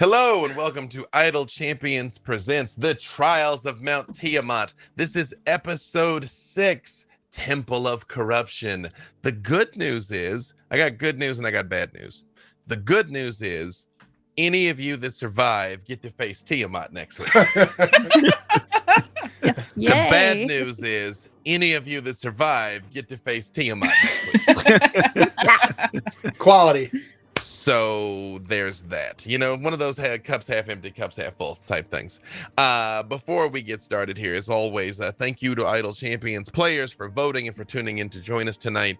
Hello and welcome to Idle Champions Presents The Trials of Mount Tiamat. This is episode 6, Temple of Corruption. The good news is, I got good news and I got bad news. The good news is, any of you that survive get to face Tiamat next week. The bad news is, any of you that survive get to face Tiamat next week. Quality. So there's that. You know, one of those cups half empty, cups half full type things. Before we get started here, as always, thank you to Idle Champions players for voting and for tuning in to join us tonight.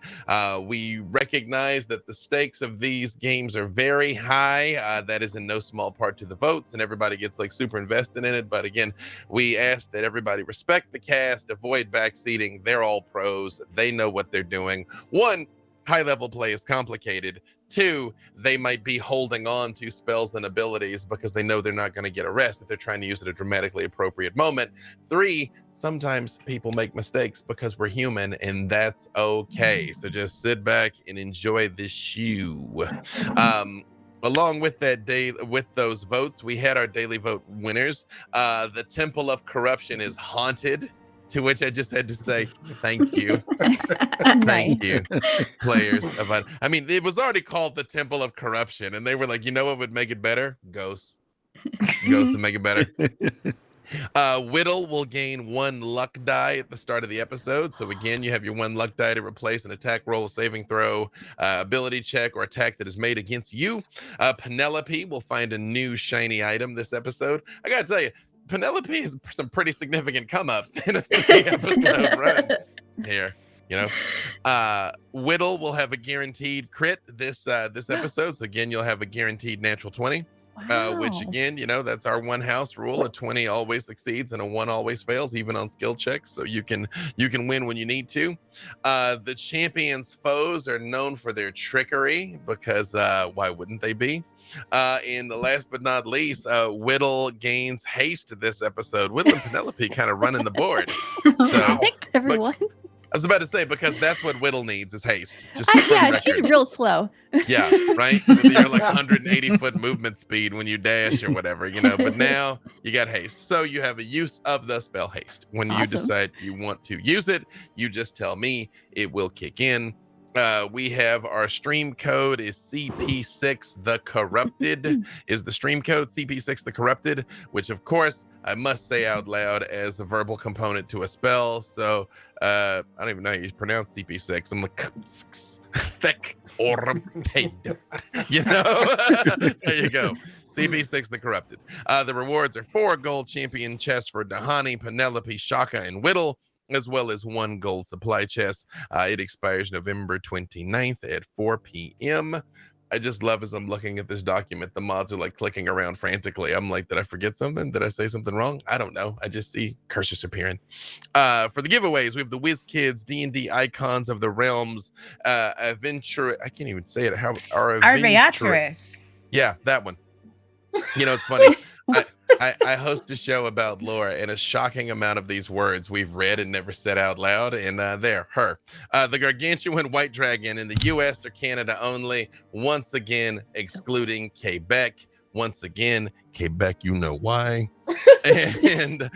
We recognize that the stakes of these games are very high. That is in no small part to the votes, and everybody gets like super invested in it. But again, we ask that everybody respect the cast, avoid backseating. They're all pros. They know what they're doing. One, high-level play is complicated. 2, they might be holding on to spells and abilities because they know they're not going to get a rest if they're trying to use it at a dramatically appropriate moment. 3, sometimes people make mistakes because we're human, and that's okay. So just sit back and enjoy the shoe. Along with that day, with those votes, we had our daily vote winners. The Temple of Corruption is haunted. To which I just had to say, thank you. Thank you, players. I mean, it was already called the Temple of Corruption, and they were like, you know what would make it better? Ghosts. Ghosts would make it better. Whittle will gain 1 luck die at the start of the episode. So again, you have your 1 luck die to replace an attack roll, saving throw, ability check, or attack that is made against you. Penelope will find a new shiny item this episode. I gotta tell you, Penelope has some pretty significant come-ups in a 3-episode run here, you know. Whittle will have a guaranteed crit this episode. So again, you'll have a guaranteed natural 20. Wow. Which again, you know, that's our 1 house rule. A 20 always succeeds and a 1 always fails, even on skill checks. So you can win when you need to. The champions' foes are known for their trickery because why wouldn't they be? And the last but not least, Whittle gains haste this episode. Whittle and Penelope kind of running the board. So Thanks, everyone. I was about to say, because that's what Whittle needs is haste. Just Yeah, she's real slow. Yeah, right? You're like 180-foot movement speed when you dash or whatever, you know. But now you got haste. So you have a use of the spell haste. When you decide you want to use it, you just tell me, it will kick in. We have our stream code is CP6 the Corrupted is the stream code, CP6 the Corrupted, which of course I must say out loud as a verbal component to a spell. So I don't even know how you pronounce CP6. I'm like thick or you know. There you go. CP6 the Corrupted. The rewards are 4 gold champion chests for Dahani, Penelope, Shaka, and Whittle, as well as 1 gold supply chest. It expires November 29th at 4 p.m. I just love, as I'm looking at this document, the mods are like clicking around frantically. I'm like, did I forget something? Did I say something wrong? I don't know. I just see cursors appearing. For the giveaways, we have the Whiz Kids D&D Icons of the Realms, Adventure. I can't even say it. How Arvayaturus. Yeah, that one. You know, it's funny. I host a show about lore, and a shocking amount of these words we've read and never said out loud. And her. The gargantuan white dragon in the U.S. or Canada only, once again excluding Quebec. Once again, Quebec, you know why. And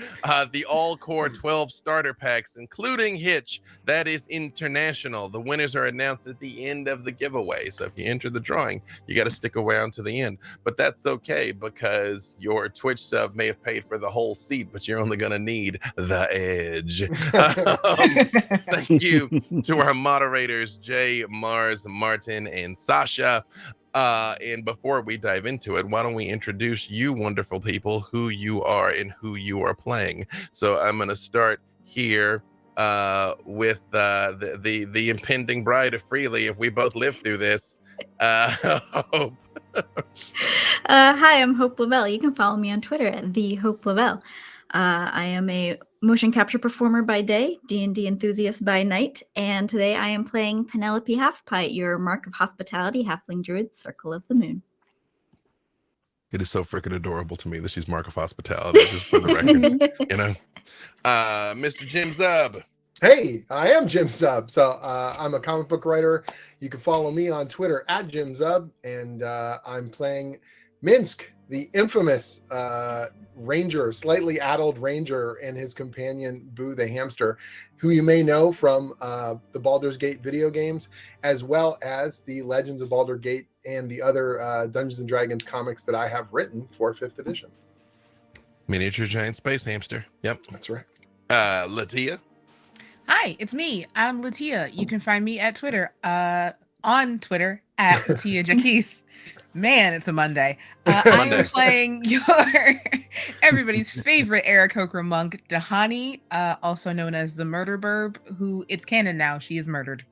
the all-core 12 starter packs, including Hitch, that is international. The winners are announced at the end of the giveaway. So if you enter the drawing, you got to stick around to the end. But that's okay, because your Twitch sub may have paid for the whole seat, but you're only going to need the edge. Thank you to our moderators, Jay, Mars, Martin, and Sasha. And before we dive into it, why don't we introduce you wonderful people, who you are and who you are playing. So I'm going to start here with the impending bride of Freely, if we both live through this. Hope. Hi, I'm Hope LaVelle. You can follow me on Twitter at @TheHopeLaVelle. I am a motion capture performer by day, D&D enthusiast by night, and today I am playing Penelope Halfpint, your Mark of Hospitality Halfling Druid, Circle of the Moon. It is so freaking adorable to me that she's Mark of Hospitality, just for the record, you know. Mr. Jim Zub. Hey, I am Jim Zub. So I'm a comic book writer. You can follow me on Twitter at Jim Zub, and I'm playing Minsk, the infamous ranger, slightly addled ranger, and his companion Boo the hamster, who you may know from the Baldur's Gate video games, as well as the Legends of Baldur's Gate and the other Dungeons and Dragons comics that I have written for 5th edition. Miniature giant space hamster. Yep. That's right. LaTia. Hi, it's me. I'm LaTia. You can find me at Twitter, on Twitter at LaTia Jacquise. Man, it's a Monday. I am playing your everybody's favorite Aarakocra monk, Dahani, also known as the Murder Burb, who it's canon now. She is murdered.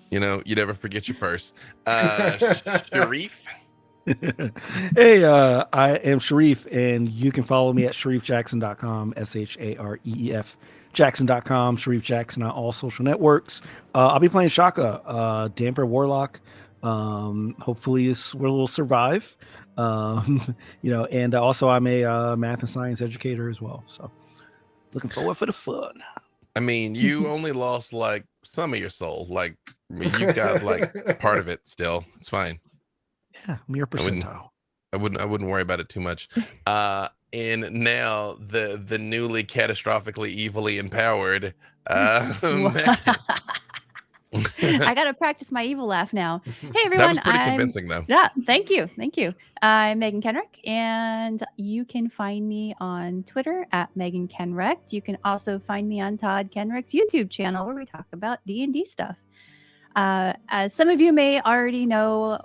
You never forget your first. Shareef. Hey, I am Shareef, and you can follow me at ShareefJackson.com, ShareEF Jackson.com, Shareef Jackson on all social networks. I'll be playing Shaka, Damper Warlock. Hopefully this will survive. And also I'm a math and science educator as well. So looking forward for the fun. I mean, you only lost like some of your soul. Like you got like part of it still. It's fine. Yeah, mere percentile. I wouldn't worry about it too much. And now the newly catastrophically evilly empowered I gotta practice my evil laugh now. Hey everyone, that was pretty convincing though. Yeah, thank you. I'm Meagan Kenreck, and you can find me on Twitter at Meagan Kenreck. You can also find me on Todd Kenreck's YouTube channel, where we talk about D&D stuff. As some of you may already know,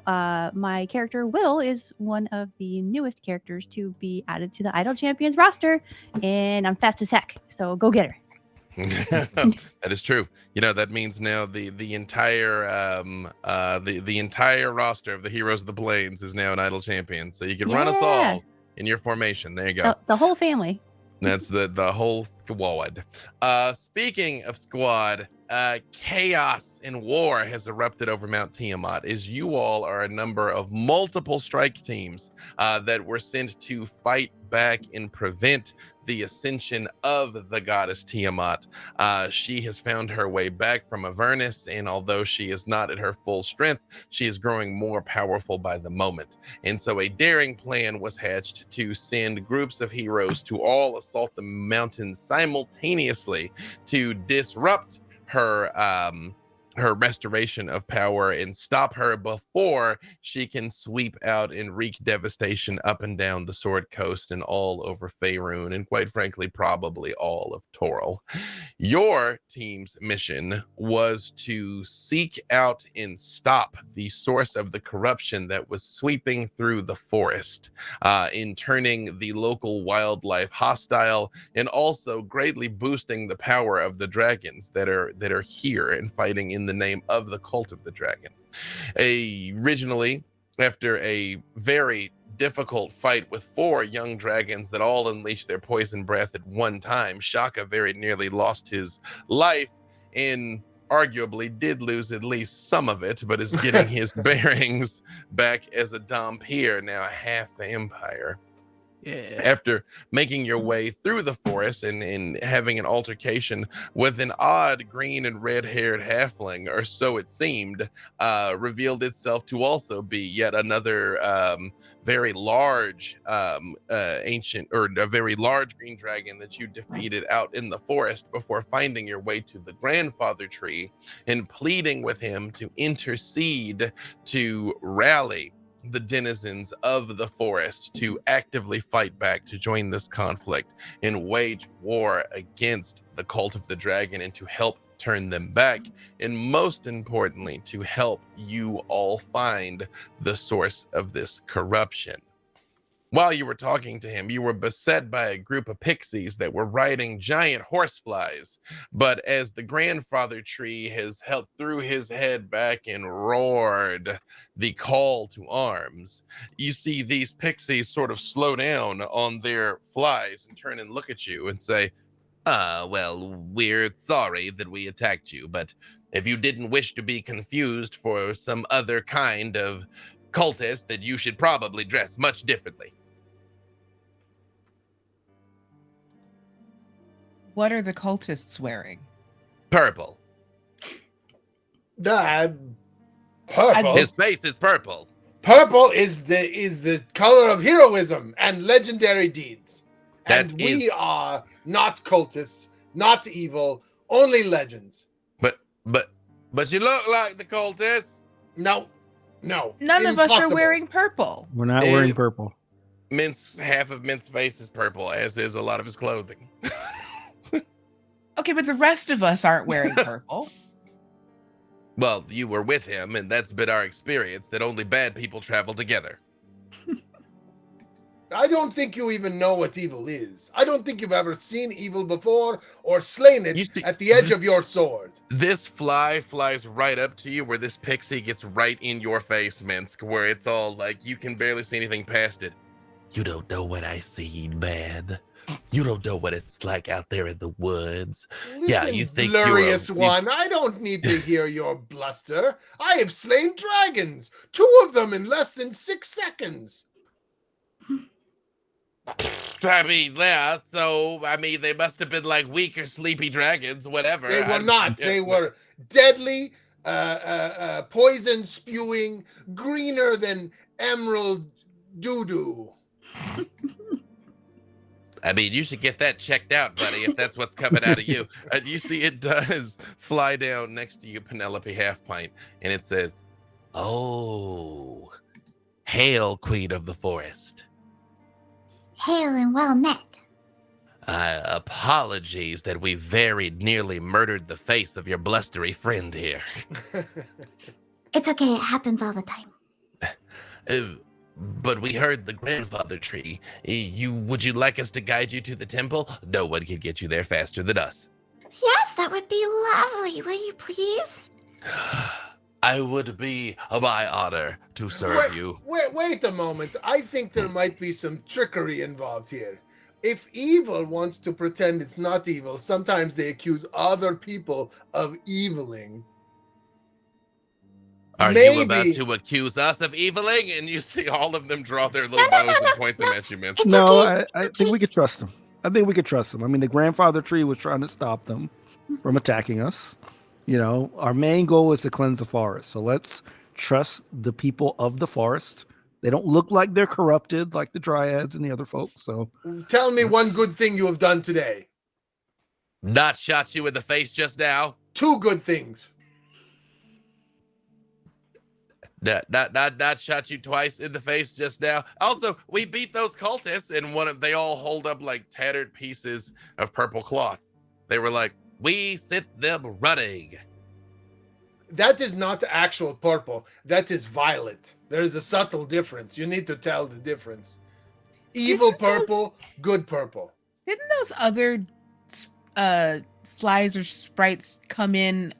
my character Will is one of the newest characters to be added to the Idle Champions roster, and I'm fast as heck, so go get her. That is true. That means now the entire the entire roster of the Heroes of the Plains is now an Idle Champion, so you can run us all in your formation. There you go. The whole family. That's the whole squad. Speaking of squad, chaos and war has erupted over Mount Tiamat, as you all are a number of multiple strike teams that were sent to fight back and prevent the ascension of the goddess Tiamat. She has found her way back from Avernus, and although she is not at her full strength, she is growing more powerful by the moment. And so a daring plan was hatched to send groups of heroes to all assault the mountains simultaneously to disrupt her restoration of power and stop her before she can sweep out and wreak devastation up and down the Sword Coast and all over Faerun, and quite frankly, probably all of Toril. Your team's mission was to seek out and stop the source of the corruption that was sweeping through the forest, in turning the local wildlife hostile, and also greatly boosting the power of the dragons that are here and fighting in the name of the cult of the dragon. Originally, after a very difficult fight with 4 young dragons that all unleashed their poison breath at one time, Shaka very nearly lost his life, and arguably did lose at least some of it, but is getting his bearings back as a Dhampir, now a half vampire. Yeah. After making your way through the forest and having an altercation with an odd green and red-haired halfling, or so it seemed, revealed itself to also be yet another very large ancient, or a very large green dragon that you defeated out in the forest, before finding your way to the grandfather tree and pleading with him to intercede to rally the denizens of the forest to actively fight back, to join this conflict and wage war against the cult of the dragon, and to help turn them back, and most importantly, to help you all find the source of this corruption. While you were talking to him, you were beset by a group of pixies that were riding giant horseflies. But as the grandfather tree has threw his head back and roared the call to arms, you see these pixies sort of slow down on their flies and turn and look at you and say, well, we're sorry that we attacked you, but if you didn't wish to be confused for some other kind of cultist, that you should probably dress much differently. What are the cultists wearing? Purple. Purple. His face is purple. Purple is the color of heroism and legendary deeds. And we are not cultists, not evil, only legends. But you look like the cultists. No. None of us are wearing purple. We're not wearing purple. Half of Mint's face is purple, as is a lot of his clothing. Okay, but the rest of us aren't wearing purple. Well, you were with him, and that's been our experience, that only bad people travel together. I don't think you even know what evil is. I don't think you've ever seen evil before or slain it at the edge of your sword. This fly flies right up to you, where this pixie gets right in your face, Minsk, where it's all like you can barely see anything past it. You don't know what I see, man. You don't know what it's like out there in the woods. Listen, you think glorious one. I don't need to hear your bluster. I have slain dragons, 2 of them in less than 6 seconds. I mean, yeah, so, they must have been like weak or sleepy dragons, whatever. They were not. They were deadly, poison spewing, greener than emerald doo-doo. You should get that checked out, buddy, if that's what's coming out of you. You see it does fly down next to you, Penelope Halfpint, and it says, "Oh, hail, Queen of the Forest. Hail and well met. Apologies that we very nearly murdered the face of your blustery friend here. It's okay, it happens all the time. But we heard the grandfather tree. Would you like us to guide you to the temple? No one can get you there faster than us." Yes, that would be lovely. Will you please? I would be my honor to serve you. Wait a moment. I think there might be some trickery involved here. If evil wants to pretend it's not evil, sometimes they accuse other people of eviling. Are you about to accuse us of eviling? And you see all of them draw their little bows and point them at you, man. I think we could trust them. The grandfather tree was trying to stop them from attacking us. Our main goal is to cleanse the forest. So let's trust the people of the forest. They don't look like they're corrupted like the dryads and the other folks. So tell me one good thing you have done today. Not shot you in the face just now. 2 good things. Not shot you twice in the face just now. Also, we beat those cultists, and they all hold up like tattered pieces of purple cloth. They were like, "We sent them running." That is not actual purple. That is violet. There is a subtle difference. You need to tell the difference. Evil purple, good purple. Didn't those other flies or sprites come in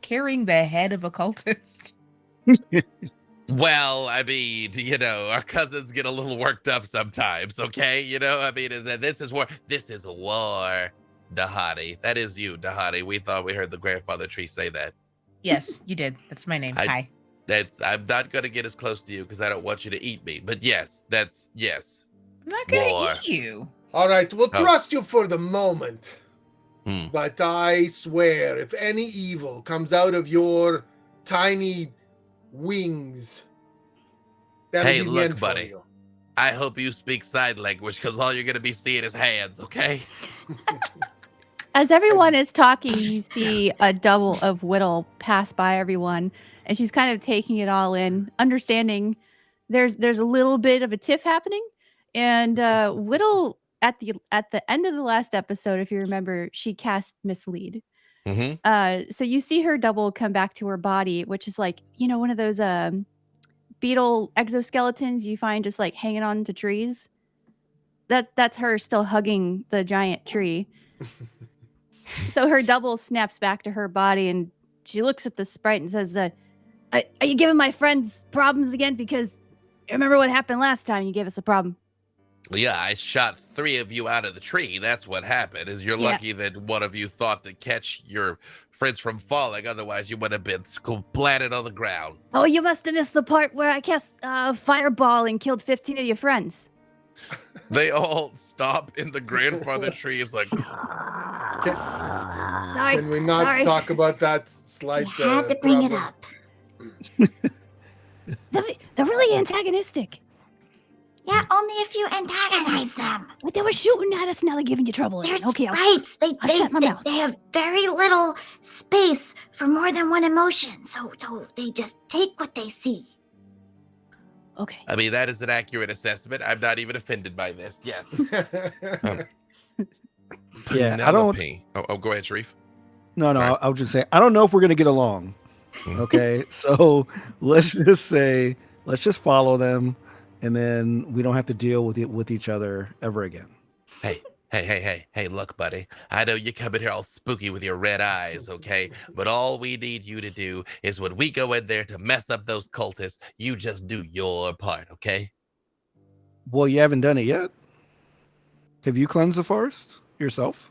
carrying the head of a cultist? Well, our cousins get a little worked up sometimes, okay? This is war. This is war, Dahadi. That is you, Dahadi. We thought we heard the grandfather tree say that. Yes, you did. That's my name. Hi. I'm not going to get as close to you because I don't want you to eat me. But yes, yes. I'm not going to eat you. All right, we'll trust you for the moment. Hmm. But I swear, if any evil comes out of your tiny wings, that'll be the look, end for buddy. you. I hope you speak sign language because all you're going to be seeing is hands, okay? As everyone is talking, you see a double of Whittle pass by everyone, and she's kind of taking it all in, understanding there's a little bit of a tiff happening. And Whittle, at the end of the last episode, if you remember, she cast Mislead. Mm-hmm. So you see her double come back to her body, which is like, one of those beetle exoskeletons you find just like hanging on to trees. That's her still hugging the giant tree. So her double snaps back to her body, and she looks at the sprite and says, "Are you giving my friends problems again? Because remember what happened last time you gave us a problem." Yeah, I shot 3 of you out of the tree. That's what happened. You're lucky that one of you thought to catch your friends from falling. Otherwise, you would have been splatted on the ground. Oh, you must have missed the part where I cast fireball and killed 15 of your friends. They all stop in the grandfather tree. It's like... Can we not talk about that slight You had to bring it problem? up. They're really antagonistic. Yeah, only if you antagonize them. But they were shooting at us, now they're giving you trouble. They're Okay, sprites. I'll shut my mouth. They have very little space for more than one emotion, so they just take what they see. Okay. I mean, that is an accurate assessment. I'm not even offended by this. Yes. Yeah, I don't. Penelope. Oh, go ahead, Shareef. No, Right. I was just saying, I don't know if we're gonna get along. Okay, so let's just follow them, and then we don't have to deal with each other ever again. Hey, look, buddy. I know you come in here all spooky with your red eyes, okay? But all we need you to do is when we go in there to mess up those cultists, you just do your part, okay? Well, you haven't done it yet. Have you cleansed the forest yourself?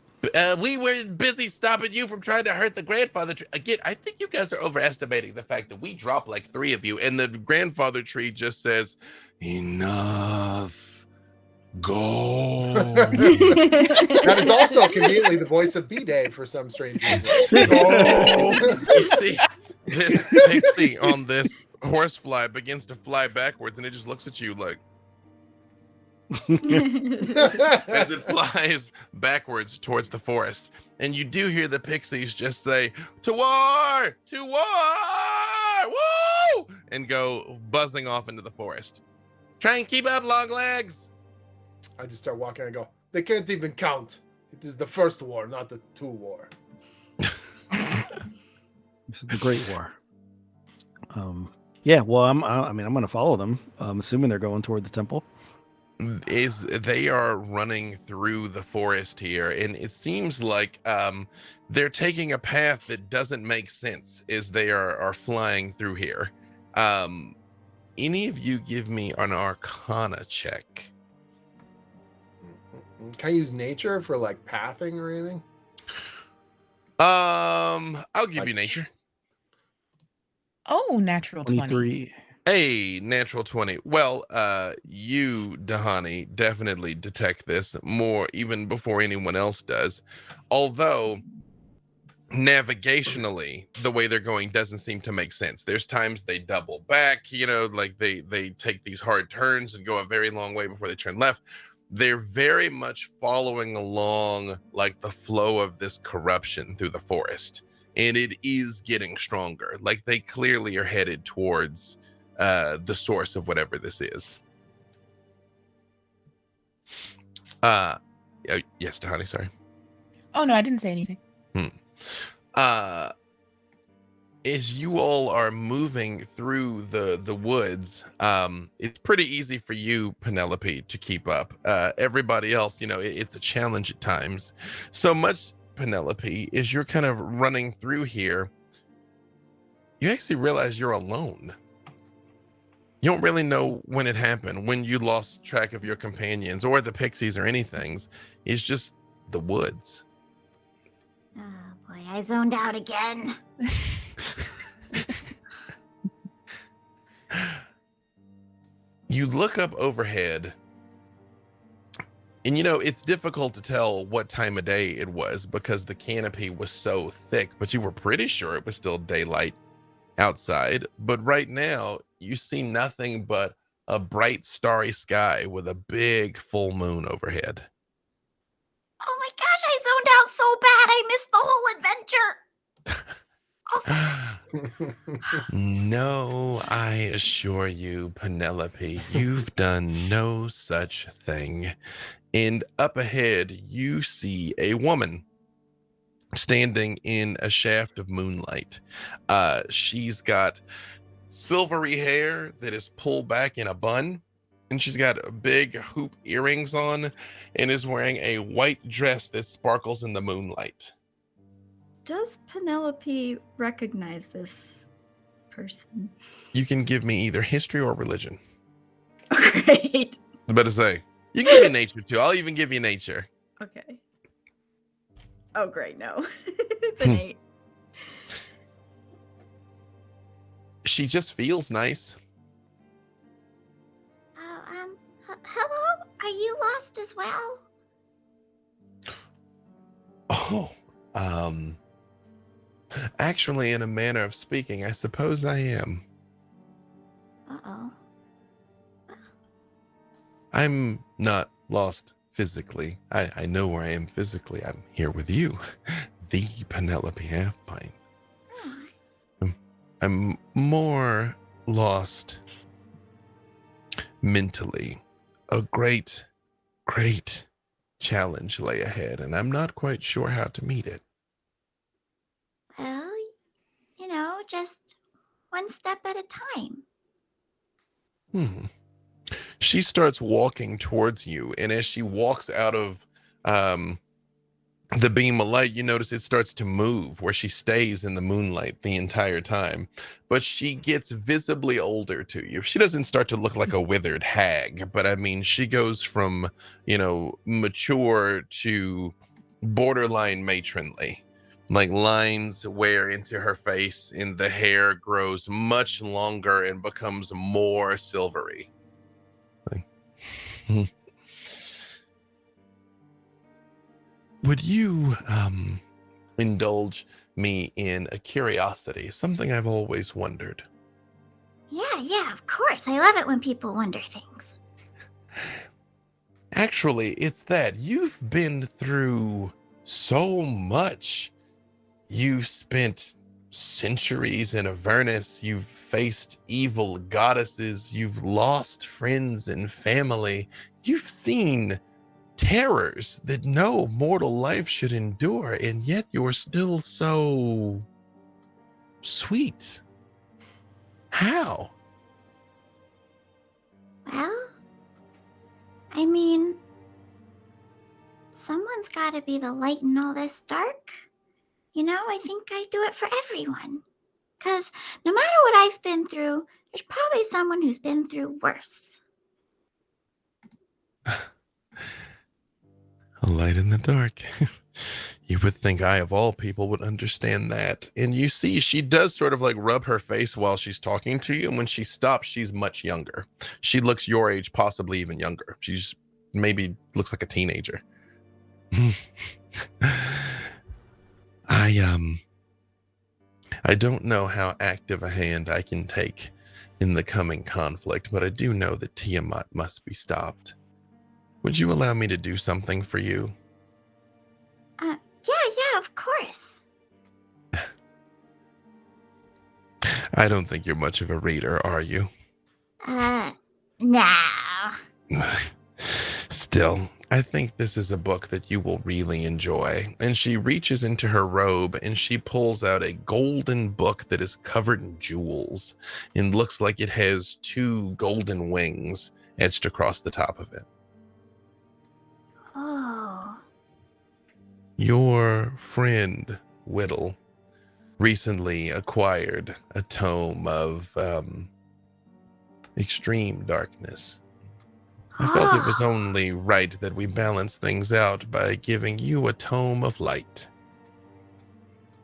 We were busy stopping you from trying to hurt the grandfather tree. Again, I think you guys are overestimating the fact that we dropped like 3 of you, and the grandfather tree just says, enough. Go. That is also conveniently the voice of B-Day for some strange reason. Oh, you see, this pixie on this horsefly begins to fly backwards, and it just looks at you like, as it flies backwards towards the forest. And you do hear the pixies just say, to war! To war! Woo! And go buzzing off into the forest. Try and keep up, long legs. I just start walking and go, they can't even count. It is the first war, not the 2 war. This is the Great War. Yeah, well, I'm going to follow them. I'm assuming they're going toward the temple. They are running through the forest here, and it seems like they're taking a path that doesn't make sense as they are flying through here. Any of you give me an Arcana check? Can I use nature for like pathing or anything? I'll give you nature. Oh, natural 20. 23. Hey, natural 20. Well, you, Dahani, definitely detect this more even before anyone else does. Although, navigationally, the way they're going doesn't seem to make sense. There's times they double back, like they take these hard turns and go a very long way before they turn left. They're very much following along like the flow of this corruption through the forest. And it is getting stronger. Like they clearly are headed towards the source of whatever this is. Yes, Dahani, sorry. Oh, no, I didn't say anything. As you all are moving through the woods, it's pretty easy for you, Penelope, to keep up. Everybody else, it's a challenge at times. So much, Penelope, as you're kind of running through here, you actually realize you're alone. You don't really know when it happened, when you lost track of your companions or the pixies or anything. It's just the woods. Oh boy, I zoned out again. You look up overhead, and it's difficult to tell what time of day it was because the canopy was so thick, but you were pretty sure it was still daylight outside. But right now, you see nothing but a bright starry sky with a big full moon overhead. Oh my gosh, I zoned out so bad. I missed the whole adventure. Oh gosh. No, I assure you, Penelope, you've done no such thing. And up ahead, you see a woman standing in a shaft of moonlight. She's got silvery hair that is pulled back in a bun, and she's got big hoop earrings on and is wearing a white dress that sparkles in the moonlight. Does Penelope recognize this person? You can give me either history or religion. Great. I was about to say, you can give me nature too. I'll even give you nature. Okay. Oh, great. No. It's an 8. She just feels nice. Hello? Are you lost as well? Oh, actually, in a manner of speaking, I suppose I am. Uh-oh. I'm not lost physically. I know where I am physically. I'm here with you, the Penelope Halfpint. I'm more lost mentally. A great challenge lay ahead, and I'm not quite sure how to meet it. Well, just one step at a time. She starts walking towards you, and as she walks out of the beam of light, you notice it starts to move, where she stays in the moonlight the entire time. But she gets visibly older to you. She doesn't start to look like a withered hag, but I mean, she goes from, mature to borderline matronly. Like, lines wear into her face, and the hair grows much longer and becomes more silvery. Would you indulge me in a curiosity, something I've always wondered? Yeah, of course. I love it when people wonder things. Actually, it's that you've been through so much. You've spent centuries in Avernus. You've faced evil goddesses. You've lost friends and family. You've seen terrors that no mortal life should endure, and yet you're still so sweet. How? Well, I mean, someone's got to be the light in all this dark. I think I do it for everyone. Because no matter what I've been through, there's probably someone who's been through worse. A light in the dark. You would think I, of all people, would understand that. And you see, she does sort of like rub her face while she's talking to you. And when she stops, she's much younger. She looks your age, possibly even younger. She's maybe looks like a teenager. I don't know how active a hand I can take in the coming conflict, but I do know that Tiamat must be stopped. Would you allow me to do something for you? Yeah, of course. I don't think you're much of a reader, are you? No. Still, I think this is a book that you will really enjoy. And she reaches into her robe and she pulls out a golden book that is covered in jewels and looks like it has 2 golden wings etched across the top of it. Oh. Your friend, Whittle, recently acquired a tome of extreme darkness. I felt it was only right that we balance things out by giving you a tome of light.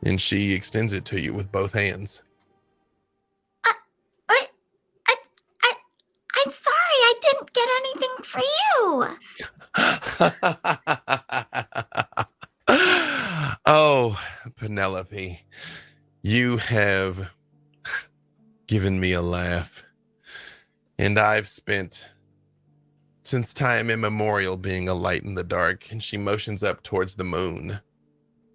And she extends it to you with both hands. I'm sorry, I didn't get anything for you. Oh, Penelope, you have given me a laugh. And I've spent since time immemorial being a light in the dark. And she motions up towards the moon.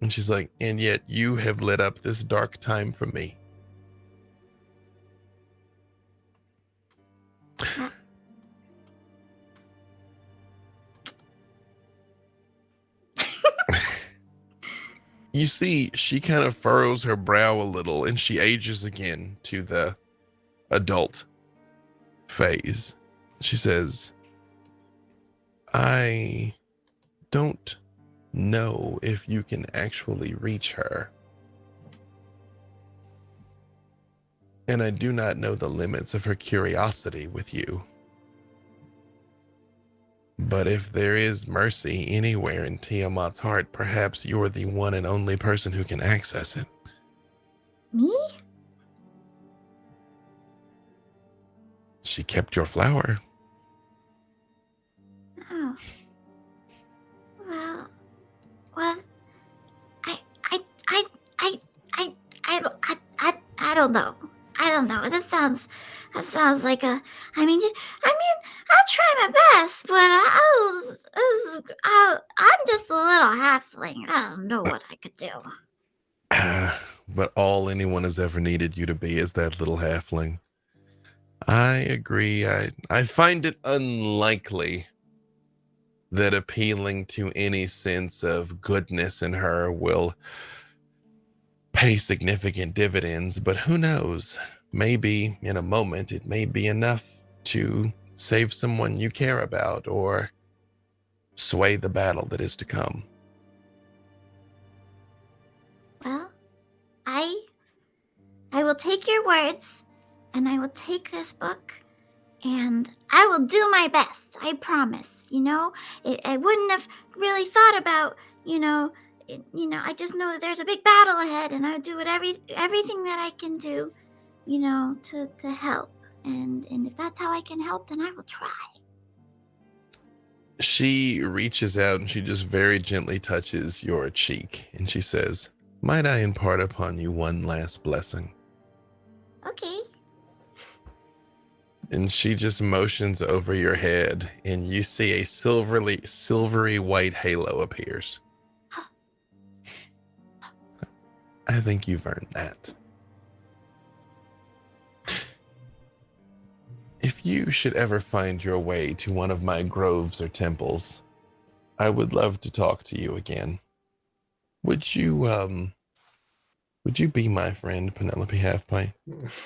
And she's like, and yet you have lit up this dark time for me. You see, she kind of furrows her brow a little and she ages again to the adult phase. She says, I don't know if you can actually reach her. And I do not know the limits of her curiosity with you. But if there is mercy anywhere in Tiamat's heart, perhaps you're the one and only person who can access it. Me? She kept your flower. Oh. Well, I don't know. This sounds That sounds like a. I'll try my best, but I'm just a little halfling. I don't know what I could do. But all anyone has ever needed you to be is that little halfling. I agree. I find it unlikely that appealing to any sense of goodness in her will pay significant dividends, but who knows? Maybe in a moment it may be enough to save someone you care about or sway the battle that is to come. Well, I will take your words, and I will take this book, and I will do my best. I promise. I wouldn't have really thought about, I just know that there's a big battle ahead, and I would do everything that I can do, to help. And if that's how I can help, then I will try. She reaches out and she just very gently touches your cheek, and she says, "Might I impart upon you one last blessing?" Okay. And she just motions over your head, and you see a silvery white halo appears. I think you've earned that. If you should ever find your way to one of my groves or temples, I would love to talk to you again. Would you be my friend, Penelope Halfpint? Yes.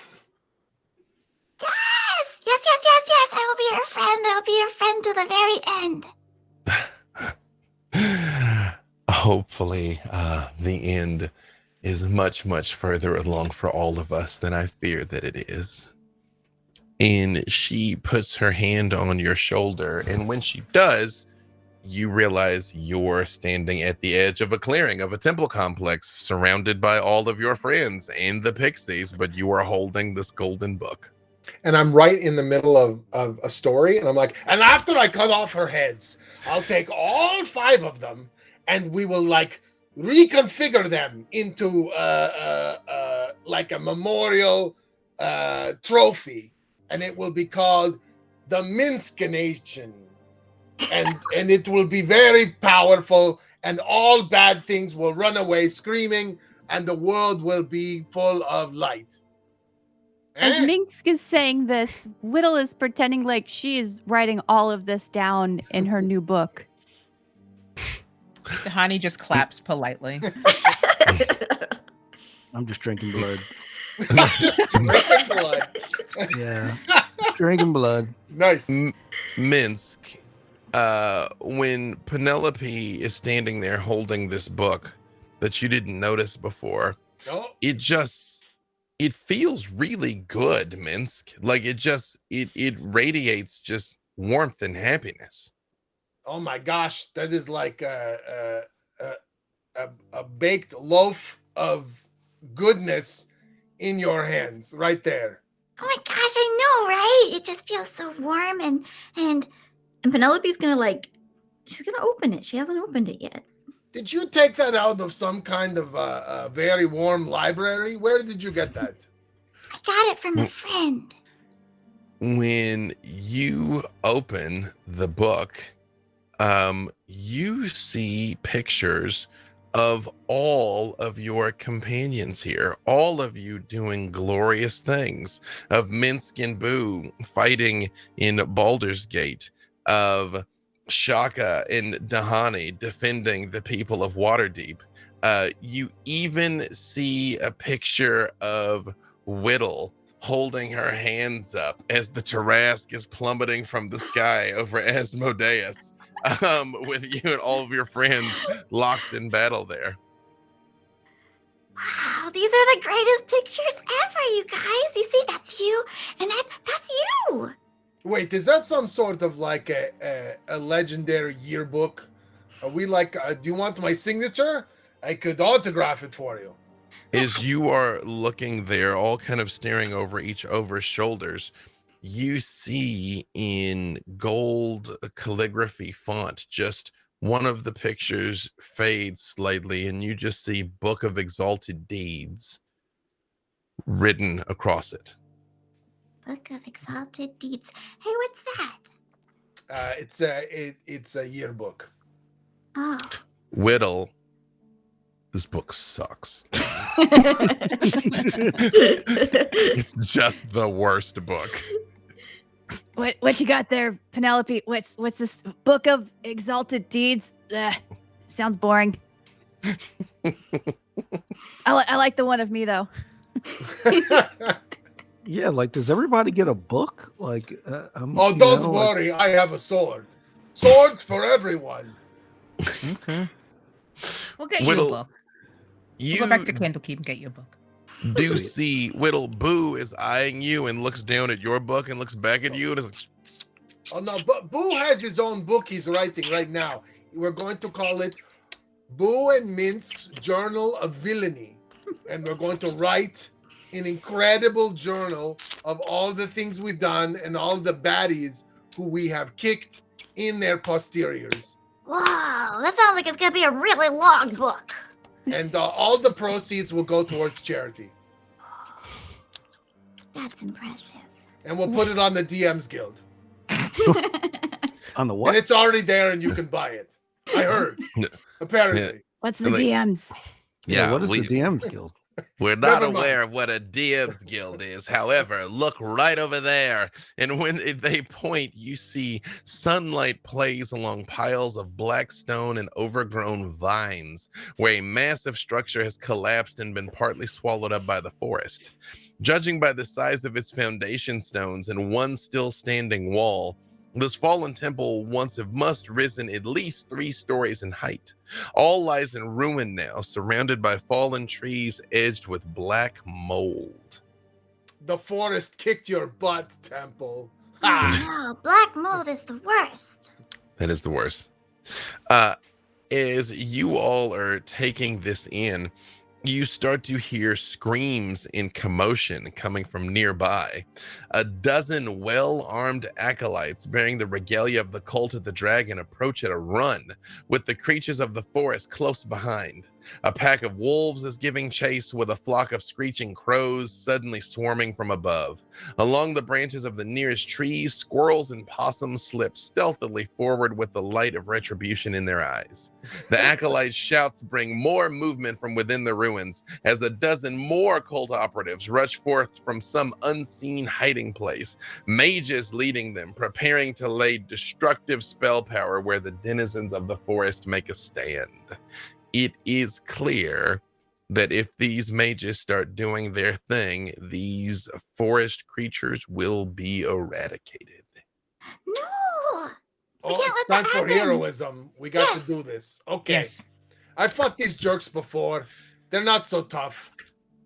I will be your friend. I'll be your friend to the very end. Hopefully, the end is much, much further along for all of us than I fear that it is. And she puts her hand on your shoulder, and when she does, you realize you're standing at the edge of a clearing of a temple complex, surrounded by all of your friends and the pixies, but you are holding this golden book. And I'm right in the middle of a story, and I'm like, and after I cut off her heads, I'll take all 5 of them, and we will reconfigure them into like a memorial trophy, and it will be called the Minskination, and it will be very powerful, and all bad things will run away screaming, and the world will be full of light. As Minsk is saying this, Whittle is pretending like she is writing all of this down in her new book. Dahani just claps politely. I'm just drinking blood. Drinking blood. Yeah. Drinking blood. Nice. Minsk, when Penelope is standing there holding this book that you didn't notice before, it feels really good, Minsk. Like it radiates just warmth and happiness. Oh my gosh, that is like a baked loaf of goodness in your hands right there. Oh my gosh, I know, right? It just feels so warm, and Penelope's gonna she's gonna open it. She hasn't opened it yet. Did you take that out of some kind of a very warm library? Where did you get that? I got it from a friend. When you open the book, you see pictures of all of your companions here, all of you doing glorious things, of Minsk and Boo fighting in Baldur's Gate, of Shaka and Dahani defending the people of Waterdeep. You even see a picture of Whittle holding her hands up as the Tarask is plummeting from the sky over Asmodeus, with you and all of your friends locked in battle there. Wow, these are the greatest pictures ever, you guys. You see, that's you, and that's you. Wait, is that some sort of like a legendary yearbook? Are we do you want my signature? I could autograph it for you. As you are looking there, all kind of staring over each other's shoulders, you see in gold calligraphy font, just one of the pictures fades slightly, and you just see Book of Exalted Deeds written across it. Book of Exalted Deeds. Hey, what's that? It's a yearbook. Oh. Whittle, this book sucks. It's just the worst book. What you got there, Penelope? What's this book of exalted deeds? Sounds boring. I like the one of me though. Yeah, like, does everybody get a book? Like, Oh, don't worry. I have a sword. Swords for everyone. Okay. We'll get you Whittle, a book. We'll you go back to Candlekeep and get you a book. do see Whittle Boo is eyeing you and looks down at your book and looks back at you and is like, Oh no, but Boo has his own book he's writing right now. We're going to call it Boo and Minsk's Journal of Villainy. And we're going to write an incredible journal of all the things we've done and all the baddies who we have kicked in their posteriors. Wow, that sounds like it's gonna be a really long book. And all the proceeds will go towards charity. That's impressive. And we'll put it on the DM's Guild. On the And what? it's already there and you can buy it. I heard. Apparently. What's the Like- DMs? yeah, What is the DM's Guild? we're not Never mind. aware of what a DM's Guild is. However, look right over there. And when they point, you see sunlight plays along piles of black stone and overgrown vines, where a massive structure has collapsed and been partly swallowed up by the forest. Judging by the size of its foundation stones and one still standing wall, this fallen temple must risen at least 3 stories in height. All lies in ruin now, surrounded by fallen trees edged with black mold. The forest kicked your butt, Temple. No, black mold is the worst. That is the worst. As you all are taking this in, you start to hear screams and commotion coming from nearby. A dozen well-armed acolytes bearing the regalia of the cult of the dragon approach at a run, with the creatures of the forest close behind. A pack of wolves is giving chase, with a flock of screeching crows suddenly swarming from above. Along the branches of the nearest trees, squirrels and possums slip stealthily forward with the light of retribution in their eyes. The acolytes' shouts bring more movement from within the ruins, as a dozen more cult operatives rush forth from some unseen hiding place, mages leading them, preparing to lay destructive spell power where the denizens of the forest make a stand. It is clear that if these mages start doing their thing, these forest creatures will be eradicated. No. Oh, can't it's let time that for happen. heroism. We got Yes. to do this. Okay. Yes. I fought these jerks before. They're not so tough.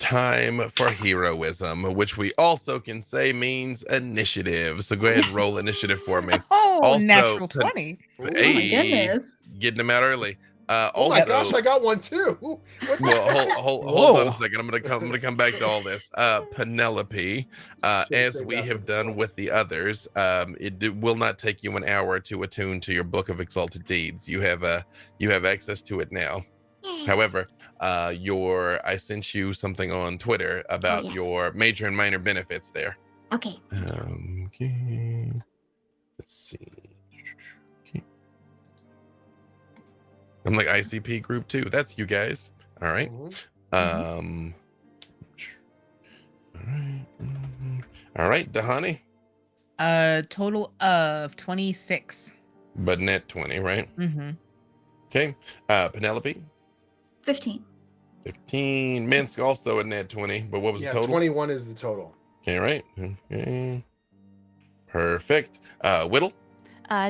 Time for heroism, which we also can say means initiative. So go ahead and roll initiative for me. Oh, Also, natural to- 20. Oh my Hey, goodness. getting them out early. Oh my gosh, I got one too. What the Well, heck? hold on Whoa. a second. I'm gonna come back to all this. Penelope, as save we that for have the done slides. with the others, it will not take you an hour to attune to your book of exalted deeds. You have access to it now. Yay. However, I sent you something on Twitter about yes. your major and minor benefits there. Okay. Okay. Let's see. Okay. I'm like ICP group 2. That's you guys. All right. Mhm. All right, Dahani, Total of 26. but net 20, right? Mm-hmm. Okay. Penelope, 15. 15. Minsk also a net 20, but what was Yeah, the total? 21 is the total. Okay, right. Okay. Perfect. Whittle.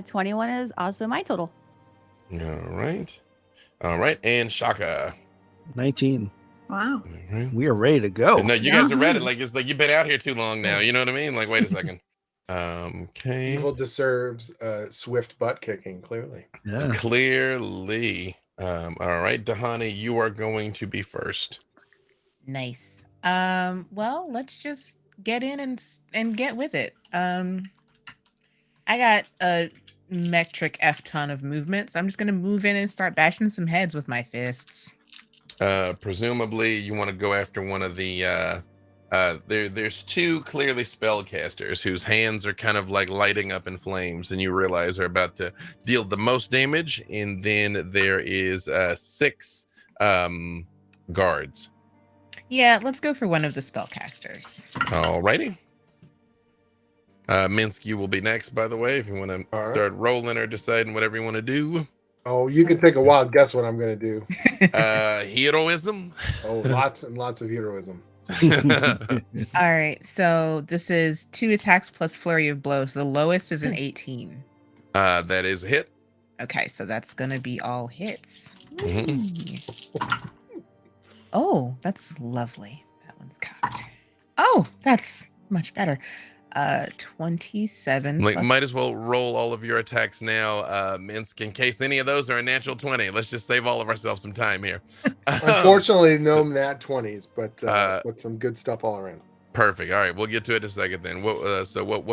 21 is also my total. All right. All right. And Shaka. 19. Wow. All right. We are ready to go. No, you guys are ready. Like it's like you've been out here too long now. You know what I mean? Like, wait a second. Okay. Evil deserves swift butt kicking, clearly. Yeah. Clearly. All right, Dahani, you are going to be first. Nice. Well, let's just get in and get with it. I got a metric F ton of movement, so I'm just gonna move in and start bashing some heads with my fists. Presumably you want to go after one of the There's two clearly spellcasters whose hands are kind of like lighting up in flames, and you realize are about to deal the most damage. And then there is 6 guards. Yeah, let's go for one of the spellcasters. Alrighty. Minsk, you will be next, by the way, if you want to start rolling or deciding whatever you want to do. Oh, you can take a wild guess what I'm going to do. Heroism. Oh, lots and lots of heroism. All right, so this is 2 attacks plus flurry of blows. The lowest is an 18. That is a hit. Okay, so that's gonna be all hits. Mhm. Oh, that's lovely. That one's cocked. Oh, that's much better. 27. Might as well roll all of your attacks now, Minsk, in case any of those are a natural 20. Let's just save all of ourselves some time here. Unfortunately, no nat 20s, but some good stuff all around. Perfect. All right, we'll get to it in a second then. What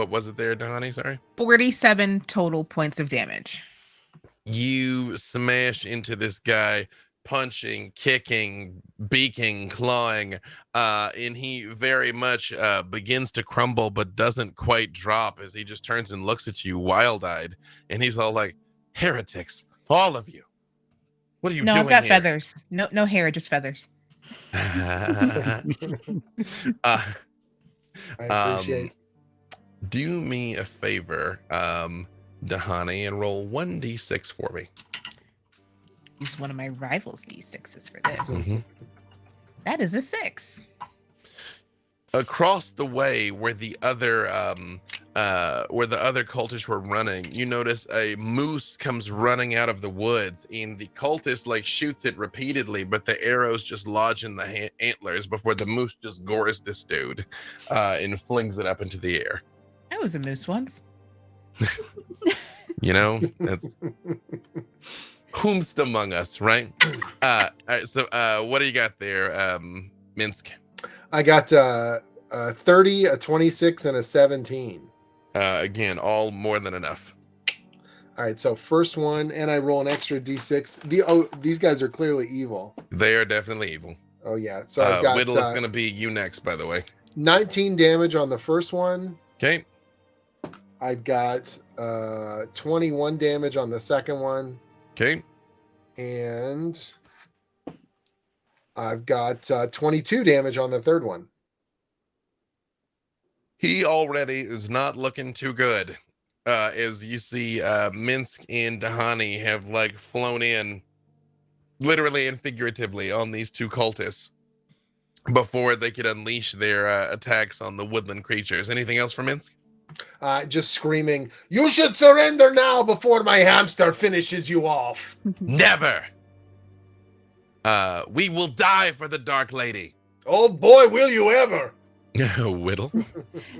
was it there, Donnie? Sorry. 47 total points of damage. You smash into this guy, punching, kicking, beaking, clawing, and he very much begins to crumble, but doesn't quite drop as he just turns and looks at you wild-eyed, and he's all like, "Heretics, all of you! What are you doing No, I've got here?" feathers. No hair, just feathers. I appreciate. Do me a favor, Dahani, and roll 1d6 for me. Use one of my rivals D6s for this. Mhm. That is a 6. Across the way where the other cultists were running, you notice a moose comes running out of the woods, and the cultist like shoots it repeatedly, but the arrows just lodge in the antlers before the moose just gores this dude and flings it up into the air. I was a moose once. You know, that's whomst among us, right? All right, so what do you got there, Minsk? I got a 30, a 26, and a 17. Again, all more than enough. All right, so first one, and I roll an extra d6. These guys are clearly evil. They are definitely evil. Oh yeah, so I've got Whittle is going to be you next, by the way. 19 damage on the first one. Okay. I've got 21 damage on the second one. Okay. And I've got 22 damage on the third one. He already is not looking too good. As you see, Minsk and Dahani have like flown in, literally and figuratively, on these 2 cultists before they could unleash their attacks on the woodland creatures. Anything else from Minsk? Just screaming, "You should surrender now before my hamster finishes you off." Never. We will die for the Dark Lady. Oh boy, will you ever. Whittle.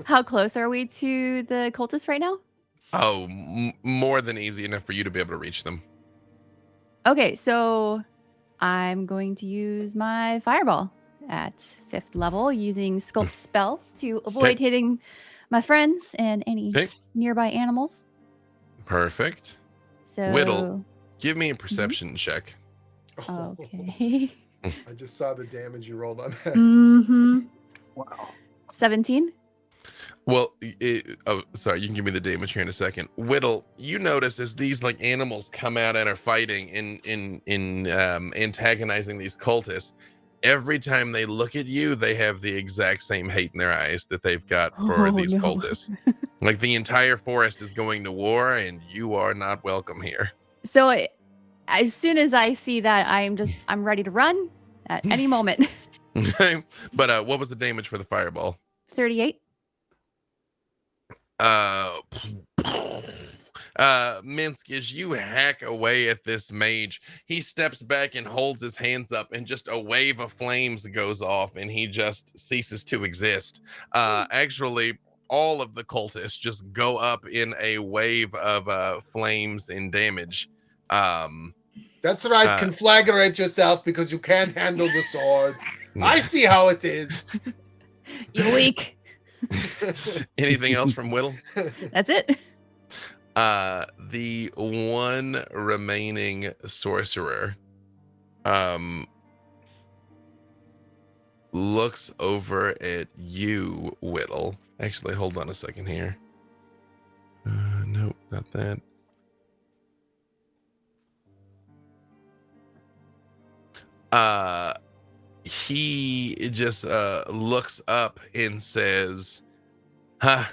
How close are we to the cultists right now? Oh, more than easy enough for you to be able to reach them. Okay, so I'm going to use my fireball at 5th level using sculpt spell to avoid hitting my friends and any nearby animals. Perfect. So Whittle, give me a perception check. Okay. I just saw the damage you rolled on that. Mm-hmm. Wow. 17. Well, sorry, you can give me the damage here in a second. Whittle, you notice as these like animals come out and are fighting in antagonizing these cultists, every time they look at you, they have the exact same hate in their eyes that they've got for these cultists. Like the entire forest is going to war, and you are not welcome here. So as soon as I see that, I'm ready to run at any moment. But what was the damage for the fireball? 38. Minsk, as you hack away at this mage, he steps back and holds his hands up, and just a wave of flames goes off, and he just ceases to exist. Actually, all of the cultists just go up in a wave of flames and damage. That's right, conflagrate yourself because you can't handle the sword. I see how it is. You weak. Anything else from Whittle? That's it. The one remaining sorcerer looks over at you, Whittle. Actually, hold on a second here. Nope, not that. He just looks up and says, "Huh,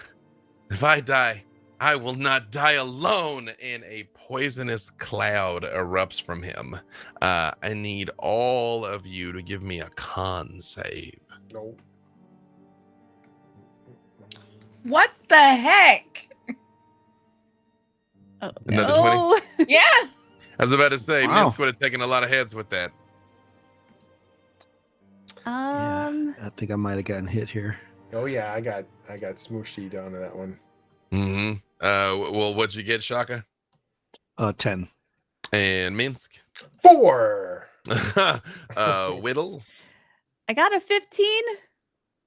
if I die, I will not die alone." And a poisonous cloud erupts from him. I need all of you to give me a con save. No. What the heck? Oh, Another no. Yeah. I was about to say, Wow. Minsk would have taken a lot of heads with that. Yeah, I think I might have gotten hit here. Oh yeah, I got smooshed onto that one. Mm-hmm. Well, what'd you get, Shaka? 10. And Minsk? 4. Whittle? I got a 15.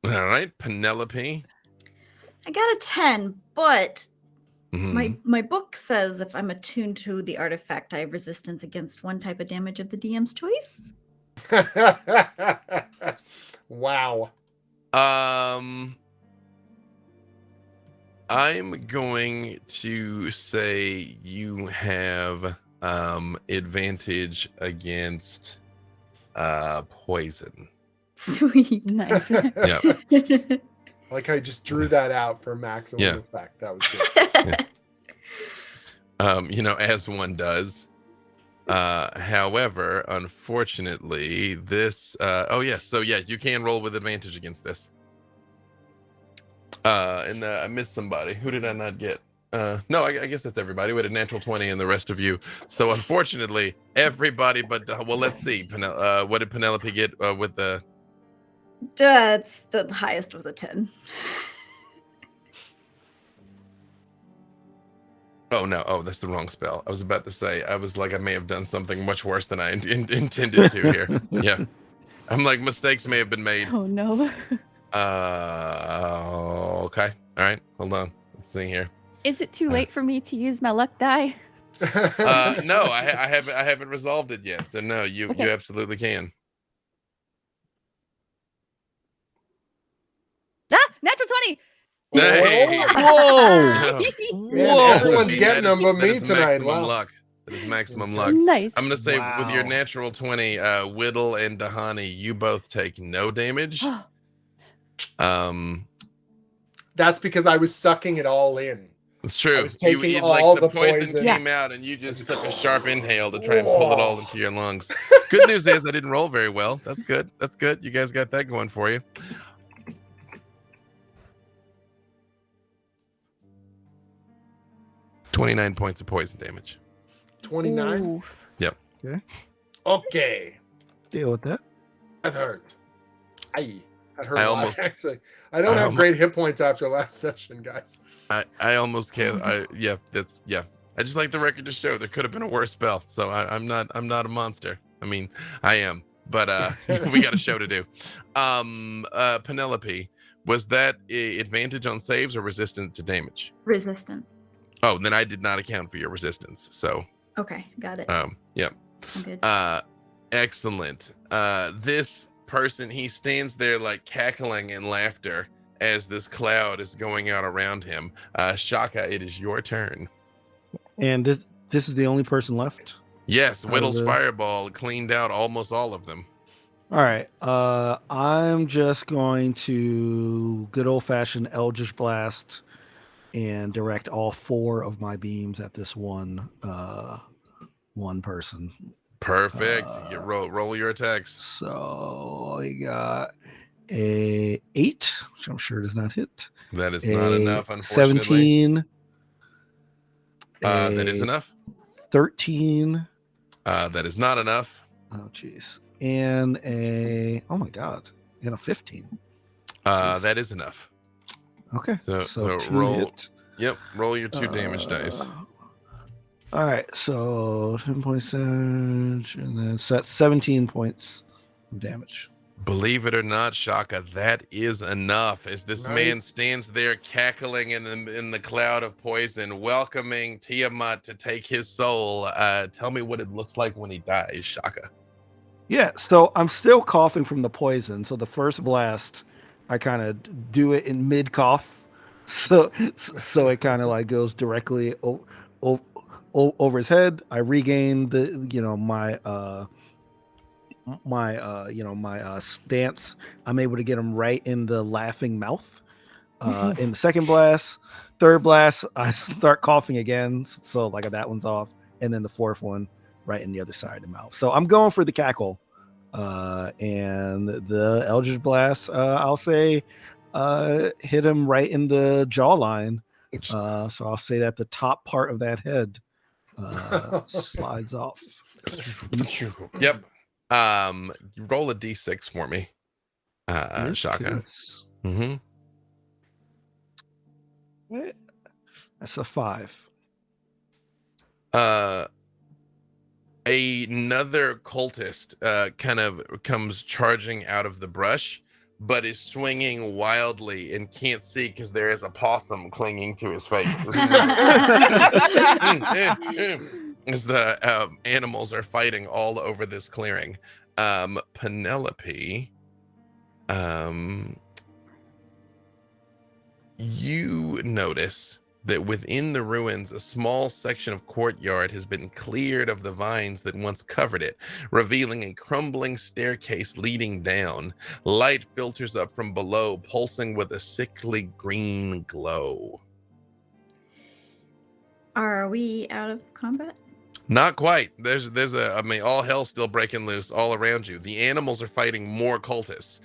All right, Penelope. I got a 10, but Mhm. my book says if I'm attuned to the artifact, I have resistance against one type of damage of the DM's choice. Wow. I'm going to say you have advantage against poison. Sweet. Nice. Yeah. Like I just drew that out for maximum Yeah. effect. That was good. As one does. However, unfortunately, this so you can roll with advantage against this. And I missed somebody. Who did I not get? No, I guess that's everybody. We had a natural 20 and the rest of you. So unfortunately, everybody but let's see. What did Penelope get with the? That's the highest was a 10. Oh no! Oh, that's the wrong spell. I was about to say. I was like, I may have done something much worse than I intended to here. Yeah, I'm like, mistakes may have been made. Oh, no. Okay. All right. Hold on. Let's see here. Is it too late for me to use my luck die? No, I haven't resolved it yet. So no, you Okay. absolutely can. Ah, natural 20. Hey. Whoa! Man, Whoa! everyone's getting them but that me is tonight. maximum Wow. luck. That is maximum luck. Nice. I'm gonna say with your Wow. natural 20, Whittle and Dahani, you both take no damage. That's because I was sucking it all in. It's true. I was taking you all the the poison poison. came out, and you just took a sharp inhale to try and pull it all into your lungs. Good news is I didn't roll very well. That's good. That's good. You guys got that going for you. $29 points of poison damage. 29. Ooh. Yep. Okay. Deal with that. That hurt. That hurt I a lot, almost- actually. I don't have great hit points after last session, guys. I almost can't. I just like the record to show there could have been a worse spell. So I'm not a monster. I mean, I am, but we got a show to do. Penelope, was that advantage on saves or resistant to damage? Resistant. Oh, then I did not account for your resistance. So Okay, got it. yep. I'm good. Excellent. This person, he stands there like cackling in laughter as this cloud is going out around him. Shaka, it is your turn. And this is the only person left. Yes, Whittle's the- fireball cleaned out almost all of them. All right. I'm just going to good old fashioned Eldritch Blast and direct all 4 of my beams at this one person. Perfect. You roll your attacks. So I got a 8, which I'm sure does not hit. That is not enough, unfortunately. 17. That is enough. 13. That is not enough. Oh, jeez. And oh my God. And a 15. That is enough. Okay. So 2 roll. hit. Yep, roll your 2 damage dice. All right, so 10 points damage, and then so that's 17 points of damage. Believe it or not, Shaka, that is enough. As this man Nice. stands there cackling in the cloud of poison, welcoming Tiamat to take his soul. Tell me what it looks like when he dies, Shaka. Yeah, so I'm still coughing from the poison. So the first blast, I kind of do it in mid cough, so it kind of like goes directly over his head. I regain the my stance. I'm able to get him right in the laughing mouth. In the second blast, third blast, I start coughing again. So like that one's off, and then the fourth one right in the other side of the mouth. So I'm going for the cackle. And the Eldritch Blast, I'll say, hit him right in the jawline. So I'll say that the top part of that head slides off. Yep. Roll a d6 for me, Shaka. Mm-hmm. That's a 5. Another cultist kind of comes charging out of the brush, but is swinging wildly and can't see because there is a possum clinging to his face. As the animals are fighting all over this clearing. Penelope, you notice that within the ruins, a small section of courtyard has been cleared of the vines that once covered it, revealing a crumbling staircase leading down. Light filters up from below, pulsing with a sickly green glow. Are we out of combat? Not quite. All hell's still breaking loose all around you. The animals are fighting more cultists.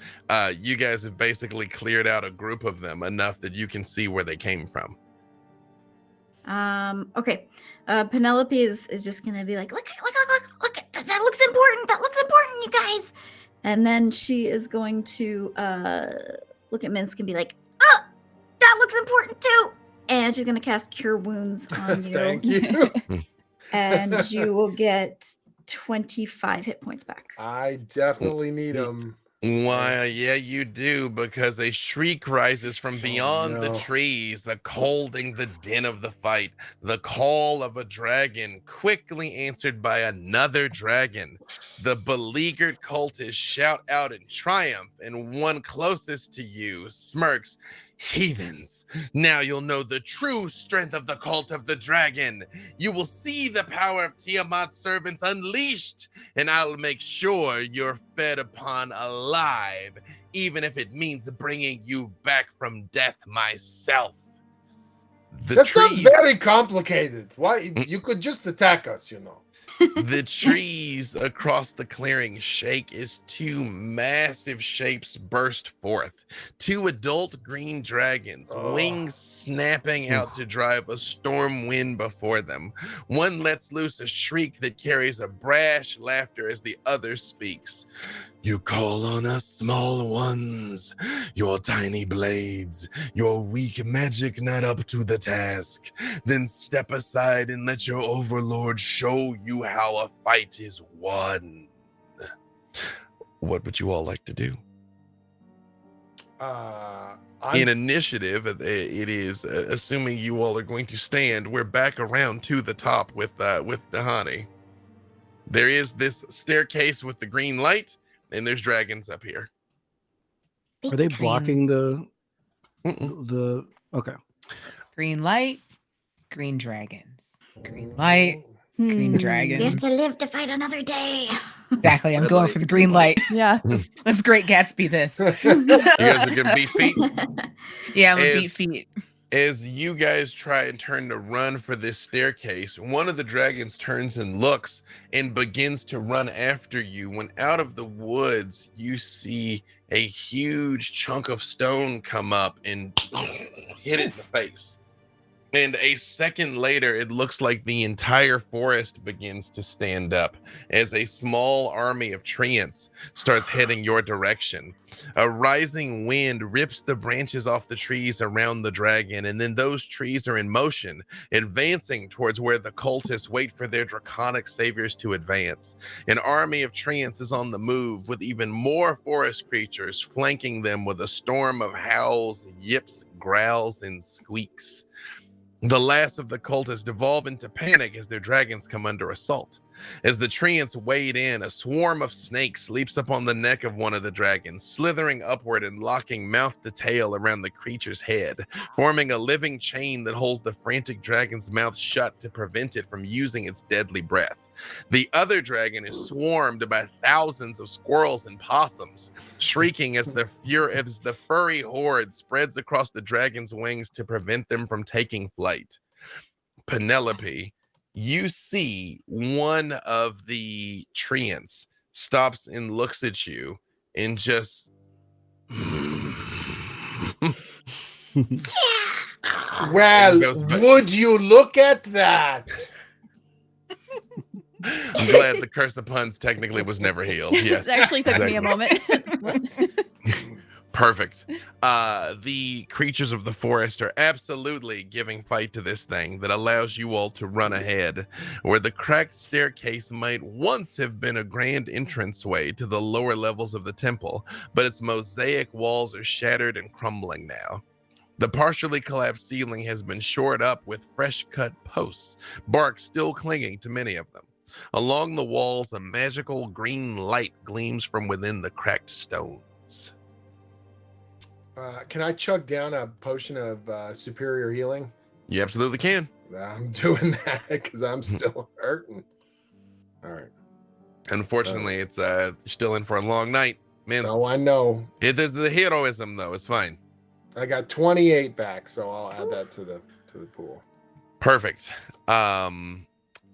You guys have basically cleared out a group of them enough that you can see where they came from. Okay. Penelope is just gonna be like, look, that looks important. That looks important, you guys. And then she is going to look at Minsk and be like, oh, that looks important too. And she's gonna cast Cure Wounds on you. Thank you. And you will get 25 hit points back. I definitely need them. Why, yeah, you do, because a shriek rises from beyond the no. trees, holding the din of the fight. The call of a dragon, quickly answered by another dragon. The beleaguered cultists shout out in triumph, and one closest to you smirks. Heathens, now you'll know the true strength of the cult of the dragon. You will see the power of Tiamat's servants unleashed, and I'll make sure you're fed upon alive, even if it means bringing you back from death myself. That sounds very complicated. Why? You could just attack us, you know. The trees across the clearing shake as two massive shapes burst forth. Two adult green dragons, wings snapping out to drive a storm wind before them. One lets loose a shriek that carries a brash laughter as the other speaks. You call on us, small ones, your tiny blades, your weak magic not up to the task. Then step aside and let your overlord show you how a fight is won. What would you all like to do? In initiative, it is assuming you all are going to stand. We're back around to the top with Dahani. There is this staircase with the green light. And there's dragons up here. Are they blocking the okay? Green light, green dragons. Green light, green dragons. You have to live to fight another day. Exactly. I'm going for the green light. Yeah. Let's Great Gatsby this. You guys are gonna beat feet? Yeah, I'm gonna beat feet. As you guys try and turn to run for this staircase, one of the dragons turns and looks and begins to run after you. When out of the woods, you see a huge chunk of stone come up and hit it in the face. And a second later, it looks like the entire forest begins to stand up as a small army of treants starts heading your direction. A rising wind rips the branches off the trees around the dragon, and then those trees are in motion, advancing towards where the cultists wait for their draconic saviors to advance. An army of treants is on the move, with even more forest creatures flanking them with a storm of howls, yips, growls, and squeaks. The last of the cultists devolve into panic as their dragons come under assault. As the treants wade in, a swarm of snakes leaps up on the neck of one of the dragons, slithering upward and locking mouth to tail around the creature's head, forming a living chain that holds the frantic dragon's mouth shut to prevent it from using its deadly breath. The other dragon is swarmed by thousands of squirrels and possums, shrieking as the furry horde spreads across the dragon's wings to prevent them from taking flight. Penelope, you see one of the treants stops and looks at you and just Well, would you look at that? I'm glad the curse of puns technically was never healed. Yes, It actually took me a moment. Perfect. The creatures of the forest are absolutely giving fight to this thing that allows you all to run ahead, where the cracked staircase might once have been a grand entranceway to the lower levels of the temple, but its mosaic walls are shattered and crumbling now. The partially collapsed ceiling has been shored up with fresh cut posts, bark still clinging to many of them. Along the walls, a magical green light gleams from within the cracked stones. Can I chug down a potion of superior healing? You absolutely can. I'm doing that because I'm still hurting. All right. Unfortunately, it's still in for a long night. Man, Oh, I know. it is the heroism though. It's fine. I got 28 back, so I'll add that to the pool. Perfect.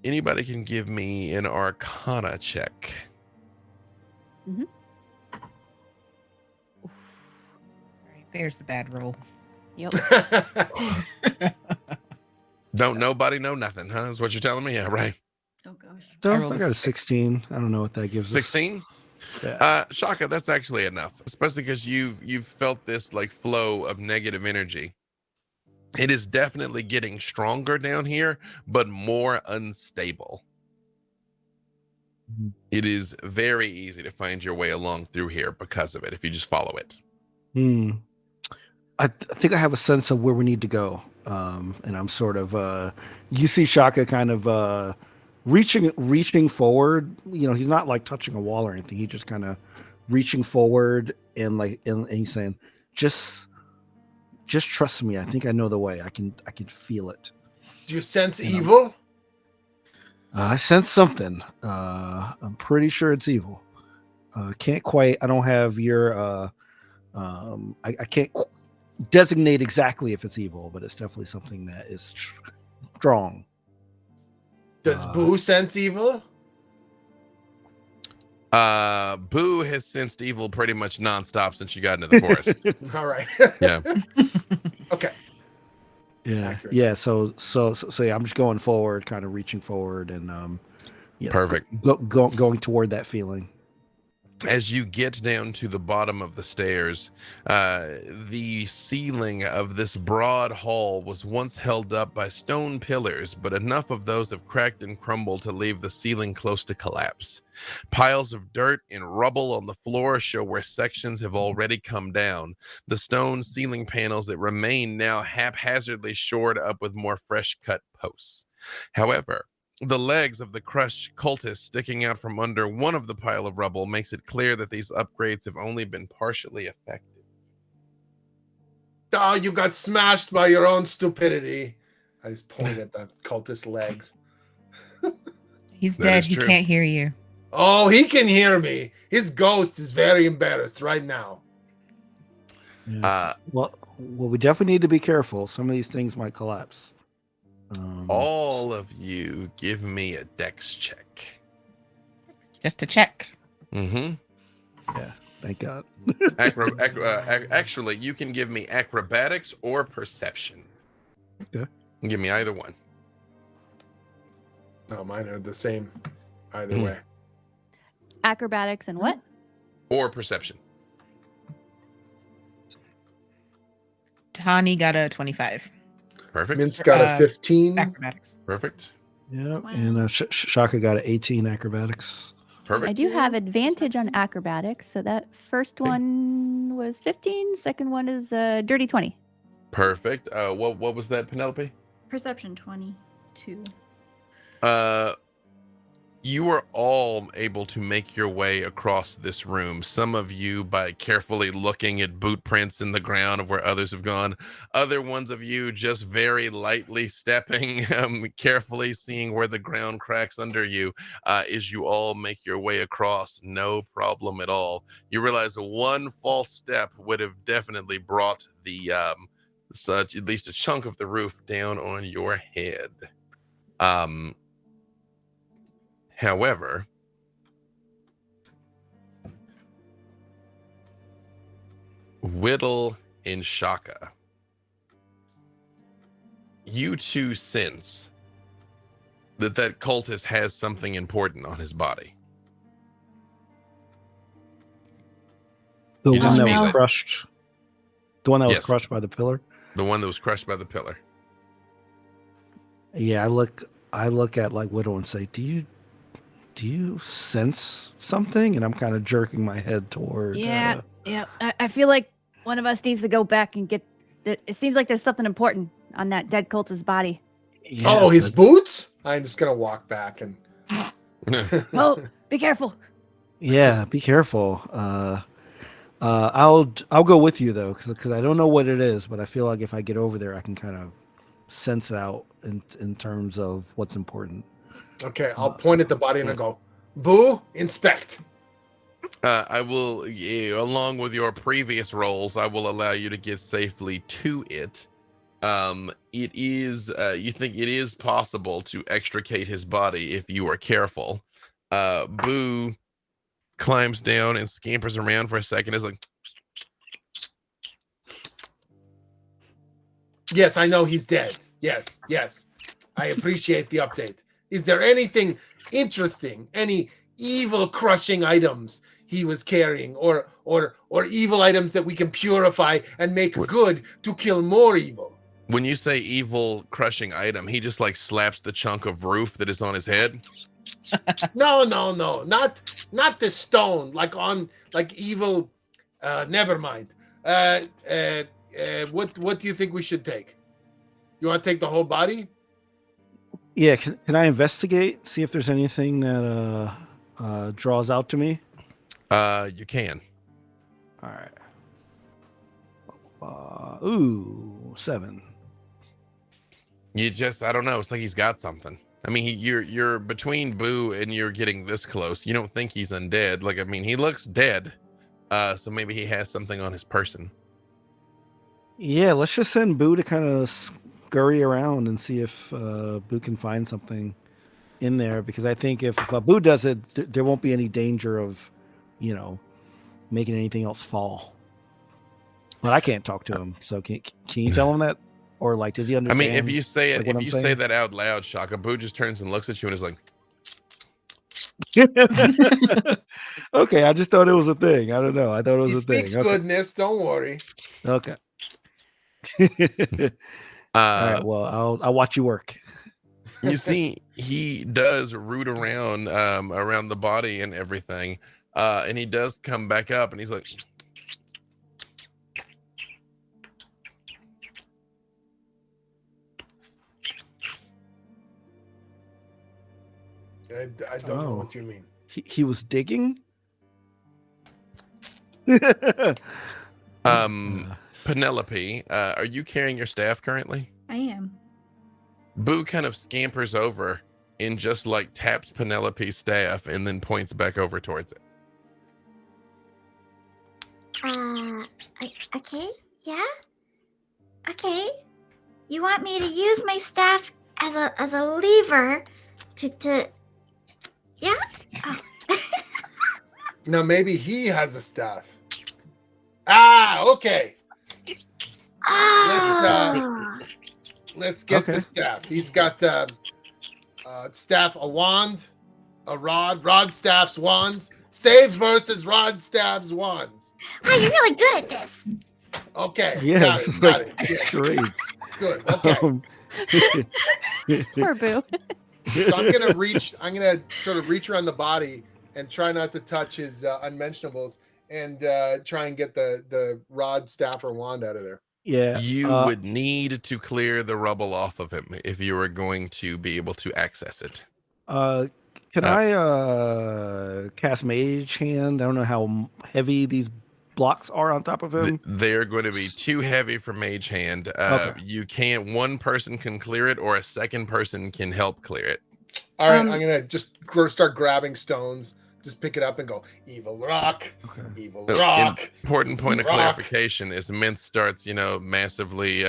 Anybody can give me an Arcana check. Mhm. Right, there's the bad roll. Yep. Don't nobody know nothing, huh? Is what you're telling me? Yeah, right. Oh gosh. So I I rolled got a a 6. 16. I don't know what that gives us. 16. Yeah. Shaka, that's actually enough, especially because you've felt this like flow of negative energy. It is definitely getting stronger down here, but more unstable. Mhm. It is very easy to find your way along through here because of it, if you just follow it. I think I have a sense of where we need to go. And I'm sort of you see Shaka kind of reaching forward. You know, he's not like touching a wall or anything. He's just kind of reaching forward and he's saying, just trust me. I think I know the way. I can feel it. Do you sense evil? I sense something. I'm pretty sure it's evil. Can't quite. I don't have your. I can't designate exactly if it's evil, but it's definitely something that is strong. Does Boo sense evil? Boo has sensed evil pretty much nonstop since you got into the forest. All right. Yeah. Okay. Yeah. Accurate. Yeah. So yeah, I'm just going forward, kind of reaching forward, and Perfect. Going toward that feeling. As you get down to the bottom of the stairs, the ceiling of this broad hall was once held up by stone pillars, but enough of those have cracked and crumbled to leave the ceiling close to collapse. Piles of dirt and rubble on the floor show where sections have already come down. The stone ceiling panels that remain now haphazardly shored up with more fresh cut posts. However, the legs of the crushed cultists sticking out from under one of the pile of rubble makes it clear that these upgrades have only been partially effective. Oh, you got smashed by your own stupidity. I just point at the cultist legs. He's That dead. is He true. can't hear you. Oh, he can hear me. His ghost is very embarrassed right now. Yeah. Well, we definitely need to be careful. Some of these things might collapse. All of you give me a dex check. Just to check. Mm-hmm. Yeah, thank God. Actually, you can give me acrobatics or perception. Okay. Give me either one. No, mine are the same either Hmm. way. Acrobatics and what? Or perception. Tani got a 25. Perfect. Mint's got a 15. Acrobatics. Perfect. Yeah, Wow. and Shaka got an 18 acrobatics. Perfect. I do have advantage on acrobatics. So that first one was 15. Second one is dirty 20. Perfect. What was that, Penelope? Perception 22. You are all able to make your way across this room. Some of you by carefully looking at boot prints in the ground of where others have gone. Other ones of you just very lightly stepping, carefully seeing where the ground cracks under you as you all make your way across. No problem at all. You realize one false step would have definitely brought the such at least a chunk of the roof down on your head. However, Whittle and Shaka, you two sense that cultist has something important on his body. The You one just that feel was it. crushed. The one that was Yes. crushed by the pillar. The one that was crushed by the pillar. Yeah, I look at like Widow and say, "Do you sense something?" And I'm kind of jerking my head toward. Yeah. I feel like one of us needs to go back and get. It seems like there's something important on that dead cultist's body. Yeah, Oh, his but- boots? I'm just gonna walk back and. Oh, be careful. Yeah, be careful. I'll go with you though, because I don't know what it is, but I feel like if I get over there, I can kind of sense out in terms of what's important. Okay, I'll point at the body and I go, "Boo, inspect." I will, along with your previous rolls, I will allow you to get safely to it. It is, you think it is possible to extricate his body if you are careful. Boo climbs down and scampers around for a second. Is like, Yes, I know he's dead. Yes. I appreciate the update. Is there anything interesting? Any evil crushing items he was carrying, or evil items that we can purify and make good to kill more evil? when you say evil crushing item, he just like slaps the chunk of roof that is on his head. No, not the stone. Like evil. Never mind. What do you think we should take? You want to take the whole body? Yeah, can I investigate, see if there's anything that draws out to me? You can. All right. 7. You just, I don't know. It's like he's got something. I mean, you're between Boo and you're getting this close. You don't think he's undead. Like, I mean, he looks dead. So maybe he has something on his person. Yeah, let's just send Boo to kind of scurry around and see if Boo can find something in there. Because I think if Boo does it, there won't be any danger of, making anything else fall. But I can't talk to him. So can you tell him that? Or like, does he understand? I mean, if you say it, like, what if I'm you saying? say that out loud, Shaka, Boo just turns and looks at you and is like, Okay, I just thought it was a thing. I don't know. I thought it was He a thing. speaks Okay. goodness. Don't worry. Okay. All uh, right. Well, I'll watch you work. you see, he does root around around the body and everything. And he does come back up and he's like, I don't know Oh. what you mean. He was digging. Penelope, are you carrying your staff currently? I am. Boo kind of scampers over and just like taps Penelope's staff and then points back over towards it. Okay, yeah? Okay. You want me to use my staff as a lever to yeah? Oh. Now maybe he has a staff. Ah, okay. Oh. Let's get Okay. the staff. He's got staff, a wand, a rod staffs, wands. Save versus rod staffs, wands. Wow, you're really good at this. Okay. Yeah, got this it, is got like it. Yeah, charades. good. Okay. Poor Boo. So I'm gonna sort of reach around the body and try not to touch his unmentionables and try and get the rod, staff, or wand out of there. Yeah. You would need to clear the rubble off of him if you were going to be able to access it. Can I cast Mage Hand? I don't know how heavy these blocks are on top of him. They're going to be too heavy for Mage Hand. Okay. You can't. One person can clear it, or a second person can help clear it. All right, I'm gonna just start grabbing stones. Just pick it up and go, evil rock, evil rock. Important point of rock. clarification is Mint starts, massively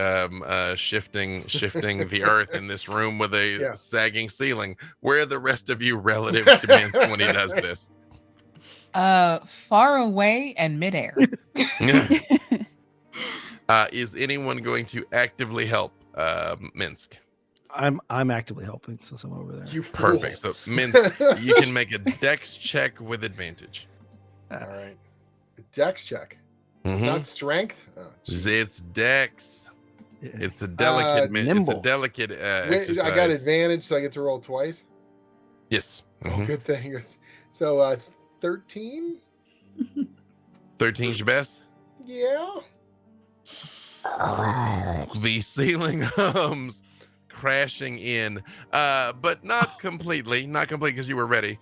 shifting the earth in this room with a sagging ceiling. Where are the rest of you relative to Mint when he does this? Far away and midair. Is anyone going to actively help Minsk? I'm actively helping, so I'm over there. You fool. Perfect. So Minsk, you can make a dex check with advantage. All right. A dex check. Not strength. Oh, it's dex. It's a delicate. nimble. It's a delicate exercise. I got advantage, so I get to roll twice. Yes. Oh, good thing. So 13. 13's your best. Yeah. The ceiling hums, crashing in, but not completely because you were ready.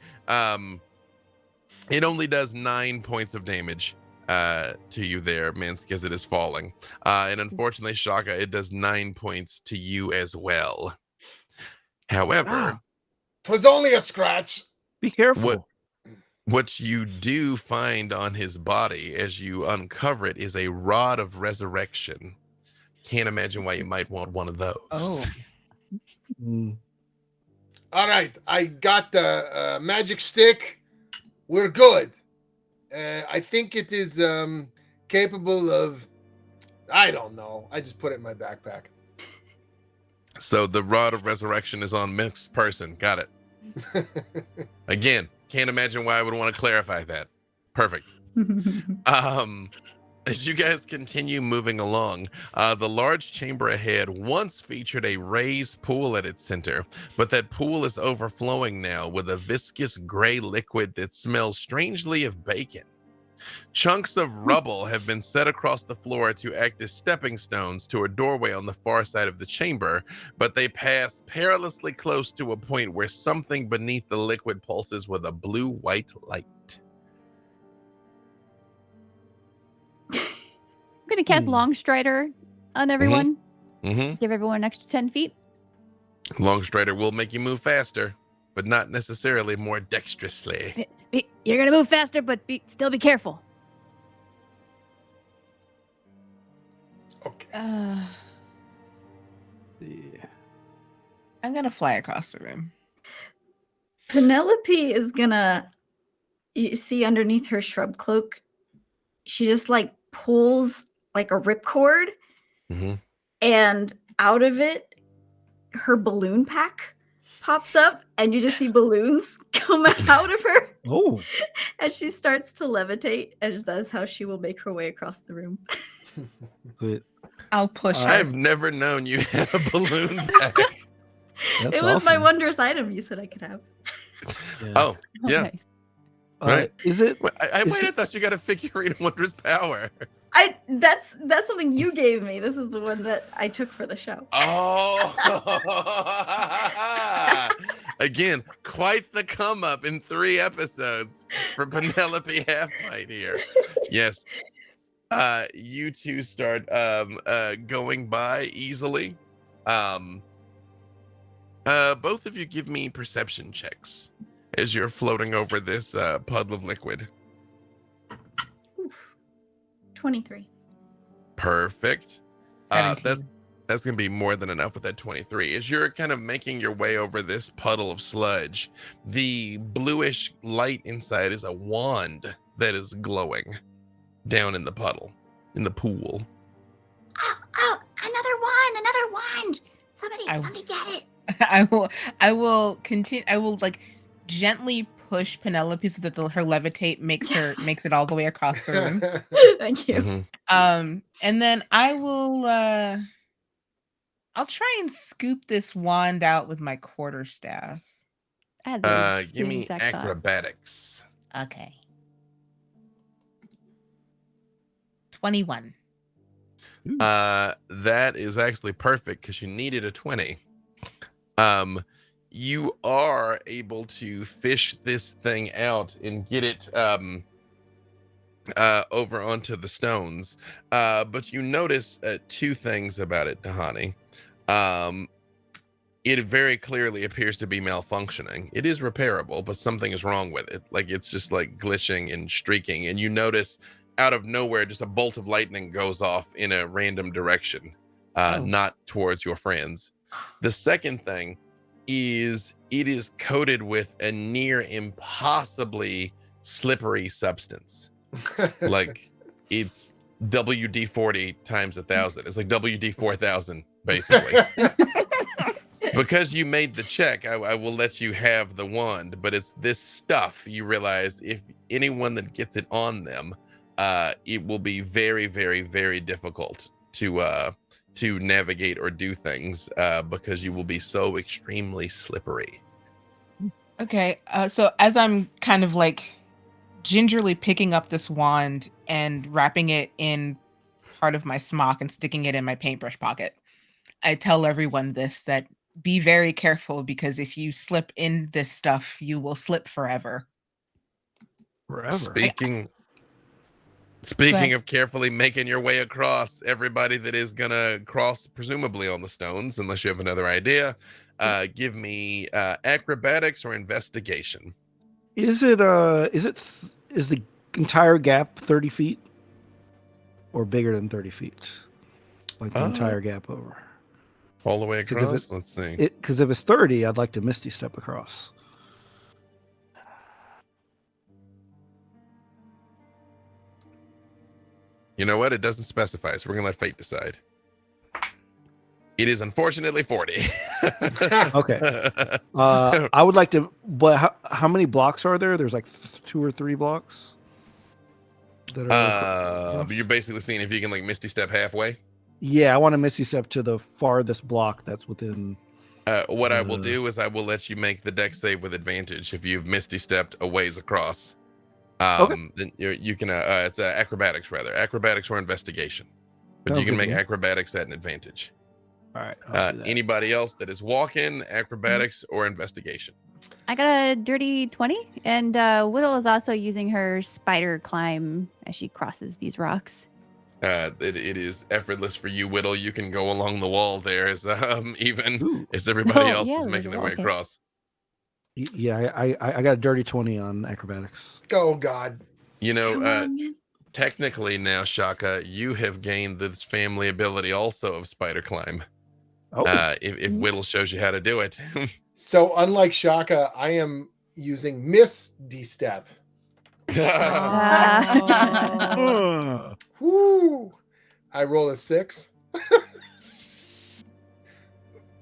It only does 9 points of damage to you there, Minsk, as it is falling. And unfortunately, Shaka, it does 9 points to you as well. However, it was only a scratch. Be careful. What you do find on his body as you uncover it is a rod of resurrection. Can't imagine why you might want one of those. Oh. All right, I got the magic stick. We're good. I think it is capable of, I don't know. I just put it in my backpack. So the rod of resurrection is on Minsk's person. Got it. Again, can't imagine why I would want to clarify that. Perfect. As you guys continue moving along, the large chamber ahead once featured a raised pool at its center, but that pool is overflowing now with a viscous gray liquid that smells strangely of bacon. Chunks of rubble have been set across the floor to act as stepping stones to a doorway on the far side of the chamber, but they pass perilously close to a point where something beneath the liquid pulses with a blue-white light. I'm going to cast Longstrider on everyone. Mm-hmm. Give everyone an extra 10 feet. Longstrider will make you move faster, but not necessarily more dexterously. You're going to move faster, but still be careful. Okay. I'm going to fly across the room. Penelope is gonna, you see underneath her shrub cloak, she just pulls a ripcord, and out of it, her balloon pack pops up, and you just see balloons come out of her. Oh. And she starts to levitate, as that's how she will make her way across the room. Good. I'll push her. I've never known you had a balloon pack. It was my wondrous item you said I could have. Yeah. Oh, yeah. Nice. Right. Is it? I thought you got a figurine of Wondrous Power. That's something you gave me. This is the one that I took for the show. Oh. Again, quite the come up in 3 episodes for Penelope Halflight here. Yes. You two start going by easily. Both of you give me perception checks as you're floating over this puddle of liquid. 23. Perfect. 17. That's going to be more than enough with that 23. As you're kind of making your way over this puddle of sludge, the bluish light inside is a wand that is glowing down in the puddle, in the pool. Oh, another wand. Somebody get it. I will continue. I will gently push Penelope so that her levitate makes it all the way across the room. Thank you. And then I will I'll try and scoop this wand out with my quarterstaff. I had the Give same me exact thought. acrobatics. Okay. 21. That is actually perfect because you needed a 20. You are able to fish this thing out and get it over onto the stones. But you notice two things about it, Dahani. It very clearly appears to be malfunctioning. It is repairable, but something is wrong with it. Like it's just like glitching and streaking. And you notice out of nowhere, just a bolt of lightning goes off in a random direction, not towards your friends. The second thing is it is coated with a near impossibly slippery substance. Like it's WD-40 times 1,000. It's like WD-4000, basically. Because you made the check, I will let you have the wand, but it's this stuff you realize if anyone that gets it on them, it will be very, very, very difficult to navigate or do things because you will be so extremely slippery. Okay, so as I'm kind of like gingerly picking up this wand and wrapping it in part of my smock and sticking it in my paintbrush pocket, I tell everyone that be very careful because if you slip in this stuff, you will slip forever. Forever. Speaking of carefully making your way across, everybody that is gonna cross presumably on the stones, unless you have another idea, give me acrobatics or investigation. Is the entire gap 30 feet or bigger than 30 feet? Like the entire gap over? All the way across? Let's see. Because if it's 30, I'd like to Misty Step across. You know what? It doesn't specify, so we're going to let fate decide. It is unfortunately 40. Okay. I would like to, but how many blocks are there? There's like 2 or 3 blocks. But you're basically seeing if you can like Misty Step halfway. Yeah, I want to Misty Step to the farthest block that's within. What I will do is I will let you make the dex save with advantage if you've Misty Stepped a ways across. Then you can. It's acrobatics rather, acrobatics or investigation, but you can make acrobatics at an advantage. All right. Anybody else that is walking, acrobatics or investigation? I got a dirty 20, and Whittle is also using her spider climb as she crosses these rocks. It is effortless for you, Whittle. You can go along the wall there as even as everybody else is making their way across. Yeah, I got a dirty 20 on acrobatics. Oh God. You know, technically now, Shaka, you have gained this family ability also of spider climb. If Whittle shows you how to do it. So unlike Shaka, I am using Miss D-Step. Woo! I roll a 6.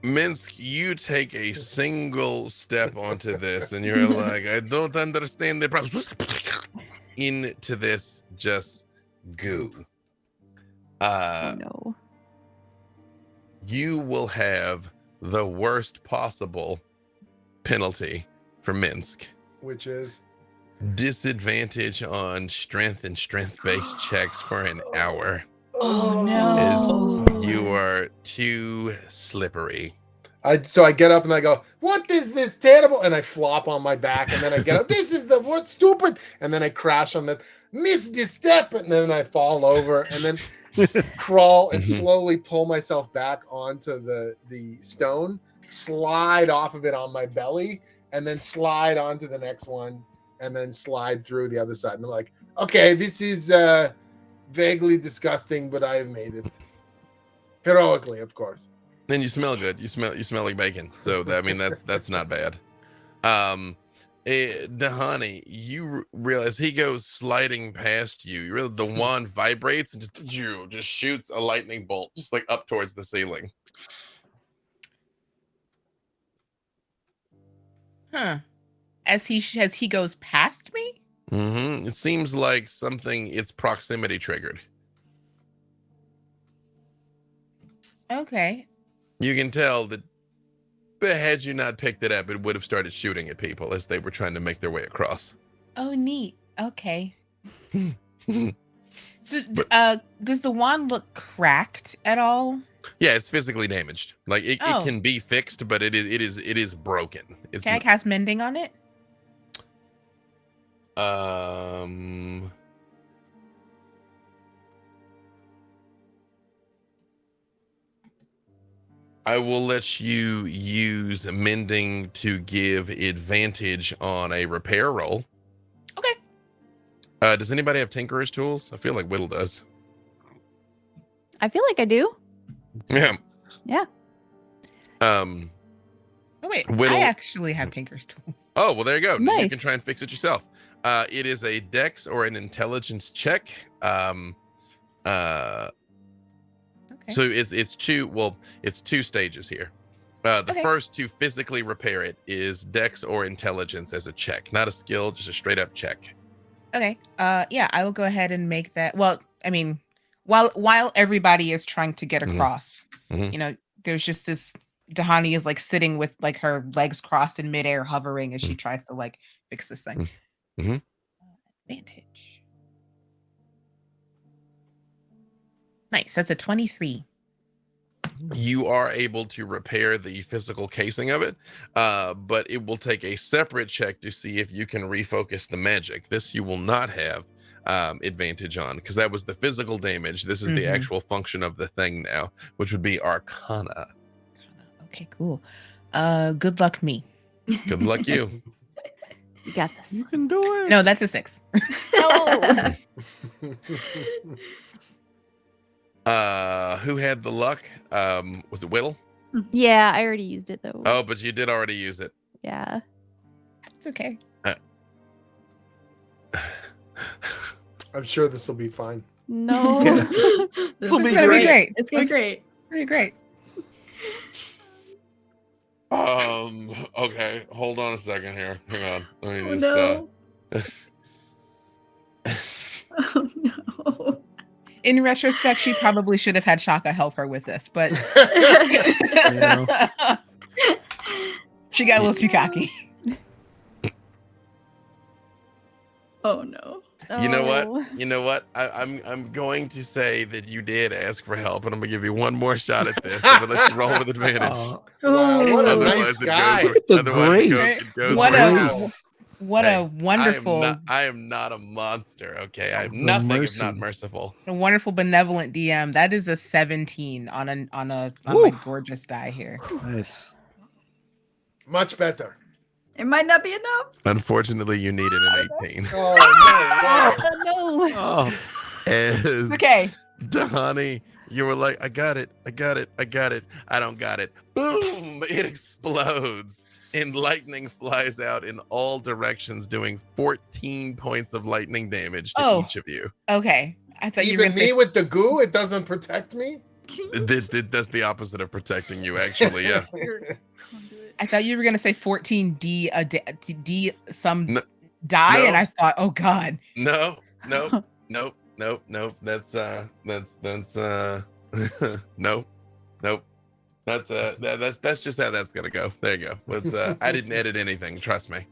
Minsk, you take a single step onto this and you're like, I don't understand the problem. Into this just goo. No. You will have the worst possible penalty for Minsk. Which is? Disadvantage on strength and strength-based checks for an hour. Oh no. As you are too slippery. So I get up and I go, what is this terrible? And I flop on my back and then I get up, this is the what stupid. And then I crash on the miss this step. And then I fall over and then crawl and slowly pull myself back onto the stone, slide off of it on my belly, and then slide onto the next one, and then slide through the other side. And I'm like, okay, this is vaguely disgusting, but I have made it. Heroically, of course. Then you smell good. You smell like bacon. So I mean that's not bad. Dahani, you realize he goes sliding past you. You realize the wand vibrates and just shoots a lightning bolt just like up towards the ceiling. Huh. As he goes past me? It seems like it's proximity triggered. Okay. You can tell that had you not picked it up, it would have started shooting at people as they were trying to make their way across. Oh, neat. Okay. So, But- does the wand look cracked at all? Yeah, it's physically damaged. Like it Oh. can be fixed, but it is broken. It's Can I cast mending on it? I will let you use mending to give advantage on a repair roll. Okay. Does anybody have tinkerer's tools? I feel like Whittle does. I feel like I do. Yeah. Yeah. Oh wait, Whittle- I actually have Tinker's tools. Oh, well, there you go. You Nice. can try and fix it yourself. It is a dex or an intelligence check. Okay. So it's two stages here. The Okay. first to physically repair it is dex or intelligence as a check, not a skill, just a straight up check. Okay. Yeah, I will go ahead and make that. Well, I mean, while everybody is trying to get Mhm. across, Mhm. you know, there's just this. Dahani is like sitting with like her legs crossed in midair, hovering as she tries to like fix this thing. Mhm. Advantage. Nice. That's a 23. You are able to repair the physical casing of it, but it will take a separate check to see if you can refocus the magic. This you will not have advantage on because that was the physical damage. This is the Mhm. actual function of the thing now, which would be Arcana. Okay, cool. Good luck me. Good luck you. You got this. You can do it. No, that's a 6. No. Who had the luck? Was it Whittle? Yeah, I already used it though. Oh, but you did already use it. Yeah. It's okay. I'm sure this will be fine. No. Yeah. This will is be gonna great. Great. It's gonna be great. Pretty great. Okay, hold on a second here. Hang on. Let me Oh just no. Oh no. In retrospect, she probably should have had Shaka help her with this, but she got a little too cocky. Oh no. You know what? Oh. You know what? I'm going to say that you did ask for help, and I'm gonna give you one more shot at this. I'm gonna let you roll with advantage. Wow, what a Oh. nice guy. Look at the otherwise it grace. it goes What right a- now. What Hey, a wonderful, I am not a monster. Okay, I am The nothing if mercy. not merciful. a wonderful benevolent DM. That is a 17 on my Woo. gorgeous die here. Nice. Much better. It might not be enough. Unfortunately, you needed an 18. Oh Oh no. Oh, As It's okay. Dahani, you were like, I got it. I don't got it. Boom! It explodes. And lightning flies out in all directions, doing 14 points of lightning damage to Oh. each of you. Okay. I thought no. you were Even gonna me say with the goo, it doesn't protect me. It does the opposite of protecting you, actually. Yeah. I thought you were gonna say 14D D some No- die, no. and I thought, oh god. No. Nope. That's nope. That's just how that's gonna go. There you go. Let's I didn't edit anything, trust me.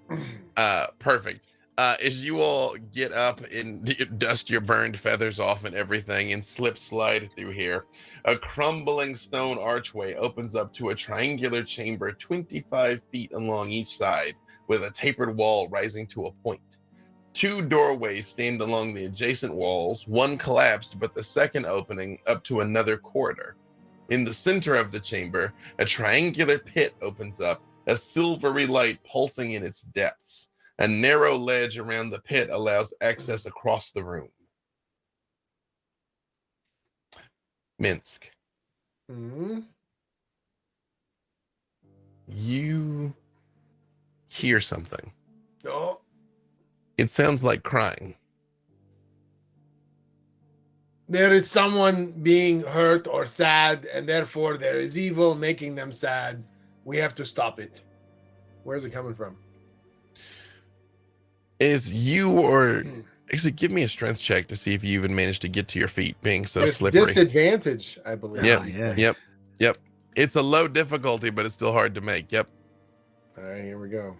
Perfect. As you all get up and dust your burned feathers off and everything and slide through here, a crumbling stone archway opens up to a triangular chamber 25 feet along each side with a tapered wall rising to a point. 2 doorways stand along the adjacent walls, one collapsed, but the second opening up to another corridor. In the center of the chamber, a triangular pit opens up, a silvery light pulsing in its depths. A narrow ledge around the pit allows access across the room. Minsk, Hmm? you hear something. Oh, It sounds like crying. there is someone being hurt or sad, and therefore there is evil making them sad. We have to stop it. Where's it coming from? Is you or actually give me a strength check to see if you even managed to get to your feet being so With slippery. disadvantage, I believe. Yep. Yep. It's a low difficulty, but it's still hard to make. Yep. All right, here we go.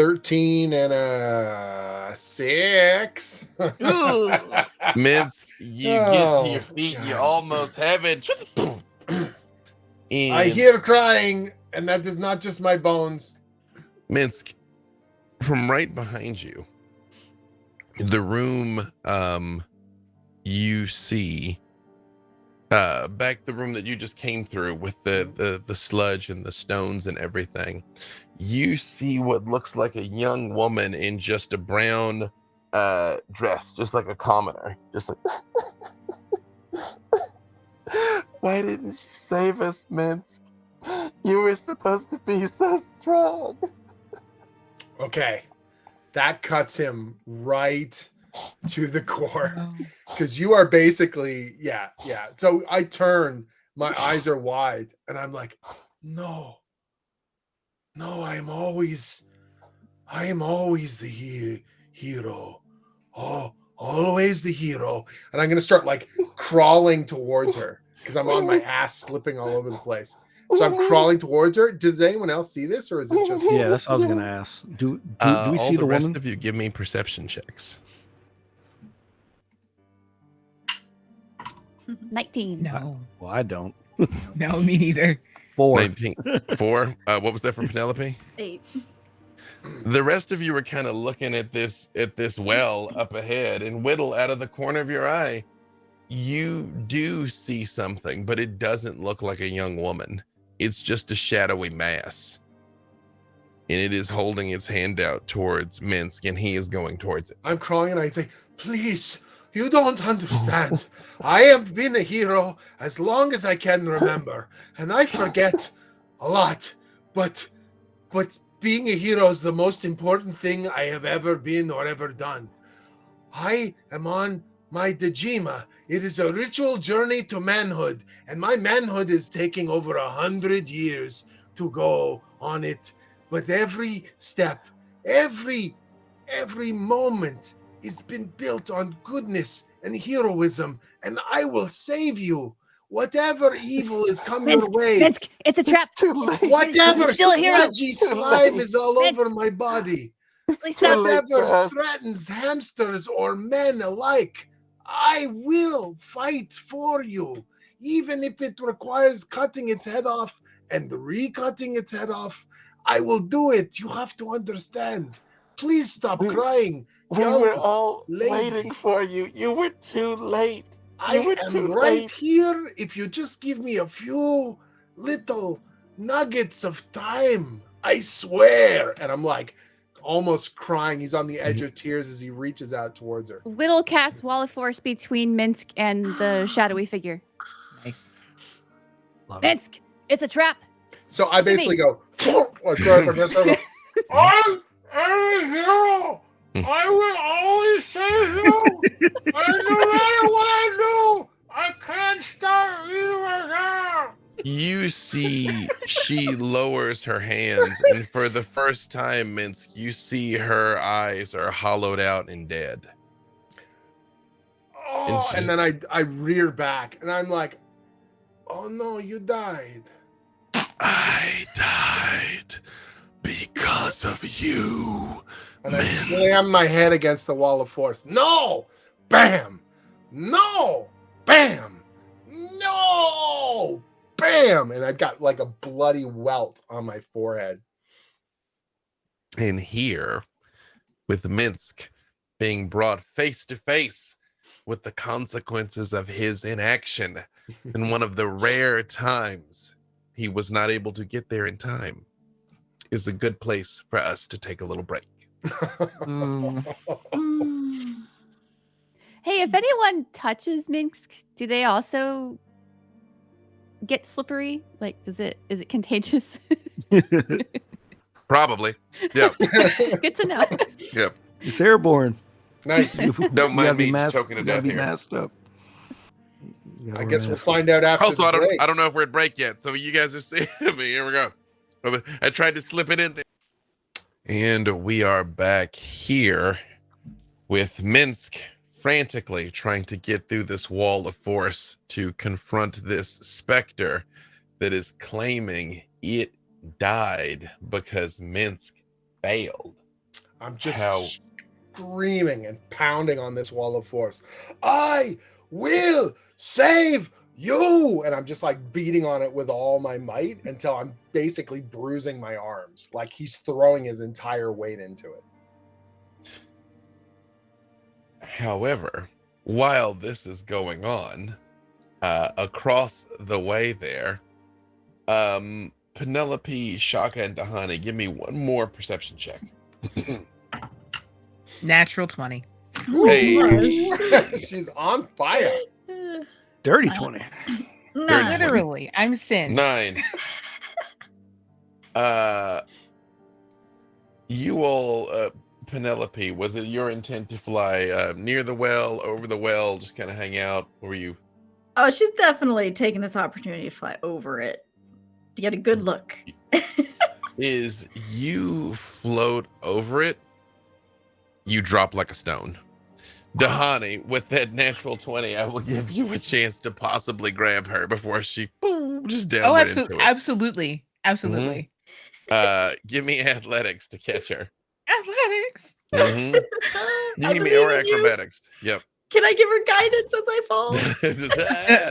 13 and a 6. Minsk, you get to your Oh, feet. You God. almost have it. I And hear crying, and that is not just my bones. Minsk, from right behind you, the room you see back the room that you just came through with the sludge and the stones and everything, you see what looks like a young woman in just a brown dress, just like a commoner, just like why didn't you save us, Minsk? You were supposed to be so strong. Okay. That cuts him right to the core. Because you are basically, yeah. So I turn, my eyes are wide, and I'm like, no, I am always the hero. Oh, always the hero. And I'm gonna start like crawling towards her because I'm on my ass, slipping all over the place. So I'm crawling towards her. Does anyone else see this, or is it just Yeah, that's what I was gonna ask. Do we All see the the rest woman? of you give me perception checks. 19. No. Well, I don't. No, me neither. 4. 19. 4. What was that for Penelope? 8. The rest of you are kind of looking at this well up ahead, and Whittle, out of the corner of your eye, you do see something, but it doesn't look like a young woman. It's just a shadowy mass. And it is holding its hand out towards Minsk, and he is going towards it. I'm crawling, and I say, please, you don't understand. I have been a hero as long as I can remember, and I forget a lot. But being a hero is the most important thing I have ever been or ever done. I am on my Dejima. It is a ritual journey to manhood, and my manhood is taking over 100 years to go on it. But every step, every moment has been built on goodness and heroism, and I will save you. Whatever evil has come your way, Minsk, it's a trap. Too late. whatever He's still a hero. sludgy slime late. is all Minsk. over my body, Please stop. whatever threatens hamsters or men alike, I will fight for you, even if it requires cutting its head off and recutting its head off. I will do it. You have to understand. Please stop crying. We Young were all lady. waiting for you. You were too late. I were am too right late. here. If you just give me a few little nuggets of time, I swear. And I'm like almost crying. He's on the edge of tears as he reaches out towards her. Whittle casts Wall of Force between Minsk and the shadowy figure. Nice. Love it. Minsk, it's a trap. So I basically go, I grab her wrist, I go, I'm a hero. I will always save you. And no matter what I do, I can't stop you now. You see, she lowers her hands, and for the first time, Minsk, you see her eyes are hollowed out and dead. Oh, and then I rear back, and I'm like, oh no, you died. I died because of you. And I Minsk. slam my head against the wall of force. No! Bam! No! Bam! No! Bam! And I've got like a bloody welt on my forehead. And here, with Minsk being brought face to face with the consequences of his inaction, in one of the rare times he was not able to get there in time, is a good place for us to take a little break. Hey, if anyone touches Minsk, do they also get slippery? Like, is it contagious? Probably. Yeah. Good to know. Yep. It's airborne. Nice. Don't You gotta mind be me masked- choking to you gotta death be here. masked up. You gotta I wear guess a we'll mask. find out after Also, the I break. don't know if we're at break yet, so you guys are seeing me. Here we go. I tried to slip it in there. And we are back here with Minsk frantically trying to get through this wall of force to confront this specter that is claiming it died because Minsk failed. I'm just screaming and pounding on this wall of force. I will save you! And I'm just like beating on it with all my might until I'm basically bruising my arms. Like he's throwing his entire weight into it. However, while this is going on, across the way there, Penelope, Shaka, and Dahani, give me one more perception check. Natural 20. Hey. She's on fire. Dirty 20. No. Literally, I'm singed. 9. You all, Penelope, was it your intent to fly near the well, over the well, just kind of hang out? Or were you? Oh, she's definitely taking this opportunity to fly over it to get a good look. Is you float over it, you drop like a stone. Dahani, with that natural 20, I will give you a chance to possibly grab her before she just down right into it. Absolutely. Absolutely. Give me athletics to catch her. Athletics. Mm-hmm. You give me or acrobatics. Yep. Can I give her guidance as I fall?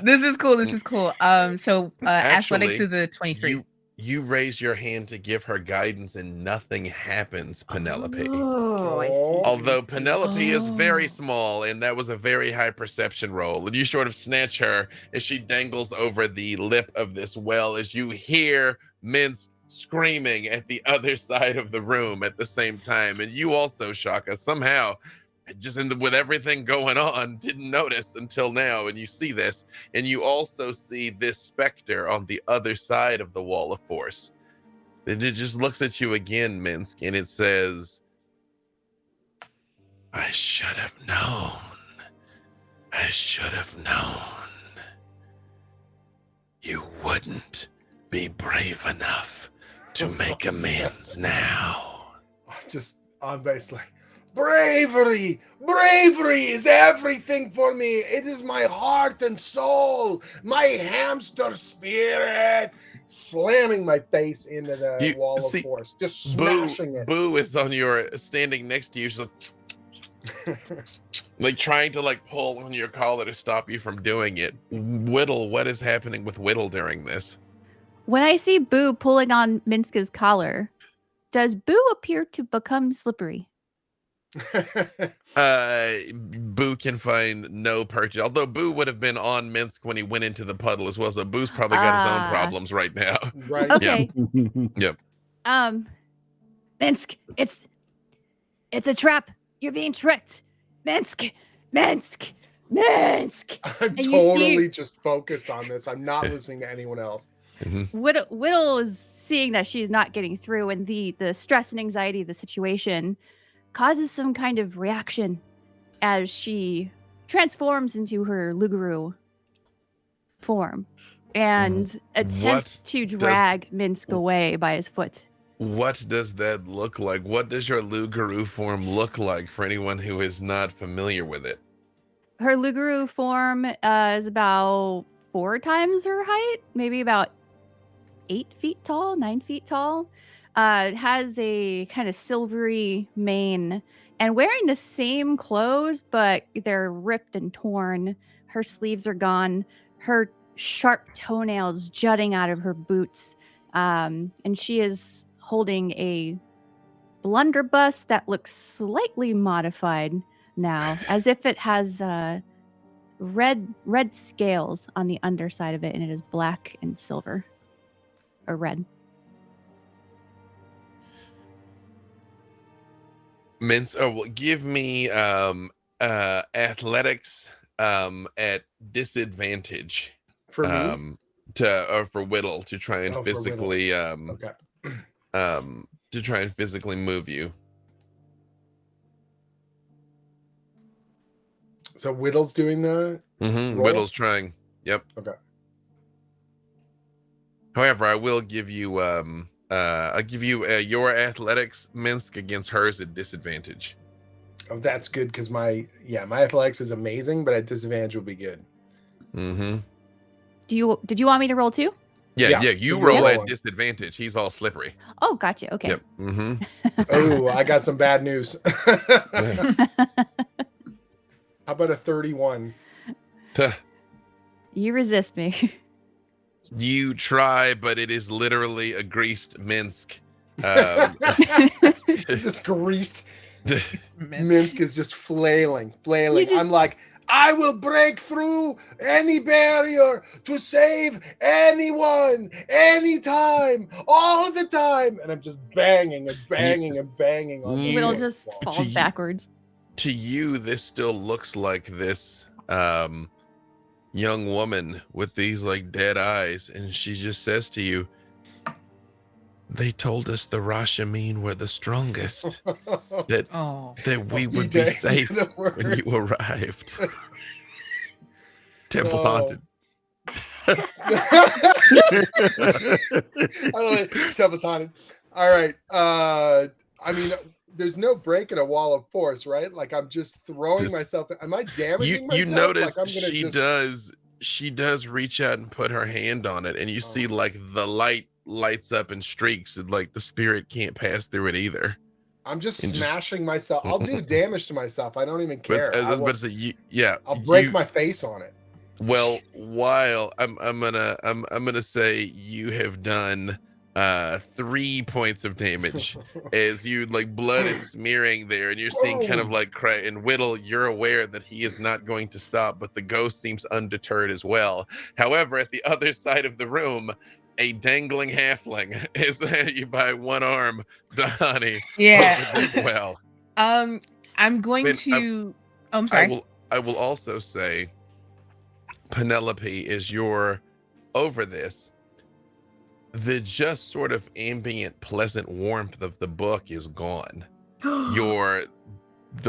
This is cool. This is cool. So athletics Actually, is a 23. You raise your hand to give her guidance and nothing happens, Penelope. Oh, I see. Although Penelope is very small and that was a very high perception roll. And you sort of snatch her as she dangles over the lip of this well as you hear Mince screaming at the other side of the room at the same time. And you also, Shaka, somehow just with everything going on, didn't notice until now, and you see this, and you also see this specter on the other side of the wall of force. And it just looks at you again, Minsk, and it says, I should have known. I should have known. You wouldn't be brave enough to make amends now. I'm basically, bravery is everything for me. It is my heart and soul, my hamster spirit. Slamming my face into the wall of force, just smashing it. Boo is on standing next to you. She's like trying to pull on your collar to stop you from doing it. Whittle, what is happening with Whittle during this? When I see Boo pulling on Minska's collar, does Boo appear to become slippery? Boo can find no purchase. Although Boo would have been on Minsk when he went into the puddle as well, so Boo's probably got his own problems right now. Right. Okay. Yep. Minsk, it's a trap. You're being tricked. Minsk. I'm totally just focused on this. I'm not listening to anyone else. Mm-hmm. Whittle is seeing that she's not getting through, and the stress and anxiety of the situation causes some kind of reaction as she transforms into her Lugaru form and attempts to drag Minsk away by his foot. What does that look like? What does your Lugaru form look like for anyone who is not familiar with it? Her Lugaru form is about 4 times her height, maybe about 8 feet tall, 9 feet tall. It has a kind of silvery mane and wearing the same clothes, but they're ripped and torn. Her sleeves are gone. Her sharp toenails jutting out of her boots. And she is holding a blunderbuss that looks slightly modified now, as if it has red scales on the underside of it, and it is black and silver. Or red. Mince, give me athletics at disadvantage for me? For Whittle to try and physically okay. To try and physically move you. So Whittle's doing the roll? Whittle's trying. Yep. Okay. However, I will give you I'll give you your athletics, Minsk, against hers at disadvantage. Oh, that's good because my athletics is amazing, but at disadvantage will be good. Mm-hmm. Did you want me to roll too? Yeah, so you you're roll at rolling. disadvantage. He's all slippery. Oh, gotcha. Okay. Yep. Mm-hmm. Oh, I got some bad news. How about a 31? You resist me. You try, but it is literally a greased Minsk. This greased Minsk is just flailing. I'm like, I will break through any barrier to save anyone, anytime, all the time. And I'm just banging and banging and banging on the Whittle wall. just falls backwards. To you, this still looks like this young woman with these like dead eyes, and she just says to you, they told us the Rashameen were the strongest, that we would be safe when you arrived. Temple's haunted. Temple's haunted. All right. I mean, there's no break in a wall of force, right? Like I'm just throwing myself. Am I damaging myself? You notice like she does reach out and put her hand on it, and you see like the lights up in streaks, and like the spirit can't pass through it either. I'm just smashing myself. I'll do damage to myself. I don't even care. I'll break my face on it. Well, while I'm gonna say you have done 3 points of damage as you like blood is smearing there, and you're seeing kind of like cry. And Whittle, you're aware that he is not going to stop, but the ghost seems undeterred as well. However, at the other side of the room, a dangling halfling is you by one arm, Donnie. Yeah. Well, I'm going to. I'm sorry. I will also say, Penelope, as you're over this, the just sort of ambient, pleasant warmth of the book is gone. The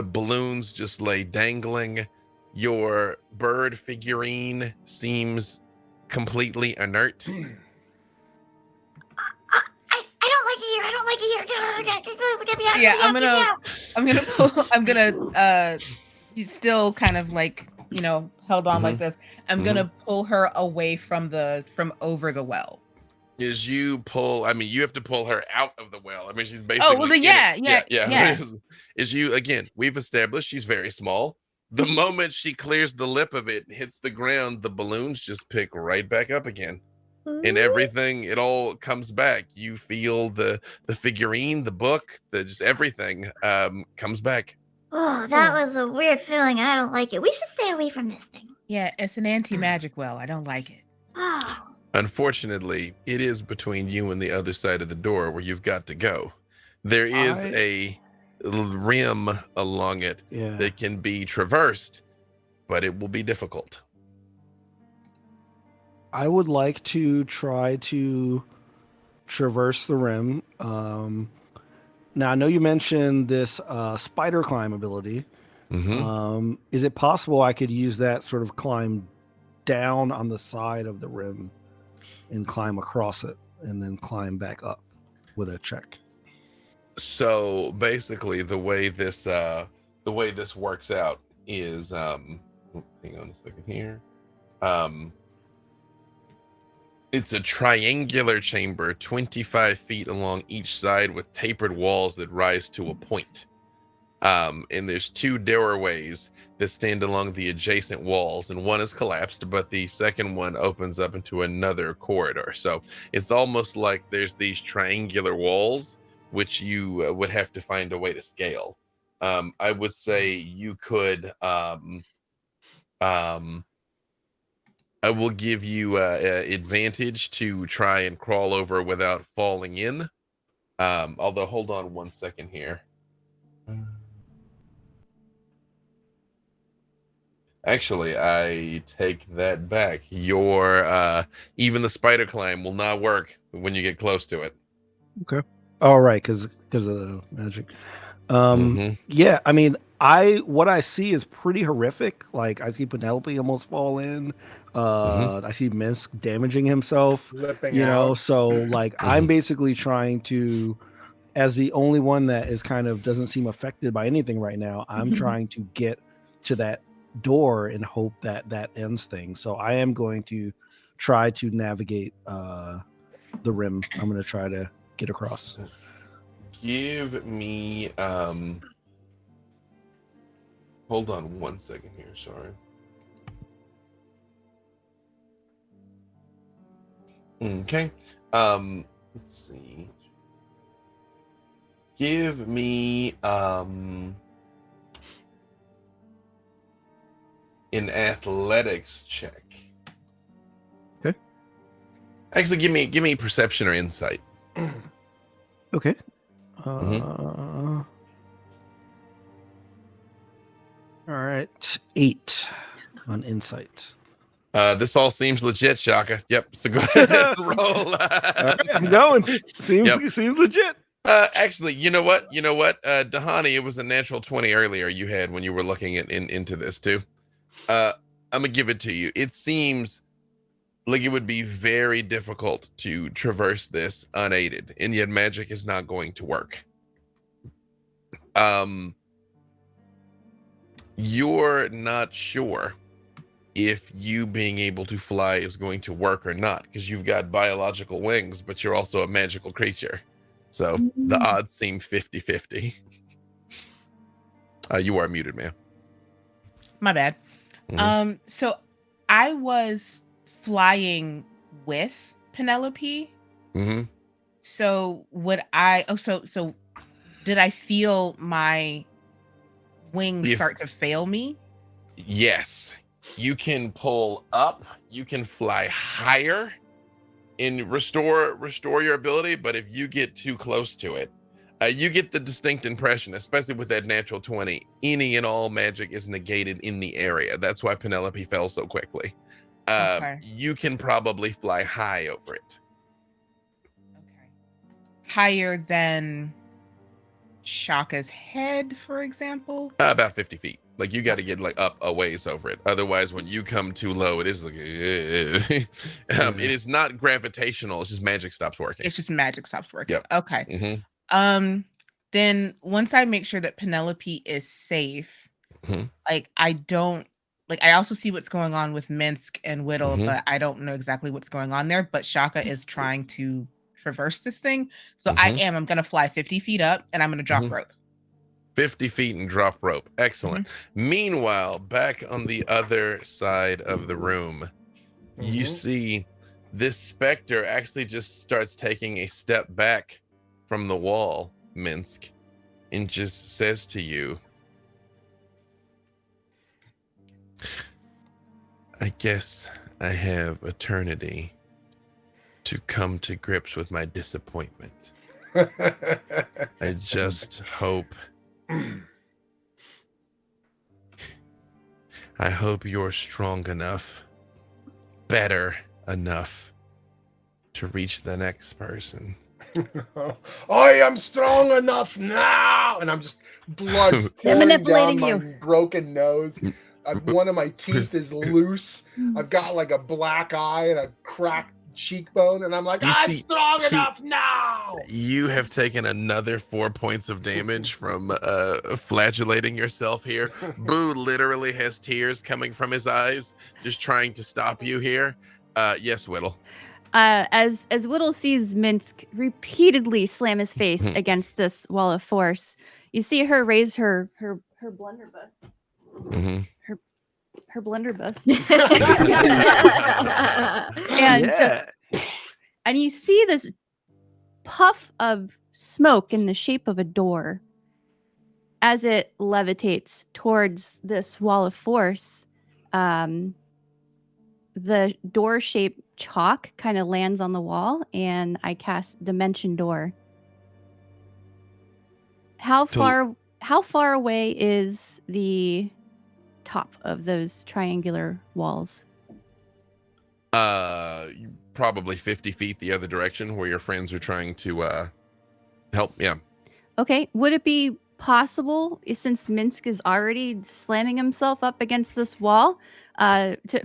balloons just lay dangling. Your bird figurine seems completely inert. I don't like it here. Get me out. Yeah, I'm gonna he's still kind of like, held on like this. I'm gonna pull her away from over the well. As you pull, I mean, you have to pull her out of the well. I mean, she's basically. Oh, well, then, yeah. As you, again, we've established she's very small. The moment she clears the lip of it, hits the ground, the balloons just pick right back up again. And everything, it all comes back. You feel the figurine, the book, just everything comes back. Oh, that was a weird feeling, and I don't like it. We should stay away from this thing. Yeah, it's an anti-magic well. I don't like it. Oh. Unfortunately, it is between you and the other side of the door where you've got to go. There is a rim along it that can be traversed, but it will be difficult. I would like to try to traverse the rim. Now, I know you mentioned this spider climb ability. Is it possible I could use that sort of climb down on the side of the rim and climb across it and then climb back up with a check? So basically, the way this works out is, hang on a second here. It's a triangular chamber, 25 feet along each side, with tapered walls that rise to a point. And there's 2 doorways that stand along the adjacent walls, and one is collapsed, but the second one opens up into another corridor. So it's almost like there's these triangular walls, which you would have to find a way to scale. I would say you could, I will give you advantage to try and crawl over without falling in. Although, hold on one second here. Actually, I take that back. Your even the spider climb will not work when you get close to it. Okay. All right, because of the magic. Yeah, I mean, what I see is pretty horrific. Like, I see Penelope almost fall in. I see Minsk damaging himself. So like I'm basically trying to, as the only one that is kind of doesn't seem affected by anything right now, I'm trying to get to that door and hope that ends things. So I am going to try to navigate the rim. I'm going to try to get across. Give me hold on one second here, sorry. Okay. Let's see. Give me an athletics check. Okay. Actually, give me perception or insight. Okay. Mhm. All right. 8 on insight. This all seems legit, Shaka. Yep. So go ahead and roll. All right, I'm going. Seems legit. Actually, you know what? Dahani, it was a natural 20 earlier you had when you were looking into this too. I'm gonna give it to you. It seems like it would be very difficult to traverse this unaided, and yet magic is not going to work. You're not sure if you being able to fly is going to work or not, because you've got biological wings, but you're also a magical creature. So the odds seem 50-50. You are muted, ma'am. My bad. So I was flying with Penelope. Mm-hmm. So would I? So did I feel my wings start to fail me? Yes, you can pull up. You can fly higher and restore your ability. But if you get too close to it, you get the distinct impression, especially with that natural 20, any and all magic is negated in the area. That's why Penelope fell so quickly. Okay. You can probably fly high over it. Okay. Higher than Shaka's head, for example? About 50 feet. Like you got to get like up a ways over it. Otherwise, when you come too low, it is like, it is not gravitational. It's just magic stops working. It's just magic stops working. Yep. Okay. Mm-hmm. Then once I make sure that Penelope is safe, like I also see what's going on with Minsk and Whittle, but I don't know exactly what's going on there. But Shaka is trying to traverse this thing. So I'm going to fly 50 feet up and I'm going to drop rope. 50 feet and drop rope. Excellent. Meanwhile, back on the other side of the room, you see this specter actually just starts taking a step back from the wall, Minsk, and just says to you, I guess I have eternity to come to grips with my disappointment. I just hope you're strong enough, better enough to reach the next person. I am strong enough now, and I'm just blood pouring down my broken nose. One of my teeth is loose. I've got like a black eye and a cracked cheekbone, and I'm like, I'm strong enough now. You have taken another 4 points of damage from flagellating yourself here. Boo literally has tears coming from his eyes, just trying to stop you here. Yes, Whittle. As Whittle sees Minsk repeatedly slam his face against this wall of force, you see her raise her blunderbuss. Her blunderbuss. And you see this puff of smoke in the shape of a door as it levitates towards this wall of force. The door shaped chalk kind of lands on the wall, and I cast Dimension Door. How far away is the top of those triangular walls? Probably 50 feet the other direction, where your friends are trying to help. Yeah. Okay. Would it be possible, since Minsk is already slamming himself up against this wall,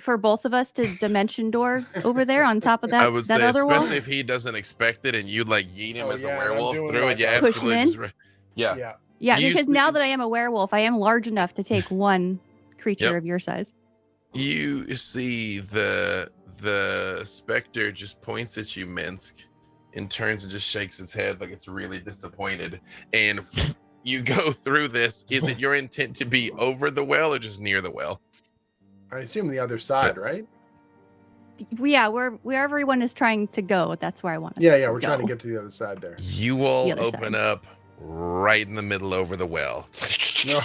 for both of us to Dimension Door over there on top of that? I would say, other especially wall? if he doesn't expect it, and you like yeet him as a werewolf through it. Yeah, push him absolutely. in? Yeah. Because now that I am a werewolf, I am large enough to take one creature of your size. You see the The specter just points at you, Minsk, and turns and just shakes its head like it's really disappointed. And you go through this. Is it your intent to be over the well or just near the well? I assume the other side, right? Yeah, where everyone is trying to go. That's where I want to Yeah, we're go. trying to get to the other side there. You all The other open side. up right in the middle over the well. No.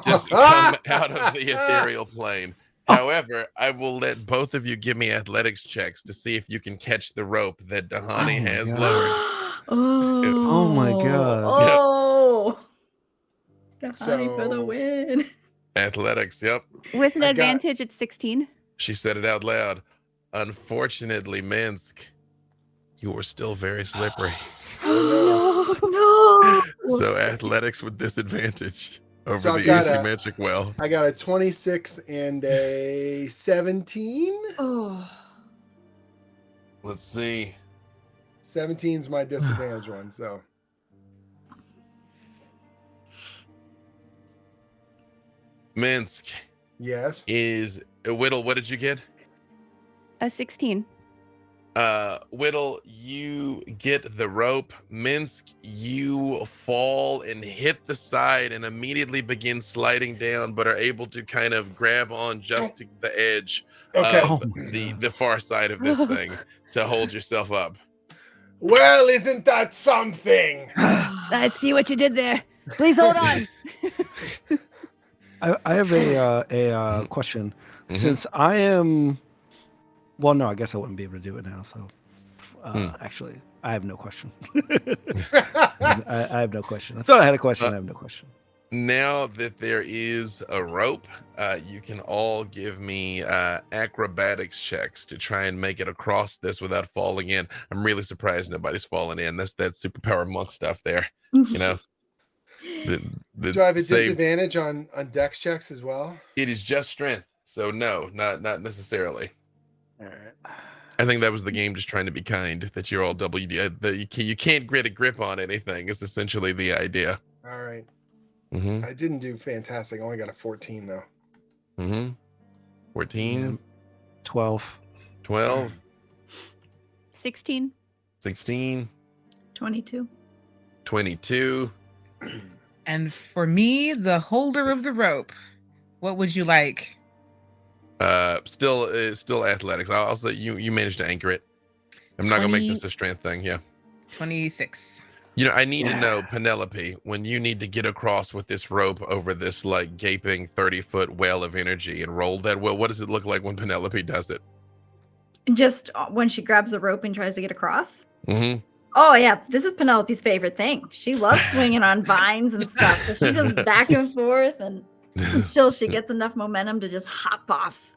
Just come out of the ethereal plane. However, I will let both of you give me athletics checks to see if you can catch the rope that Dahani has lowered. Oh my God. Oh. So- for the win. Athletics, yep. With an I got- advantage, it's 16. She said it out loud. Unfortunately, Minsk, you are still very slippery. Oh, No. So athletics with disadvantage over So I've the got easy a- magic well. I got a 26 and a 17. Oh. Let's see. 17's my disadvantage one, so Minsk yes. is Whittle. What did you get? A 16. Whittle, you get the rope. Minsk, you fall and hit the side and immediately begin sliding down, but are able to kind of grab on just to the edge Okay. of Oh my the far side of this thing to hold yourself up. Well, isn't that something? Let's see what you did there. Please hold on. I have a question. Mhm. Since I am, well, no, I guess I wouldn't be able to do it now. So, actually, I have no question. I have no question. I thought I had a question. I have no question. Now that there is a rope, you can all give me acrobatics checks to try and make it across this without falling in. I'm really surprised nobody's fallen in. That's that superpower monk stuff there. You know, the Do I have a save- disadvantage on dex checks as well? It is just strength, so no, not necessarily. All right. I think that was the game just trying to be kind. That you're all you can't get a grip on anything. Is essentially the idea. All right. Mm-hmm. I didn't do fantastic. I only got a 14 though. Mm-hmm. 14, 12. 12, 16. 16, 22. 22. And for me, the holder of the rope, what would you like? Still athletics. I'll say you managed to anchor it. I'm not gonna make 20 this a strength thing. Yeah. 26. You know, I need to know, Penelope, when you need to get across with this rope over this like gaping 30-foot well of energy and roll that well, what does it look like when Penelope does it? Just when she grabs the rope and tries to get across. Mm-hmm. Oh yeah, this is Penelope's favorite thing. She loves swinging on vines and stuff. So she's just back and forth and until she gets enough momentum to just hop off.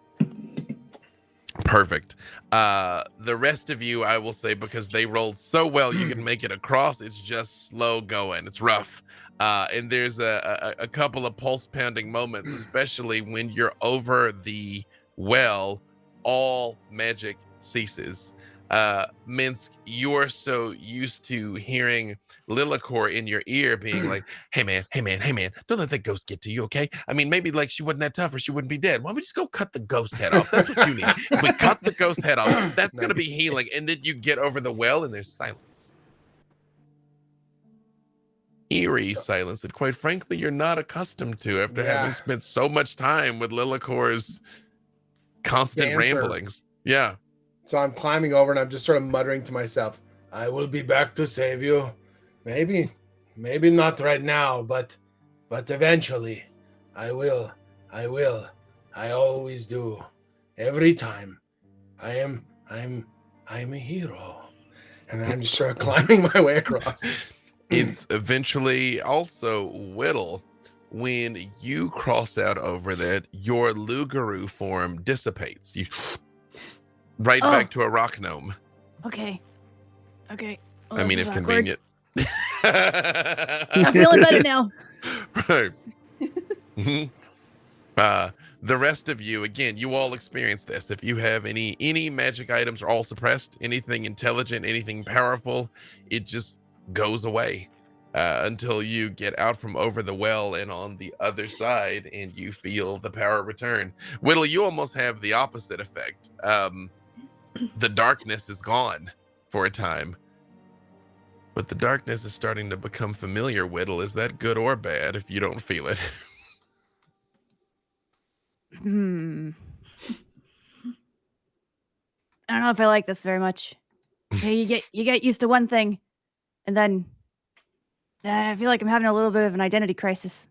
Perfect. The rest of you, I will say, because they rolled so well, you can make it across. It's just slow going. It's rough. And there's a couple of pulse pounding moments, especially when you're over the well, all magic ceases. Minsk, you're so used to hearing Lillicor in your ear being like, hey man, don't let that ghost get to you, okay? I mean, maybe like she wasn't that tough or she wouldn't be dead. Why don't we just go cut the ghost head off? That's what you need. If we cut the ghost head off, that's going to be healing. And then you get over the well and there's silence. Eerie silence that quite frankly you're not accustomed to after having spent so much time with Lillicor's constant Banter. ramblings. Yeah. So I'm climbing over and I'm just sort of muttering to myself, I will be back to save you. Maybe not right now, but eventually I will. I always do. Every time. I'm a hero. And I'm just sort of climbing my way across. It's eventually also Whittle. When you cross out over that, your Lugaroo form dissipates. You back to a rock gnome. Okay. Well, I mean, this if is awkward. convenient. I'm feeling better now. Right. Mhm. The rest of you, again, you all experience this. If you have any magic items are all suppressed, anything intelligent, anything powerful, it just goes away until you get out from over the well and on the other side and you feel the power return. Whittle, you almost have the opposite effect. The darkness is gone for a time. But the darkness is starting to become familiar, Whittle. Is that good or bad if you don't feel it? I don't know if I like this very much. Okay, you get used to one thing, and then I feel like I'm having a little bit of an identity crisis.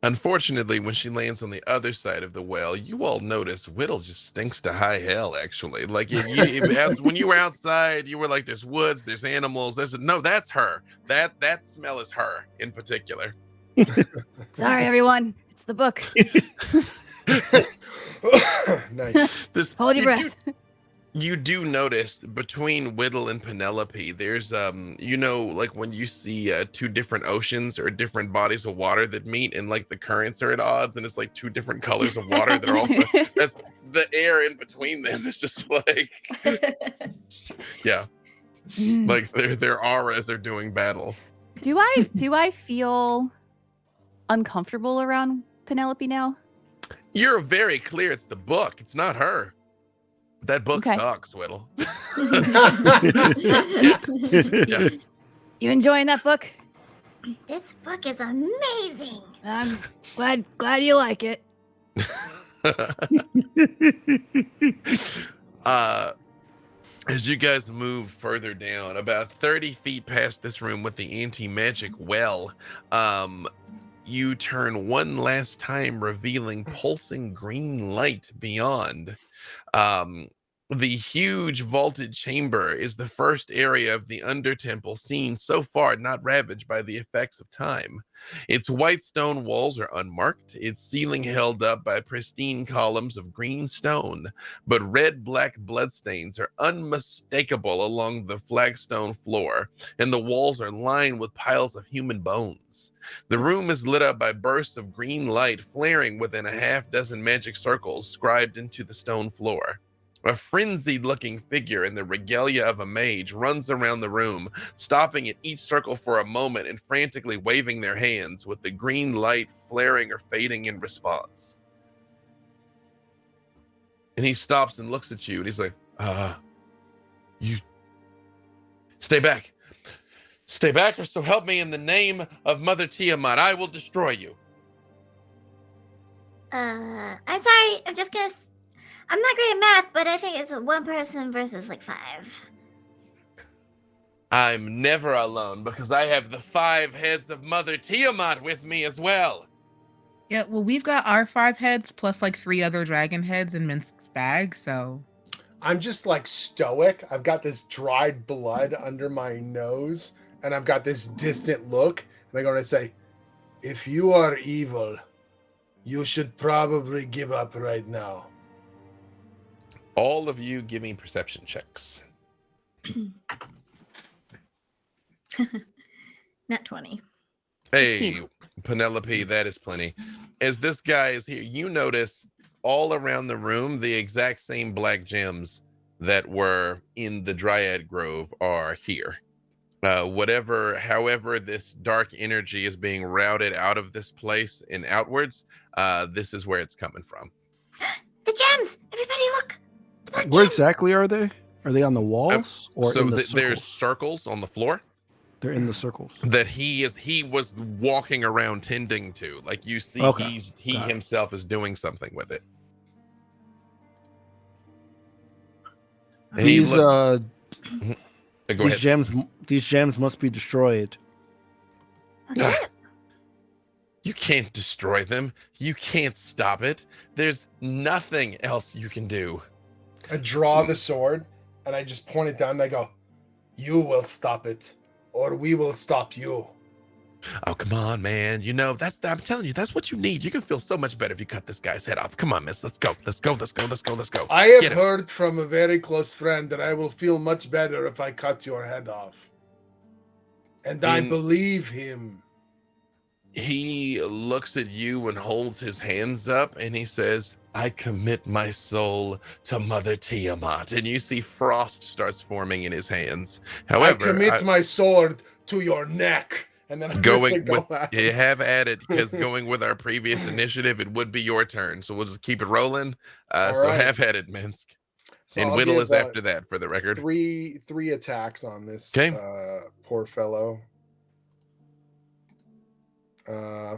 Unfortunately, when she lands on the other side of the well, you all notice Whittle just stinks to high hell, actually. Like, when you were outside, you were like, there's woods, there's animals. No, that's her. That smell is her in particular. Sorry, everyone. It's the book. Nice. Hold your breath. You do notice between Whittle and Penelope, there's like when you see two different oceans or different bodies of water that meet, and like the currents are at odds, and it's like two different colors of water that are also that's the air in between them is just like like their auras are doing battle. Do I feel uncomfortable around Penelope now? You're very clear it's the book, it's not her. That book sucks, Whittle. Yeah. You enjoying that book? This book is amazing. I'm glad you like it. As you guys move further down, about 30 feet past this room with the anti-magic well, you turn one last time, revealing pulsing green light beyond. The huge vaulted chamber is the first area of the Undertemple seen so far not ravaged by the effects of time. Its white stone walls are unmarked, its ceiling held up by pristine columns of green stone, but red-black bloodstains are unmistakable along the flagstone floor, and the walls are lined with piles of human bones. The room is lit up by bursts of green light flaring within a half-dozen magic circles scribed into the stone floor. A frenzied-looking figure in the regalia of a mage runs around the room, stopping at each circle for a moment and frantically waving their hands, with the green light flaring or fading in response. And he stops and looks at you, and he's like, you... Stay back. Stay back, or so help me in the name of Mother Tiamat, I will destroy you. I'm sorry, I'm not great at math, but I think it's one person versus like 5. I'm never alone because I have the 5 heads of Mother Tiamat with me as well. Yeah, well, we've got our 5 heads plus like 3 other dragon heads in Minsk's bag, so. I'm just like stoic. I've got this dried blood under my nose, and I've got this distant look. And I'm going to say, if you are evil, you should probably give up right now. All of you give me perception checks. Nat 20. Hey, Penelope, that is plenty. As this guy is here, you notice all around the room the exact same black gems that were in the Dryad Grove are here. However this dark energy is being routed out of this place and outwards, this is where it's coming from. The gems! Everybody look! Where exactly are they? Are they on the walls or so in the circles? There's circles on the floor. They're in the circles that he was walking around tending to. Like you see, he himself is doing something with it. And these gems must be destroyed. Okay. You can't destroy them. You can't stop it. There's nothing else you can do. I draw the sword and I just point it down and I go, you will stop it or we will stop you. Oh, come on, man. I'm telling you, that's what you need. You can feel so much better if you cut this guy's head off. Come on, miss. Let's go. I have heard from a very close friend that I will feel much better if I cut your head off. And I believe him. He looks at you and holds his hands up and he says, I commit my soul to Mother Tiamat. And you see frost starts forming in his hands. However, I commit my sword to your neck. And then you have added, because going with our previous initiative, it would be your turn. So we'll just keep it rolling. So right. Have at it, Minsk. So And I'll Whittle give, is after that, for the record. three attacks on this Okay. poor fellow.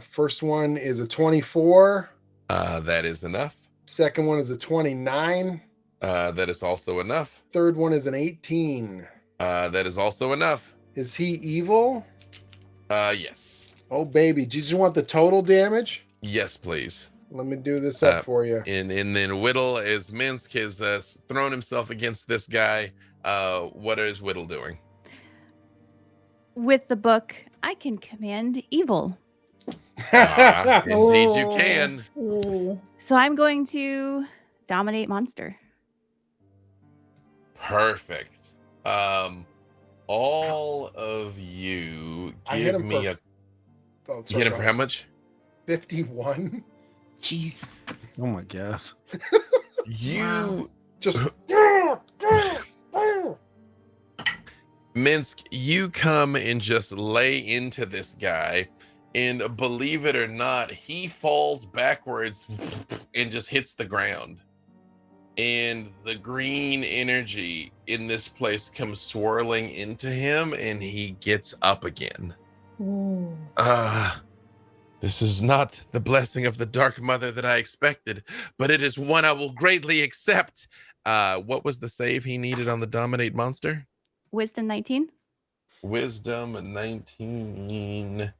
First one is a 24. That is enough. Second one is a 29. That is also enough. Third one is an 18. That is also enough. Is he evil? Yes. Oh, baby. Do you just want the total damage? Yes, please. Let me do this up for you. And then Whittle, as Minsk has thrown himself against this guy, what is Whittle doing? With the book, I can command evil. Indeed you can. So I'm going to dominate monster. Perfect. All of you I hit give him me for- a... Oh, You sorry, hit him go for ahead. how much? 51. Jeez. Oh my god. You... Just. Minsk, you come and just lay into this guy, and believe it or not, he falls backwards and just hits the ground. And the green energy in this place comes swirling into him, and he gets up again. This is not the blessing of the Dark Mother that I expected, but it is one I will greatly accept. What was the save he needed on the Dominate monster? Wisdom 19. Wisdom 19,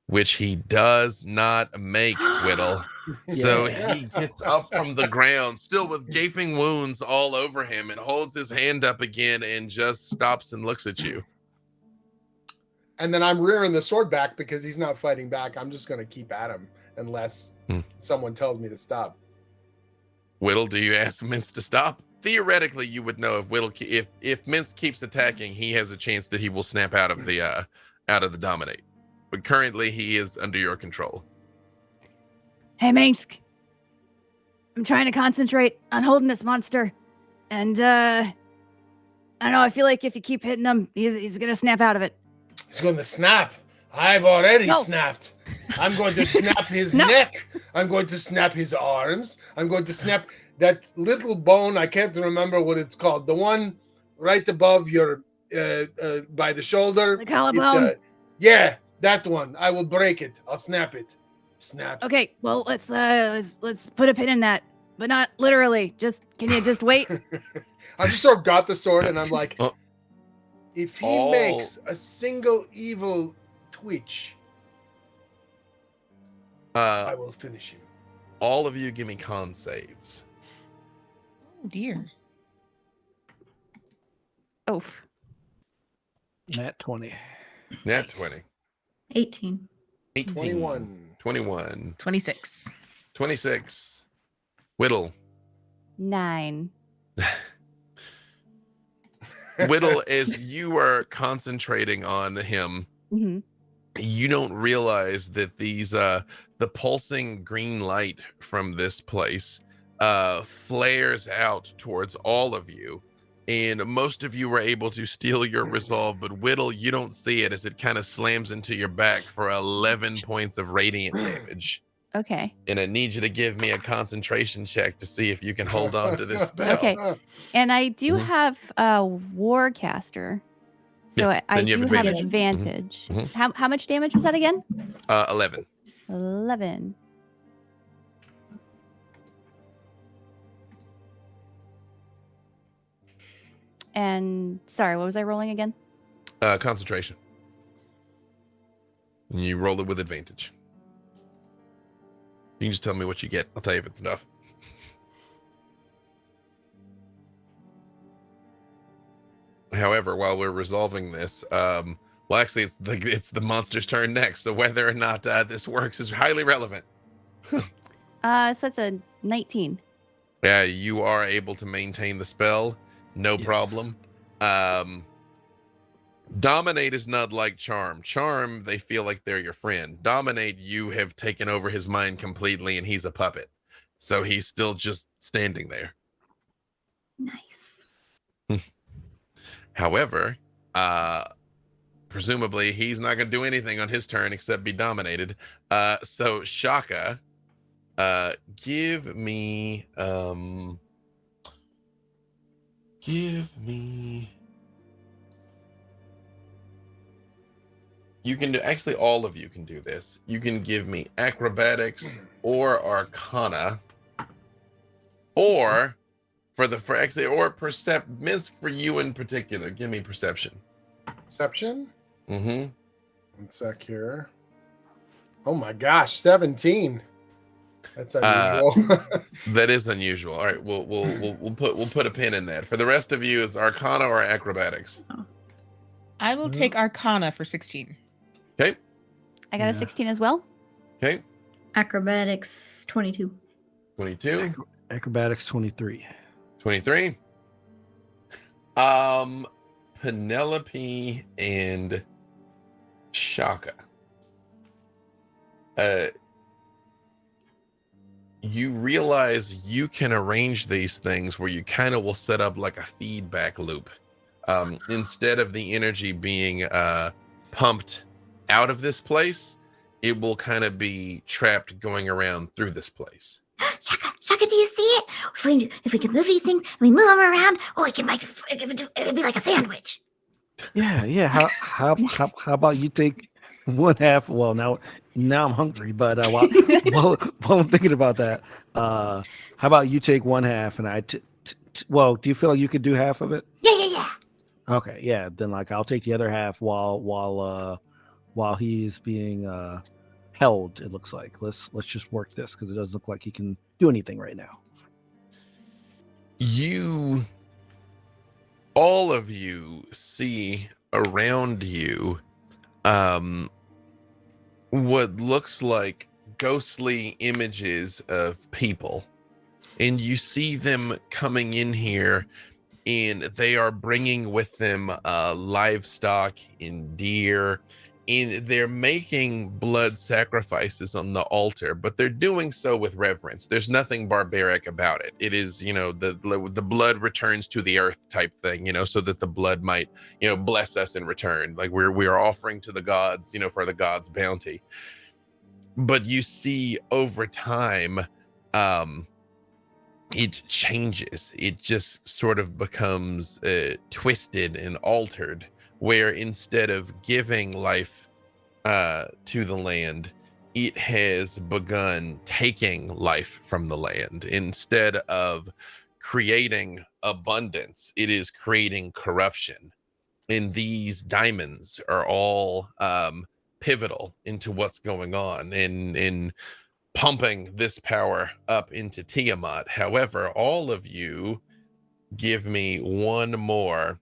which he does not make, Whittle. So he gets up from the ground, still with gaping wounds all over him, and holds his hand up again and just stops and looks at you. And then I'm rearing the sword back because he's not fighting back. I'm just going to keep at him unless someone tells me to stop. Whittle, do you ask Mince to stop? Theoretically, you would know if Whittle, if Mince keeps attacking, he has a chance that he will snap out of the dominate. But currently, he is under your control. Hey, Minsk. I'm trying to concentrate on holding this monster. And, I don't know, I feel like if you keep hitting him, he's going to snap out of it. He's going to snap. I've already No. snapped. I'm going to snap his No. neck. I'm going to snap his arms. I'm going to snap that little bone. I can't remember what it's called. The one right above your, by the shoulder. The collarbone. Yeah, that one. I will break it. I'll snap it. Snap. Okay, well, let's put a pin in that. But not literally. Can you just wait? I just sort of got the sword and I'm like, Oh. if he makes a single evil twitch, I will finish him. All of you give me con saves. Oh dear. Oof. Nat 20. Nat Nice. 20. 18. 18. 21. 21. 26. 26. Whittle. 9. Whittle, as you are concentrating on him, Mm-hmm. you don't realize that these the pulsing green light from this place flares out towards all of you, and most of you were able to steal your resolve, but Whittle, you don't see it as it kind of slams into your back for 11 points of radiant damage. Okay. And I need you to give me a concentration check to see if you can hold on to this spell. Okay. And I do Mhm. have a Warcaster. So Yeah, I then you do have have advantage. advantage. Mhm. How much damage was that again? 11. 11. And sorry, what was I rolling again? Concentration. And you roll it with advantage. You can just tell me what you get. I'll tell you if it's enough. However, while we're resolving this, well, actually, it's the monster's turn next. So whether or not this works is highly relevant. So that's a 19. Yeah, you are able to maintain the spell, no Yes. problem. Dominate is not like Charm. Charm, they feel like they're your friend. Dominate, you have taken over his mind completely, and he's a puppet. So he's still just standing there. Nice. However, presumably he's not going to do anything on his turn except be dominated. So Shaka, give me Give me. You can do, actually, all of you can do this. You can give me acrobatics or arcana, or Miss, for you in particular, give me perception. Perception? Mm-hmm. 1 sec here. Oh my gosh, 17. That's unusual. That is unusual. All right, we'll put a pin in that. For the rest of you, it's arcana or acrobatics. I will take Arcana for 16. Okay. I got a 16 as well. Okay. Acrobatics 22. 22. Acrobatics 23. 23. Penelope and Shaka. You realize you can arrange these things where you kind of will set up like a feedback loop. Instead of the energy being pumped out of this place, it will kind of be trapped going around through this place. Shaka, do you see it? If we can move these things, we move them around. Oh, it could be like a sandwich. Yeah. How about you take one half? Well, now I'm hungry, but while I'm thinking about that, how about you take one half and I? Well, do you feel like you could do half of it? Yeah. Okay, yeah. Then I'll take the other half while he's being held. It looks like let's just work this because it doesn't look like he can do anything right now. All of you see around you what looks like ghostly images of people, and you see them coming in here, and they are bringing with them livestock and deer, and they're making blood sacrifices on the altar, but they're doing so with reverence. There's nothing barbaric about it. It is, the blood returns to the earth type thing, so that the blood might, bless us in return. Like we are offering to the gods, for the gods' bounty. But you see over time, it changes. It just sort of becomes twisted and altered, where instead of giving life to the land, it has begun taking life from the land. Instead of creating abundance, it is creating corruption. And these diamonds are all pivotal into what's going on in pumping this power up into Tiamat. However, all of you give me one more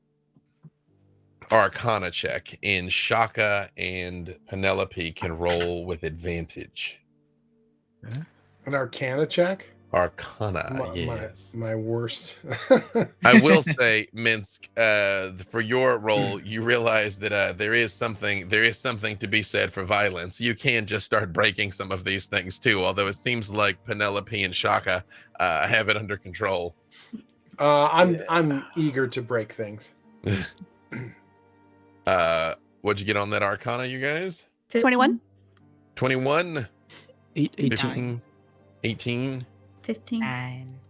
Arcana check, and Shaka and Penelope can roll with advantage. An Arcana check? Arcana, yes. My worst. I will say, Minsk, for your role, you realize that there is something to be said for violence. You can just start breaking some of these things too, although it seems like Penelope and Shaka have it under control. I'm eager to break things. What'd you get on that Arcana, you guys? 21. 21. 18. 18. 15. 9.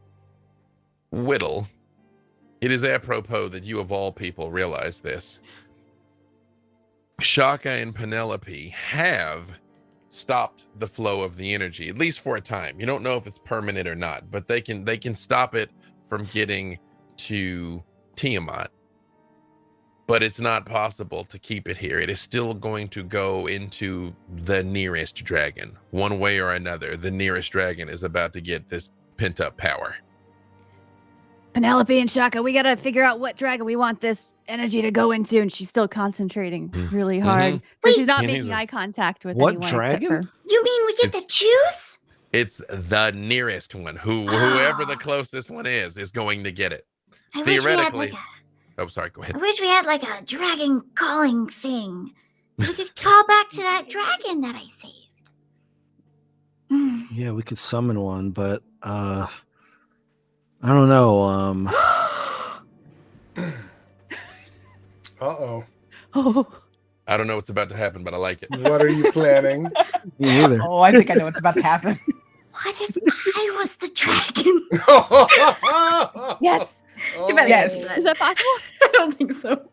Whittle, it is apropos that you of all people realize this. Shaka and Penelope have stopped the flow of the energy, at least for a time. You don't know if it's permanent or not, but they can stop it from getting to Tiamat. But it's not possible to keep it here. It is still going to go into the nearest dragon. One way or another, the nearest dragon is about to get this pent-up power. Penelope and Shaka, we gotta figure out what dragon we want this energy to go into, and she's still concentrating really hard. So she's not making eye contact with what anyone dragon? except for... You mean we get to choose? It's the nearest one. Whoever the closest one is going to get it. I wish we had like Oh, sorry, go ahead. I wish we had like a dragon calling thing. So we could call back to that dragon that I saved. Yeah, we could summon one, but I don't know. Uh-oh. Oh. I don't know what's about to happen, but I like it. What are you planning? Me neither. Oh, I think I know what's about to happen. What if I was the dragon? Yes. Too bad I Yes. can't do that. Is that possible? I don't think so.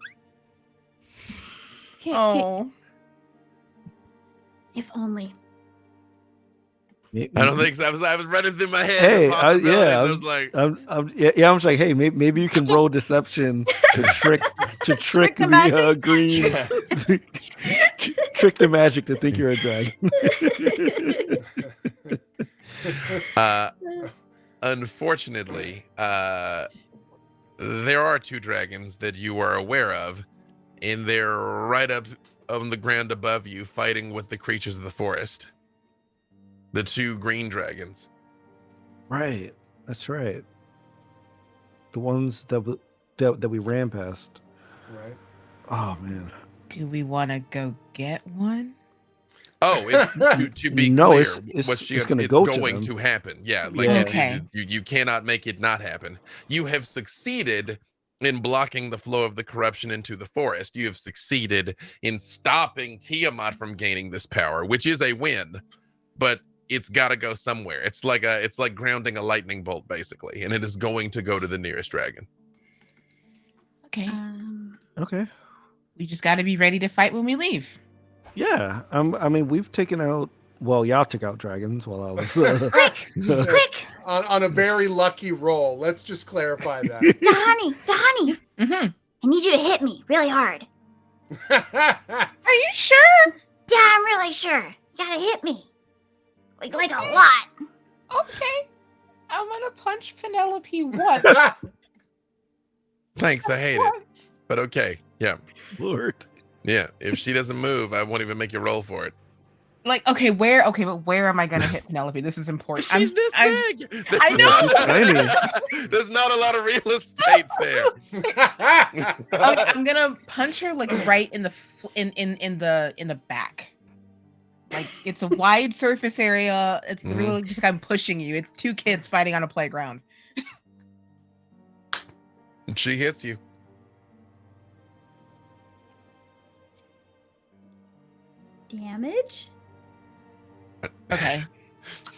Can't- If only. Maybe- I don't think so. I was running through my head Hey, the possibilities. yeah, I was like, I'm just like, hey, maybe you can roll deception to trick Trick the the magic. green, trick the magic to think you're a dragon. Unfortunately, there are two dragons that you are aware of, and they're right up on the ground above you, fighting with the creatures of the forest. The two green dragons. Right, that's right. The ones that we ran past. Right. Oh man. Do we want to go get one? Oh, to be No, clear, it's gonna go to them. to happen. Yeah, like Yeah. Okay. you cannot make it not happen. You have succeeded in blocking the flow of the corruption into the forest. You have succeeded in stopping Tiamat from gaining this power, which is a win, but it's got to go somewhere. It's like grounding a lightning bolt, basically, and it is going to go to the nearest dragon. Okay. Okay. We just got to be ready to fight when we leave. Yeah. I mean, we've taken out. Well, y'all took out dragons while I was. Quick! On a very lucky roll. Let's just clarify that. Dahani! Mm-hmm. I need you to hit me really hard. Are you sure? Yeah, I'm really sure. You gotta hit me. Like a lot. Okay. I'm gonna punch Penelope once. Thanks, I hate it, but okay. Yeah, Lord. yeah. If she doesn't move, I won't even make you roll for it. Like, okay, but where am I gonna hit Penelope? This is important. She's this big. I know. There's not a lot of real estate there. I'm gonna punch her like right in the in the back. Like it's a wide surface area. It's really just like I'm pushing you. It's two kids fighting on a playground. She hits you. Damage? Okay.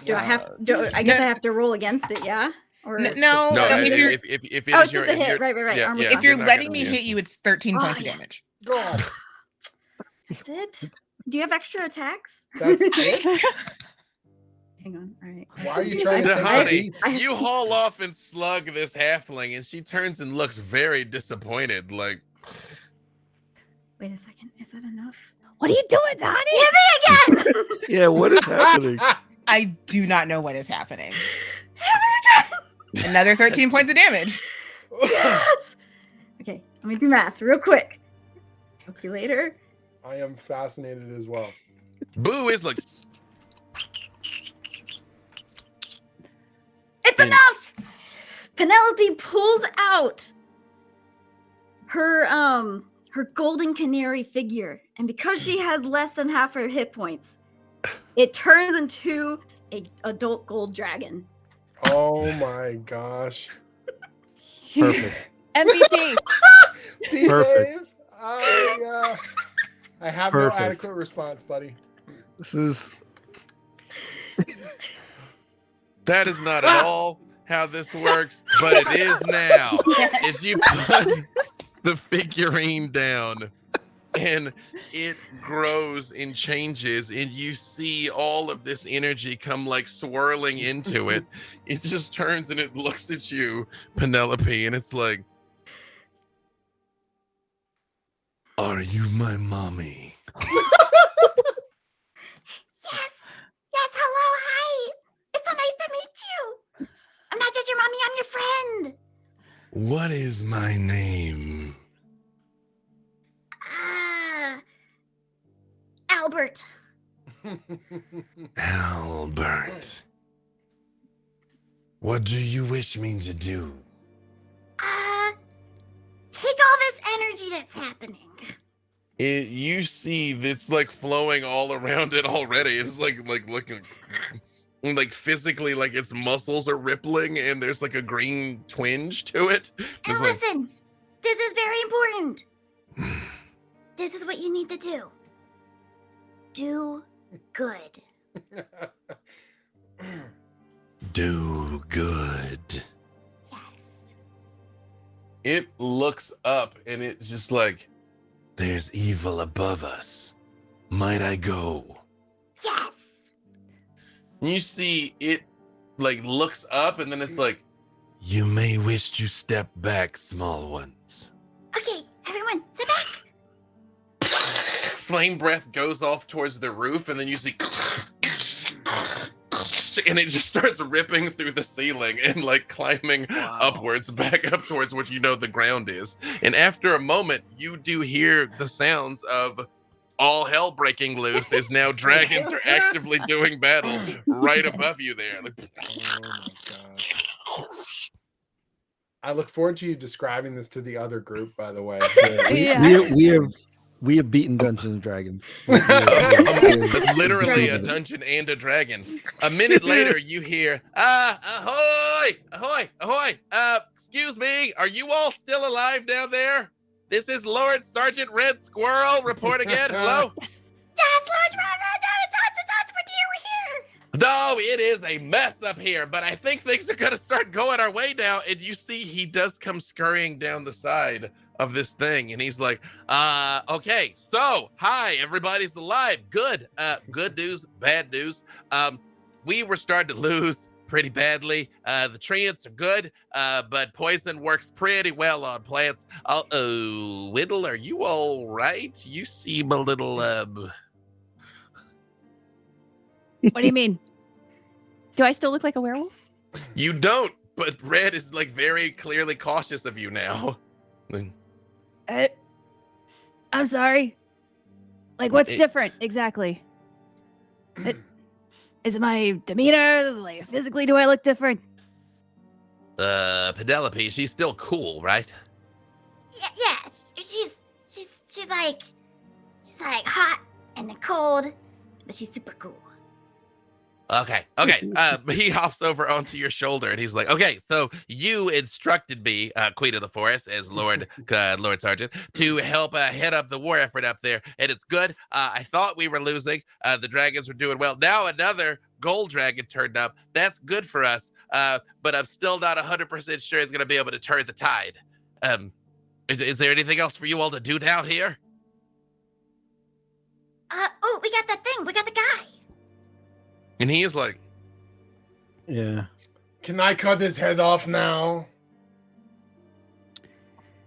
I guess I have to roll against it, yeah? Or No, if you're if it oh, is it's your, just a if hit. you're- Right. yeah, Armor yeah. class. if you're not letting gonna me be- hit you, it's 13 Oh, points of yeah. damage. God, That's it? Do you have extra attacks? that's it. Hang on. All right. Why are you trying to take Honey, the beat? I have you to- haul off and slug this halfling, and she turns and looks very disappointed. Like, Wait a second. Is that enough? What are you doing, Donnie? Hit me again! Yeah. What is happening? I do not know what is happening. Another 13 points of damage. Yes! Okay, let me do math real quick. Calculator. I am fascinated as well. Boo is like, It's enough! Penelope pulls out her golden canary figure, and because she has less than half her hit points, it turns into a adult gold dragon. Oh my gosh. Perfect. MVP. Behave. I have Perfect. no adequate response, buddy. This is. that is not at all how this works, but it is now. If you put the figurine down and it grows and changes, and you see all of this energy come like swirling into it, it just turns and it looks at you, Penelope, and it's like, are you my mommy? Yes! Yes, hello, hi! It's so nice to meet you! I'm not just your mommy, I'm your friend! What is my name? Albert. Albert. What do you wish me to do? Take all this energy that's happening. You see this like flowing all around it already. It's like looking like physically like its muscles are rippling and there's like a green twinge to it. And It's like, listen, this is very important. This is what you need to do. Do good. do good. Yes. It looks up and it's just like, there's evil above us. Might I go? Yes. You see it like looks up and then it's like, you may wish to step back, small ones. Okay, everyone, sit back. Flame breath goes off towards the roof and then you see and it just starts ripping through the ceiling and like climbing upwards back up towards what you know the ground is. And after a moment you do hear the sounds of all hell breaking loose as now dragons are actively doing battle right above you there. Like, Oh my god. I look forward to you describing this to the other group, by the way. Yeah. We have beaten Dungeons and Dragons. Literally a dungeon and a dragon. A minute later, you hear, ahoy, ahoy, ahoy. Excuse me, are you all still alive down there? This is Lord Sergeant Red Squirrel reporting in. Hello? Yes, Lord Thoughts, we're here. No, it is a mess up here, but I think things are going to start going our way now. And you see he does come scurrying down the side of this thing. And he's like, okay, so, hi, everybody's alive. Good. Good news, bad news. We were starting to lose pretty badly. The treants are good, but poison works pretty well on plants. Oh, Whittle, are you all right? You seem a little, What do you mean? Do I still look like a werewolf? You don't, but Red is like very clearly cautious of you now. I'm sorry. Like, what's different exactly? Is it my demeanor? Like, physically, do I look different? Penelope, she's still cool, right? Yeah. She's like hot and cold, but she's super cool. Okay. He hops over onto your shoulder and he's like, okay, so you instructed me, Queen of the Forest, as Lord Sergeant, to help head up the war effort up there. And it's good. I thought we were losing. The dragons were doing well. Now another gold dragon turned up. That's good for us. But I'm still not 100% sure it's going to be able to turn the tide. Is there anything else for you all to do down here? Oh, we got that thing. We got the guy. And he is like, Yeah. Can I cut his head off now?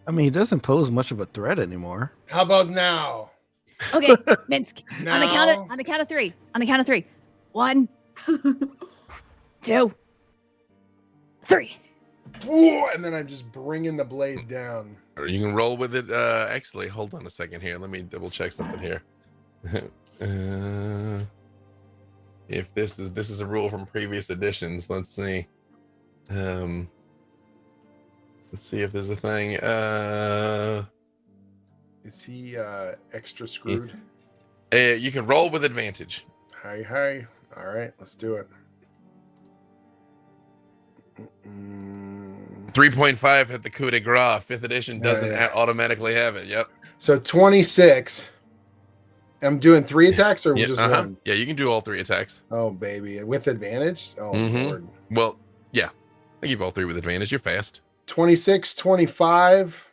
I mean, he doesn't pose much of a threat anymore. How about now? Okay, Minsk. Now? On the count of three. On the count of three. 1, 2, 3. Ooh, and then I'm just bringing the blade down. or you can roll with it. Actually, hold on a second here. Let me double check something here. If this is a rule from previous editions, let's see. Let's see if there's a thing. Is he extra screwed? You can roll with advantage. Hey. All right, let's do it. 3.5 at the coup de grace. 5th edition doesn't automatically have it. Yep. So 26. I'm doing 3 attacks or just one? Yeah, you can do all 3 attacks. Oh, baby. With advantage? Oh, Lord. Well, yeah. I give all 3 with advantage. You're fast. 26, 25,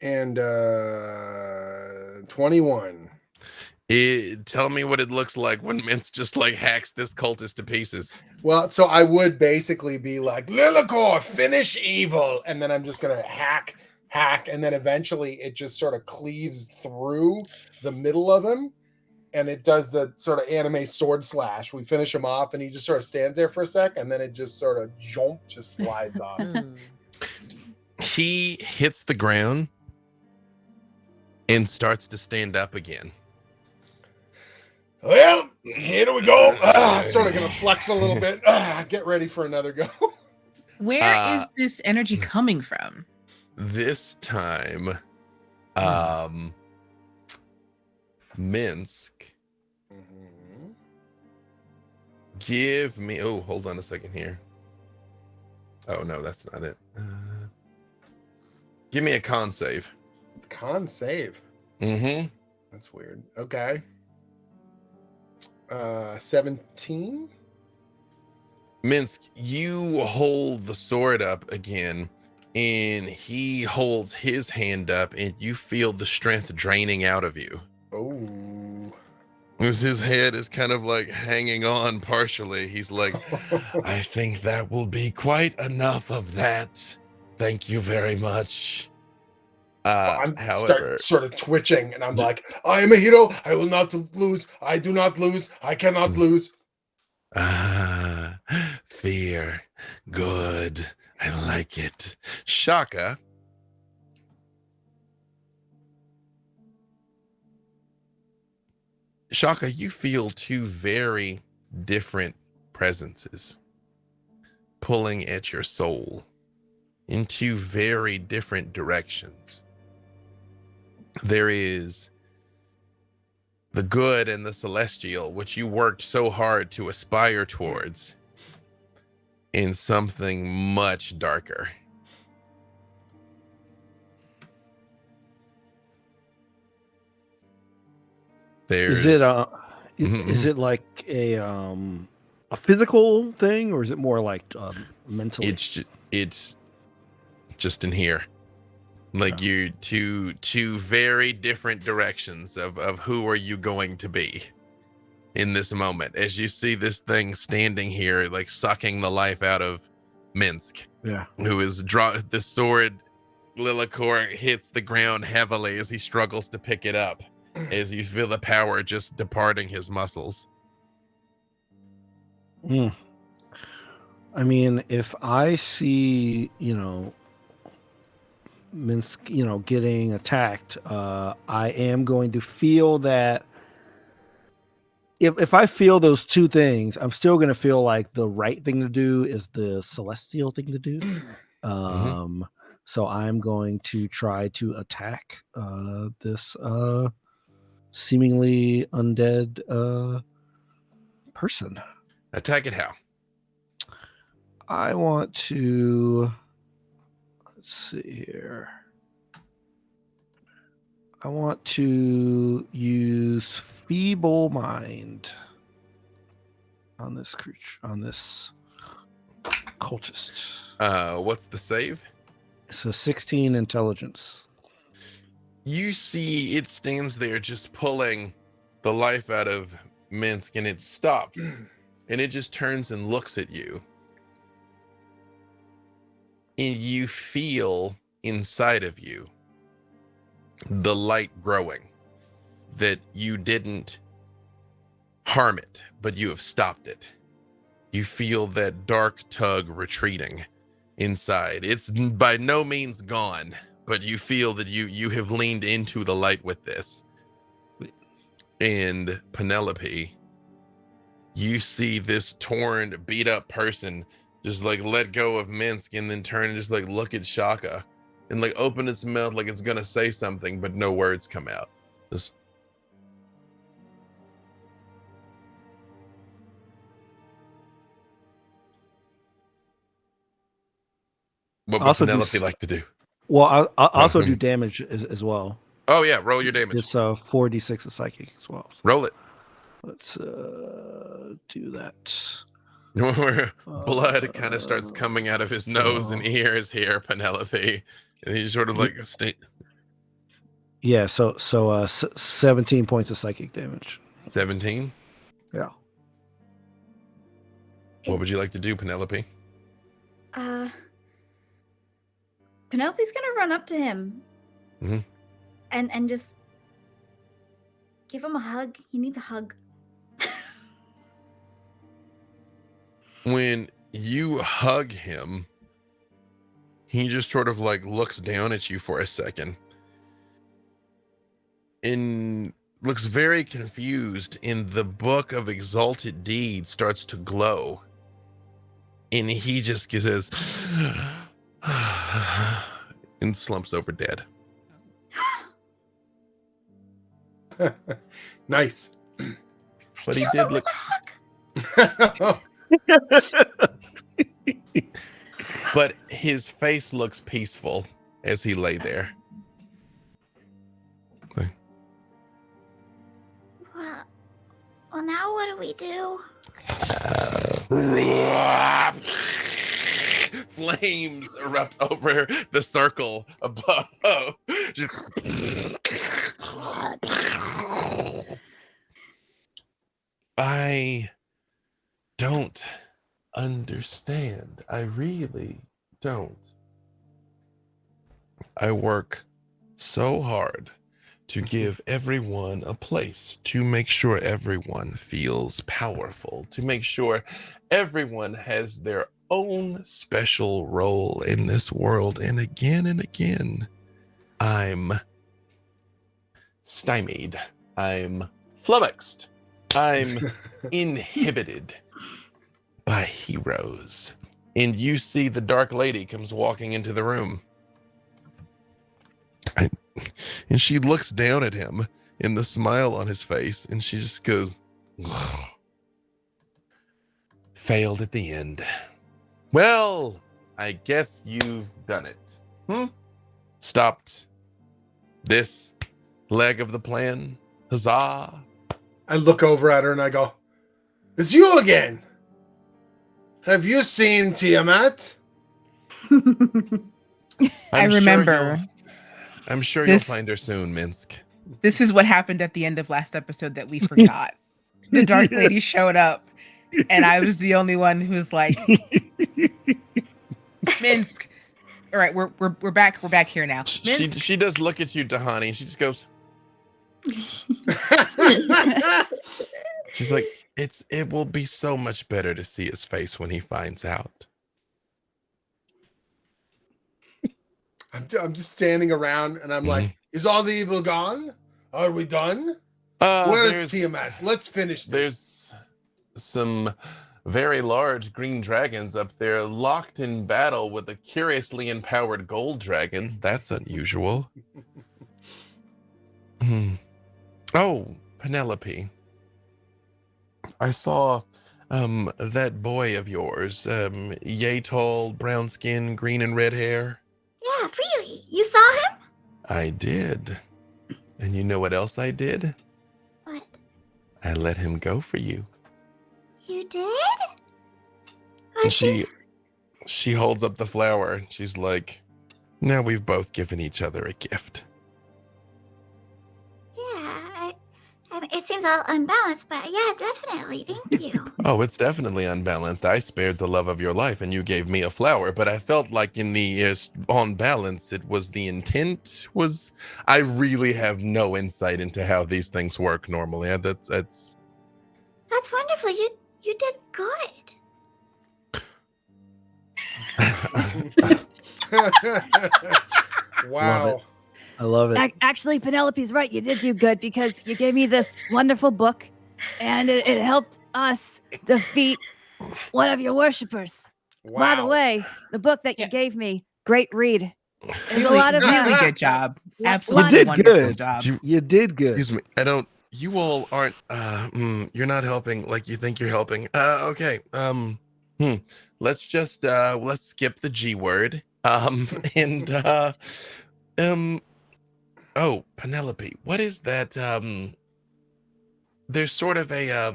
and 21. Tell me what it looks like when Mintz just like hacks this cultist to pieces. Well, so I would basically be like, Lilikor, finish evil. And then I'm just going to hack. And then eventually it just sort of cleaves through the middle of him. And it does the sort of anime sword slash. We finish him off and he just sort of stands there for a sec. And then it just sort of just slides off. He hits the ground and starts to stand up again. Well, here we go. Sort of going to flex a little bit. Get ready for another go. Where is this energy coming from? This time, Minsk, give me. Oh, hold on a second here. Oh no, that's not it. Give me a con save. Con save. Mm-hmm. That's weird. Okay. 17. Minsk, you hold the sword up again, and he holds his hand up, and you feel the strength draining out of you. Oh. As his head is kind of like hanging on partially, he's like, I think that will be quite enough of that. Thank you very much. I'm However, sort of twitching, and I'm like, I am a hero. I will not lose. I do not lose. I cannot lose. Fear. Good. I like it. Shaka. Shaka, you feel two very different presences pulling at your soul in two very different directions. There is the good and the celestial, which you worked so hard to aspire towards, in something much darker. There's Is it like a physical thing, or is it more like mental? It's just in here. Like you two very different directions of who are you going to be in this moment as you see this thing standing here like sucking the life out of Minsk. Yeah. Who is the sword Lillicor hits the ground heavily as he struggles to pick it up, as you feel the power just departing his muscles. I mean, if I see, Minsk, getting attacked, I am going to feel that if I feel those two things, I'm still going to feel like the right thing to do is the celestial thing to do. So I'm going to try to attack this seemingly undead person. Attack it how? I want to... Let's see here. I want to use Feeble Mind on this creature, on this cultist. What's the save? It's a 16 intelligence. You see it stands there just pulling the life out of Minsk, and it stops. And it just turns and looks at you. And you feel inside of you the light growing, that you didn't harm it, but you have stopped it. You feel that dark tug retreating inside. It's by no means gone, but you feel that you have leaned into the light with this. And Penelope, you see this torn, beat up person just like let go of Minsk and then turn and just like look at Shaka and like open its mouth like it's gonna say something, but no words come out. Just... What would Penelope like to do? Well, I'll also do damage as well. Oh yeah, roll your damage. It's 4d6 of psychic as well. So roll it. Let's do that. Blood kind of starts coming out of his nose and ears here, Penelope, and he's sort of like Yeah, so 17 points of psychic damage. 17? Yeah. What would you like to do, Penelope? Penelope's gonna run up to him and just give him a hug. He needs a hug. When you hug him, he just sort of like looks down at you for a second and looks very confused, and the book of exalted deeds starts to glow, and he just says and slumps over dead. Nice. But he did look but his face looks peaceful as he lay there. Well, now what do we do? flames erupt over the circle above. I don't understand. I really don't. I work so hard to give everyone a place, to make sure everyone feels powerful, to make sure everyone has their own special role in this world. And again, I'm stymied. I'm flummoxed. I'm inhibited by heroes. And you see the Dark Lady comes walking into the room. And she looks down at him in the smile on his face, and she just goes, failed at the end. Well, I guess you've done it. Stopped this leg of the plan. Huzzah. I look over at her and I go, "It's you again. Have you seen Tiamat?" I remember. I'm sure you'll find her soon, Minsk. This is what happened at the end of last episode that we forgot. The Dark Lady showed up, and I was the only one who was like, Minsk. All right, we're back. We're back here now. She does look at you, Tahani. She just goes. She's like, it will be so much better to see his face when he finds out. I'm just standing around and I'm like, "Is all the evil gone? Are we done? Where's Tiamat? Let's finish this." There's some very large green dragons up there locked in battle with a curiously empowered gold dragon. That's unusual. Oh, Penelope. I saw that boy of yours, yay tall, brown skin, green and red hair. Yeah, really? You saw him? I did. And you know what else I did? What? I let him go for you. You did? And she holds up the flower and she's like, now we've both given each other a gift. Yeah, it seems all unbalanced, but yeah, definitely. Thank you. Oh, it's definitely unbalanced. I spared the love of your life and you gave me a flower, but I felt like in the on balance, it was the intent was, I really have no insight into how these things work normally. That's wonderful. You did good. Wow. I love it. Actually, Penelope's right. You did do good because you gave me this wonderful book, and it helped us defeat one of your worshippers. Wow. By the way, the book that you gave me, great read. There's Really, a lot of really good job. You Absolutely did wonderful good. job. You did good. Excuse me. You all aren't, you're not helping like you think you're helping. Okay. Let's just, let's skip the G word. Oh, Penelope, what is that? There's sort of a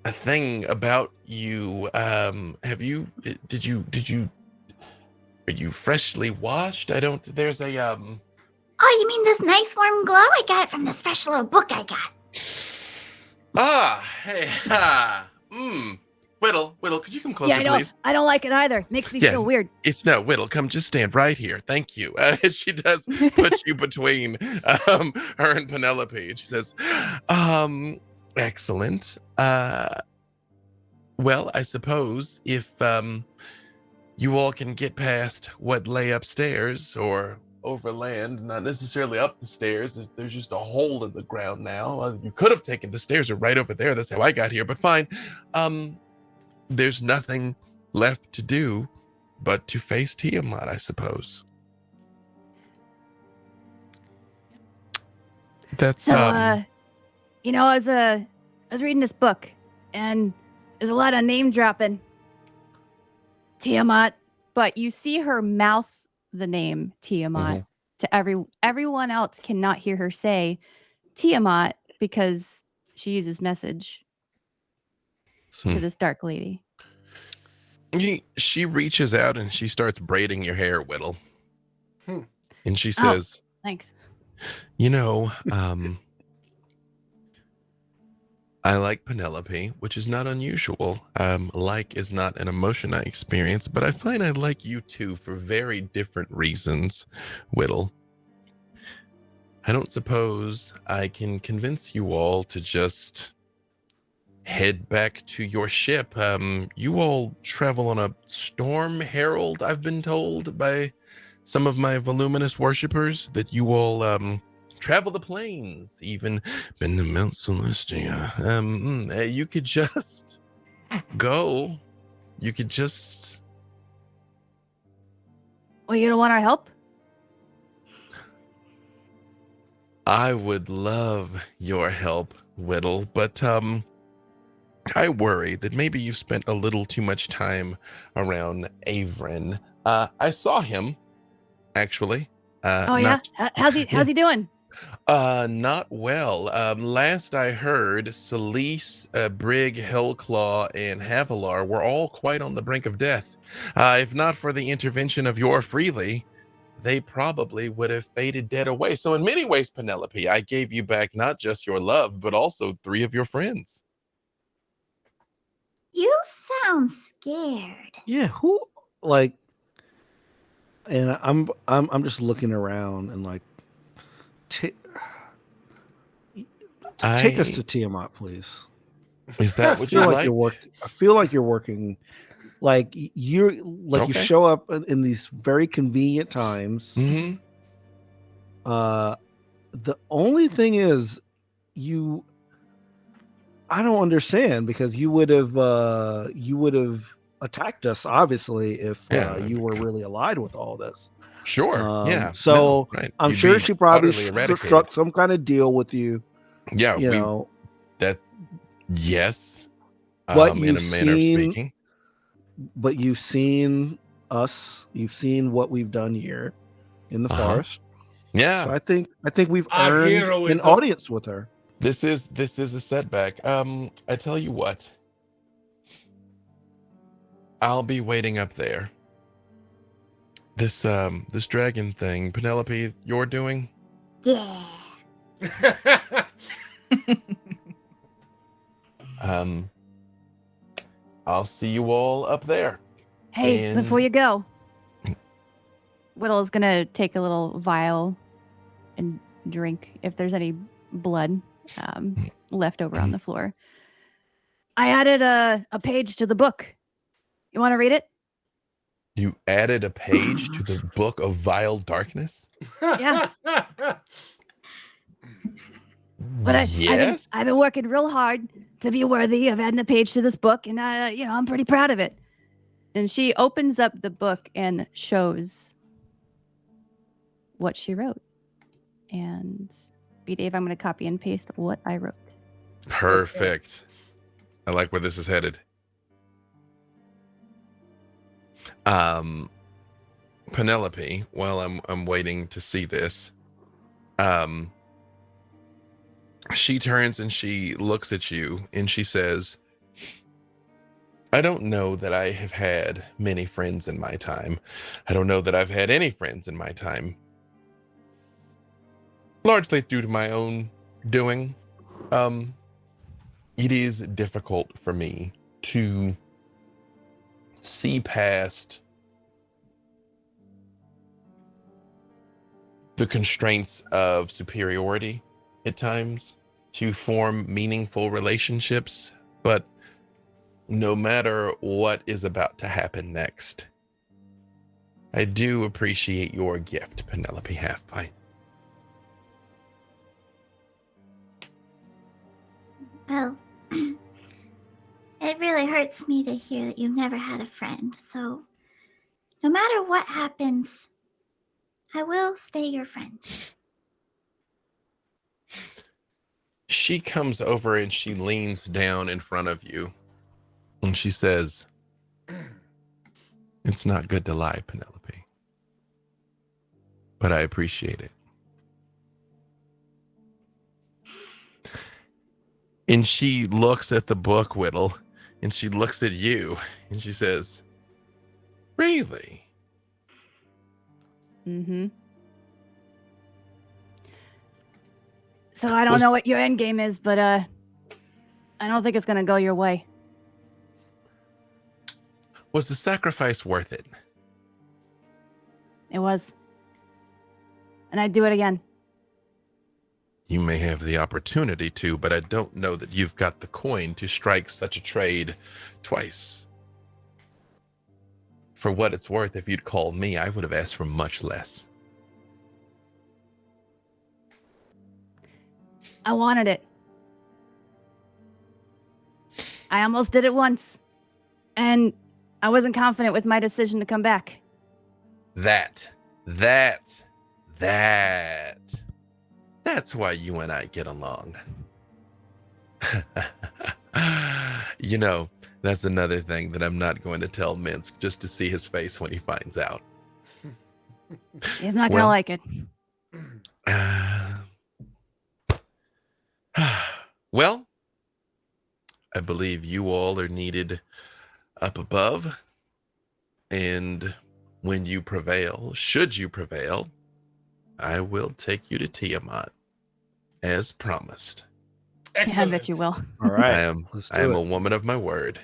thing about you. Are you freshly washed? There's a, Oh, you mean this nice warm glow? I got it from this fresh little book I got. Hey, Whittle, could you come closer, please? I don't like it either. Makes me feel weird. It's no, Whittle, come just stand right here. Thank you. She does put you between her and Penelope. And she says, excellent. Well, I suppose if you all can get past what lay upstairs or overland, not necessarily up the stairs. There's just a hole in the ground now. You could have taken the stairs are right over there. That's how I got here, but fine. There's nothing left to do but to face Tiamat, I suppose. That's I was reading this book, and there's a lot of name dropping. Tiamat, but you see her mouth the name Tiamat to everyone else cannot hear her say Tiamat because she uses message to this dark lady. She reaches out and she starts braiding your hair, Whittle. And she says, Thanks. you know, I like Penelope, which is not unusual. Like is not an emotion I experience, but I find I like you too for very different reasons, Whittle. I don't suppose I can convince you all to just head back to your ship. You all travel on a storm herald, I've been told by some of my voluminous worshippers, that you all travel the plains, even been to Mount Celestia. You could just go. You could just... Well, you don't want our help? I would love your help, Whittle, but I worry that maybe you've spent a little too much time around Averin. I saw him, actually. Yeah? How's he doing? Not well. Last I heard, Celise, Brig, Hellclaw, and Havilar were all quite on the brink of death. If not for the intervention of your Freely, they probably would have faded dead away. So in many ways, Penelope, I gave you back not just your love, but also 3 of your friends. You sound scared. Yeah, who like? And I'm just looking around and like, take us to Tiamat, please. Is that what you like? I feel like you're working. Like you show up in these very convenient times. Mm-hmm. The only thing is, I don't understand, because you would have attacked us, obviously, if you were really allied with all this. Sure. I'm sure she probably struck some kind of deal with you. Yeah. Yes. But in a manner of speaking. But you've seen us. You've seen what we've done here in the forest. Yeah. So I think we've earned an audience with her. This is a setback. I tell you what. I'll be waiting up there. This dragon thing, Penelope, you're doing? Yeah. I'll see you all up there. Hey, before you go, Whittle's gonna take a little vial and drink if there's any blood left over on the floor. I added a page to the book. You want to read it? You added a page to the book of vile darkness? Yeah. But I've been working real hard to be worthy of adding a page to this book, and I'm pretty proud of it. And she opens up the book and shows what she wrote. And B-Dave, I'm going to copy and paste what I wrote. Perfect. I like where this is headed. Penelope, while I'm waiting to see this, she turns and she looks at you and she says, I don't know that I have had many friends in my time. I don't know that I've had any friends in my time. Largely due to my own doing. It is difficult for me to see past the constraints of superiority at times to form meaningful relationships, but no matter what is about to happen next, I do appreciate your gift, Penelope Halfpint. Well, it really hurts me to hear that you've never had a friend, so no matter what happens, I will stay your friend. She comes over and she leans down in front of you and she says, it's not good to lie, Penelope, but I appreciate it. And she looks at the book, Whittle, and she looks at you and she says, Really? Mm-hmm. So I don't know what your end game is, but I don't think it's gonna go your way. Was the sacrifice worth it? It was. And I'd do it again. You may have the opportunity to, but I don't know that you've got the coin to strike such a trade twice. For what it's worth, if you'd called me, I would have asked for much less. I wanted it. I almost did it once. And I wasn't confident with my decision to come back. That's why you and I get along. You know, that's another thing that I'm not going to tell Minsk just to see his face when he finds out. He's not gonna like it. Well, I believe you all are needed up above. And when you prevail, should you prevail, I will take you to Tiamat, as promised. Yeah, I bet you will. All right. I am a woman of my word.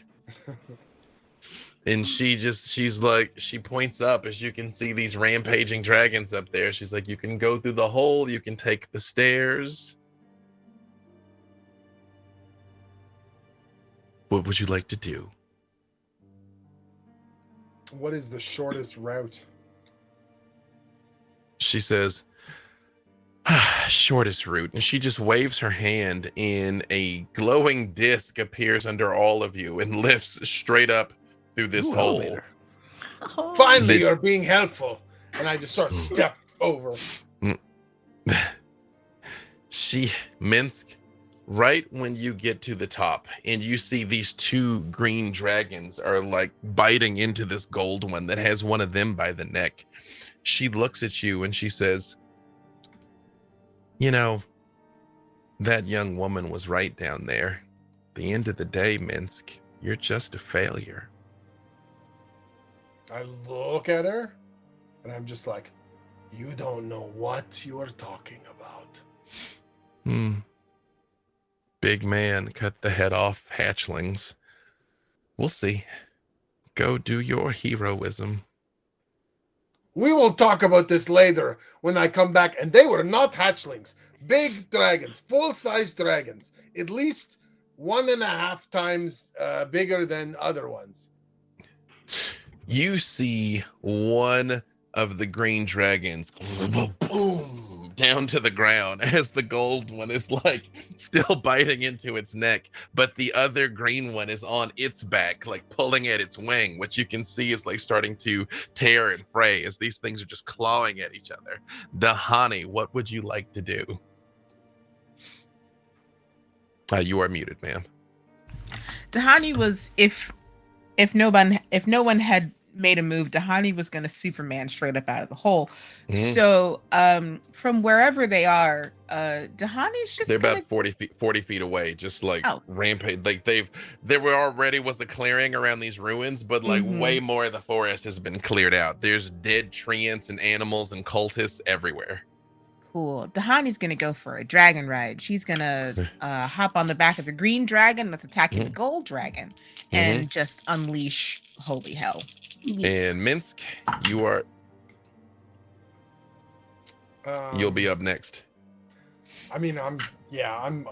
And she's like, she points up, as you can see these rampaging dragons up there. She's like, you can go through the hole, you can take the stairs. What would you like to do? What is the shortest route? She says, shortest route. And she just waves her hand, and a glowing disc appears under all of you and lifts straight up through this hole. elevator. Oh. Finally, you're being helpful. And I just sort of step over. Minsk, right when you get to the top and you see these two green dragons are like biting into this gold one that has one of them by the neck, she looks at you and she says, you know, that young woman was right down there. At the end of the day, Minsk, you're just a failure. I look at her and I'm just like, you don't know what you are talking about. Big man cut the head off hatchlings. We'll see. Go do your heroism. We will talk about this later when I come back. And they were not hatchlings. Big dragons, full-size dragons. At least 1.5 times bigger than other ones. You see one of the green dragons boom down to the ground as the gold one is like still biting into its neck, but the other green one is on its back, like pulling at its wing, which you can see is like starting to tear and fray as these things are just clawing at each other. Dahani, what would you like to do? You are muted, ma'am. Dahani was if no one had made a move, Dahani was going to Superman straight up out of the hole. Mm-hmm. So from wherever they are, Dahani's just they're about 40 feet away, just like rampage. Like there already was a clearing around these ruins, but like way more of the forest has been cleared out. There's dead treants and animals and cultists everywhere. Cool. Dahani's gonna go for a dragon ride. She's gonna hop on the back of the green dragon that's attacking the gold dragon and just unleash holy hell. And Minsk, you'll be up next. I mean, I'm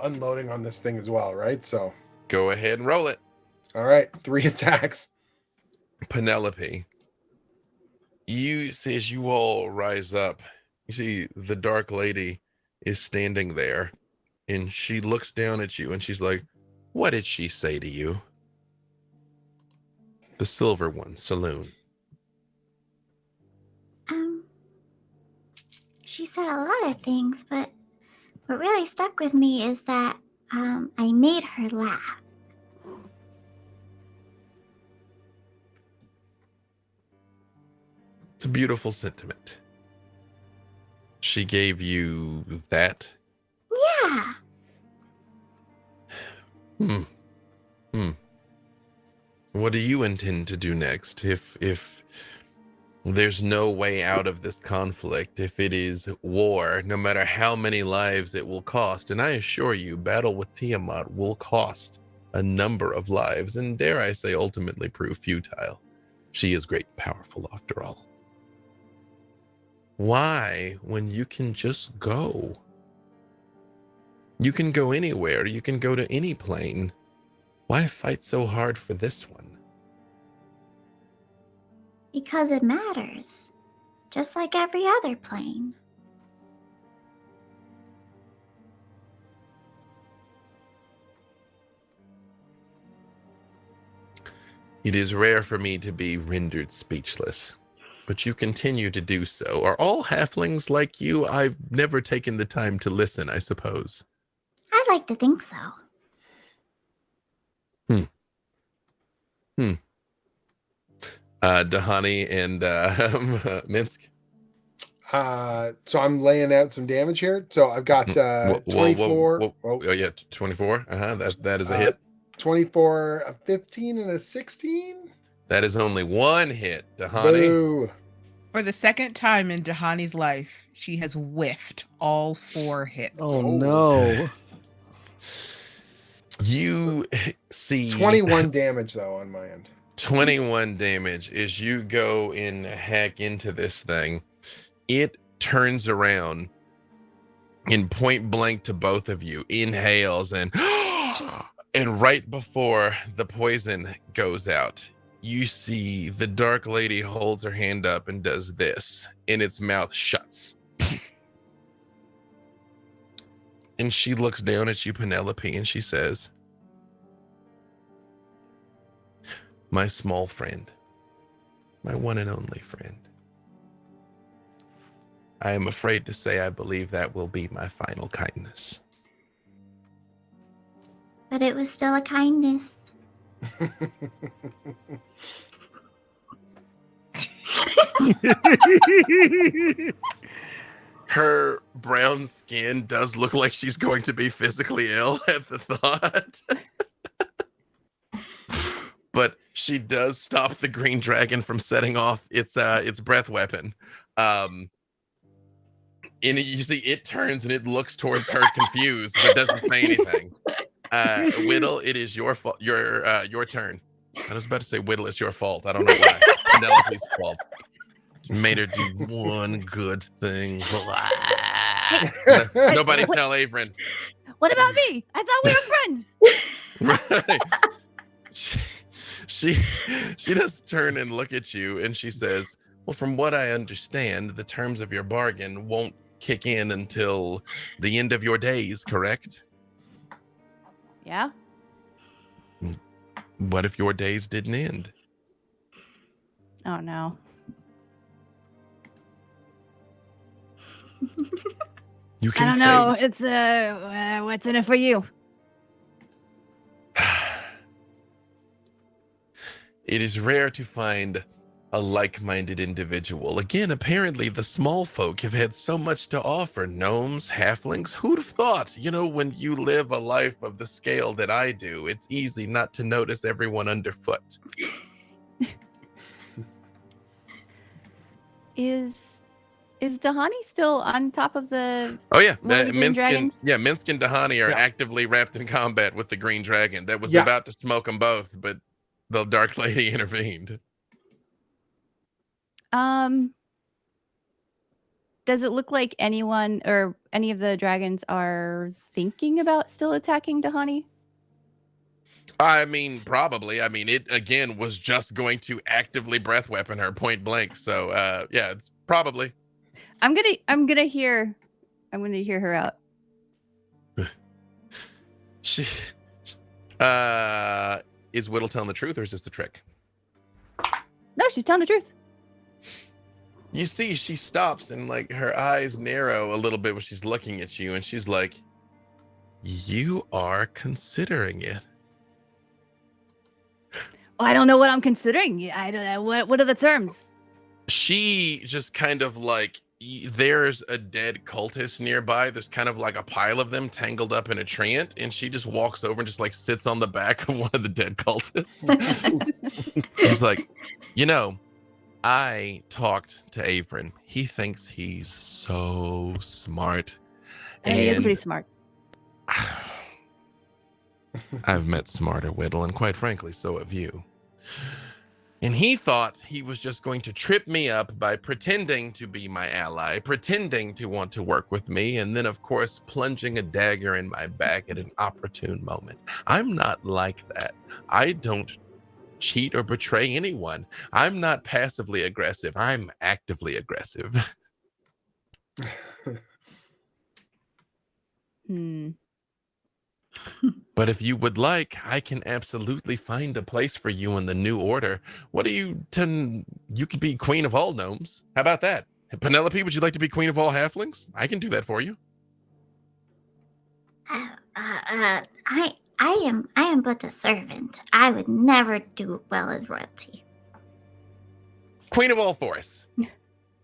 unloading on this thing as well, right? So go ahead and roll it. All right, 3 attacks. Penelope, as you all rise up, you see the dark lady is standing there, and she looks down at you and she's like, what did she say to you? The silver one, Saloon. She said a lot of things, but what really stuck with me is that I made her laugh. It's a beautiful sentiment. She gave you that? Yeah. What do you intend to do next? If there's no way out of this conflict, if it is war, no matter how many lives it will cost, and I assure you, battle with Tiamat will cost a number of lives, and dare I say, ultimately prove futile. She is great and powerful after all. Why, when you can just go? You can go anywhere. You can go to any plane. Why fight so hard for this one? Because it matters. Just like every other plane. It is rare for me to be rendered speechless, but you continue to do so. Are all halflings like you? I've never taken the time to listen, I suppose. I like to think so. Dahani and Minsk. So I'm laying out some damage here. So I've got 24. Oh yeah, 24. That is a hit. 24, a 15, and a 16. That is only one hit, Dahani. Boo. For the second time in Dahani's life, she has whiffed all 4 hits. Oh no. You see 21 damage though on my end. 21 damage as you go and hack into this thing. It turns around in point blank to both of you, inhales and right before the poison goes out, you see the Dark Lady holds her hand up and does this, and its mouth shuts. And she looks down at you, Penelope, and she says, "My small friend, my one and only friend. I am afraid to say I believe that will be my final kindness." But it was still a kindness. Her brown skin does look like she's going to be physically ill at the thought. But she does stop the green dragon from setting off its breath weapon. And you see it turns and it looks towards her confused, but doesn't say anything. Whittle, it is your fault. Your turn. I was about to say Whittle, it's your fault. I don't know why. Penelope's fault. You made her do one good thing. Nobody tell Averin. What about me? I thought we were friends. Right. She does turn and look at you and she says, "Well, from what I understand, the terms of your bargain won't kick in until the end of your days, correct?" Yeah. What if your days didn't end? Oh no. You can I don't stay. know. It's what's in it for you? It is rare to find a like-minded individual. Again, apparently the small folk have had so much to offer. Gnomes, halflings, who'd have thought? You know, when you live a life of the scale that I do, it's easy not to notice everyone underfoot. Is Dahani still on top of the? Oh yeah, one of the green dragons? Minsk and Dahani are Yeah. actively wrapped in combat with the green dragon that was Yeah. about to smoke them both, but the Dark Lady intervened. Does it look like anyone or any of the dragons are thinking about still attacking Dahani? I mean, probably. I mean, it again was just going to actively breath weapon her point blank. So yeah, it's probably. I'm gonna hear her out. She is Whittle telling the truth or is this a trick? No, she's telling the truth. You see, she stops and like her eyes narrow a little bit when she's looking at you, and she's like, "You are considering it." Well, I don't know what I'm considering. I don't know what are the terms. She just kind of like there's a dead cultist nearby. There's kind of like a pile of them tangled up in a tree, and she just walks over and just like sits on the back of one of the dead cultists. He's like, I talked to Averin. He thinks he's so smart. And he is pretty smart. I've met smarter, Whittle, and quite frankly, so have you. And he thought he was just going to trip me up by pretending to be my ally, pretending to want to work with me, and then, of course, plunging a dagger in my back at an opportune moment. I'm not like that. I don't cheat or betray anyone. I'm not passively aggressive. I'm actively aggressive. But if you would like, I can absolutely find a place for you in the new order. What do you could be queen of all gnomes. How about that? Penelope, would you like to be queen of all halflings? I can do that for you. I am but a servant. I would never do well as royalty. Queen of all forests.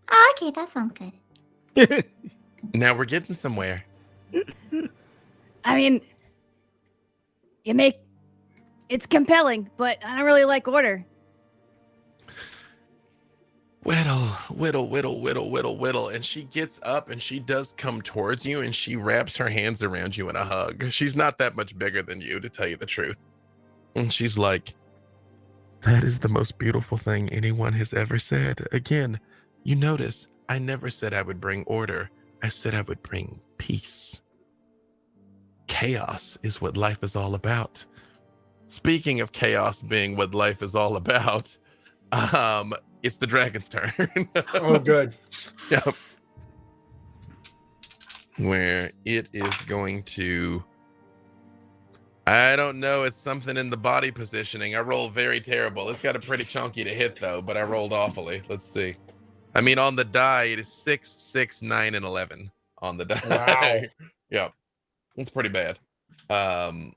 Oh, okay, that sounds good. Now we're getting somewhere. I mean, it's compelling, but I don't really like order. Whittle. And she gets up and she does come towards you and she wraps her hands around you in a hug. She's not that much bigger than you, to tell you the truth. And she's like, that is the most beautiful thing anyone has ever said. Again, you notice I never said I would bring order. I said I would bring peace. Chaos is what life is all about. Speaking of chaos being what life is all about, it's the dragon's turn. Oh, good. Yep. Where it is going to, I don't know, it's something in the body positioning. I rolled very terrible. It's got a pretty chunky to hit though, but I rolled awfully. Let's see. I mean, on the die, it is 6, 6, 9, and 11 on the die. Wow. Yep. It's pretty bad. And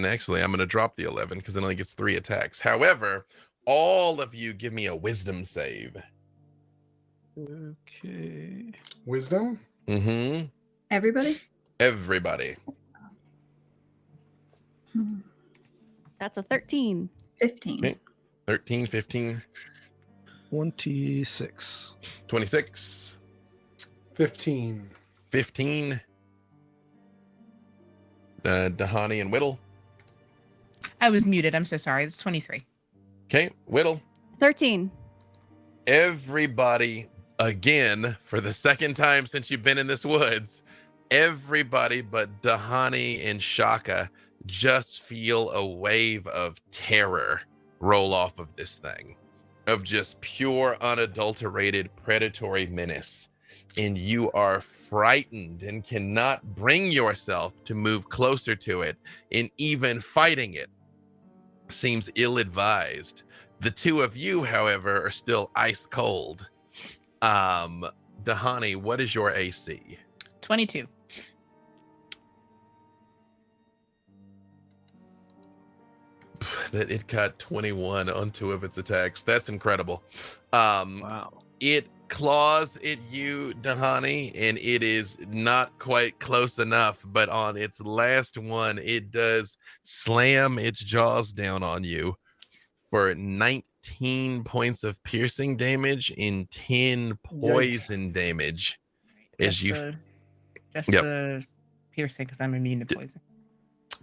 actually, I'm going to drop the 11 because it only gets 3 attacks. However, all of you give me a wisdom save. Okay. Wisdom? Mm-hmm. Everybody? Everybody. That's a 13. 15. Okay. 13, 15, 26. 26, 15. 15. Dahani and Whittle. I was muted. I'm so sorry. It's 23. Okay, Whittle. 13. Everybody, again, for the second time since you've been in this woods, everybody but Dahani and Shaka just feel a wave of terror roll off of this thing, of just pure, unadulterated, predatory menace. And you are frightened and cannot bring yourself to move closer to it, and even fighting it seems ill-advised. The two of you, however, are still ice cold. Dahani, what is your AC? 22. That it got 21 on 2 of its attacks. That's incredible. Wow. It claws at you, Dahani, and it is not quite close enough, but on its last one, it does slam its jaws down on you for 19 points of piercing damage and 10 poison damage. As you the piercing, because I'm immune to poison.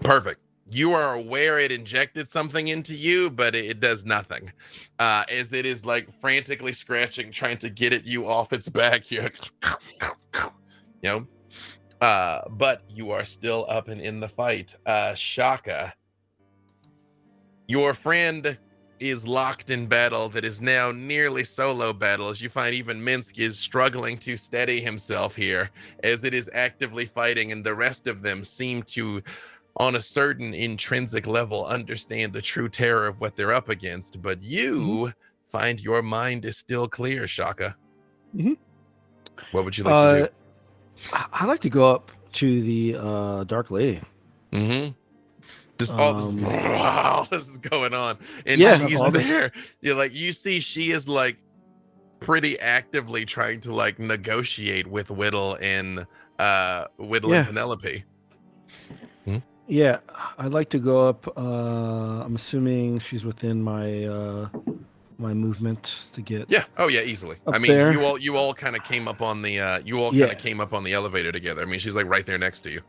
Perfect. You are aware it injected something into you, but it does nothing. As it is like frantically scratching, trying to get at you off its back here. But you are still up and in the fight. Shaka, your friend is locked in battle that is now nearly solo battle, as you find even Minsk is struggling to steady himself here as it is actively fighting, and the rest of them seem to, on a certain intrinsic level, understand the true terror of what they're up against. But you find your mind is still clear, Shaka. What would you like to do? I'd like to go up to the Dark Lady. Wow, this is going on. And Yeah, she's there. You're like, you see, she is like pretty actively trying to like negotiate with Whittle and Penelope. Yeah, I'd like to go up. I'm assuming she's within my my movement to get. Yeah. Oh yeah, easily. Up I mean, there. you all kind of came up on the came up on the elevator together. I mean, she's like right there next to you.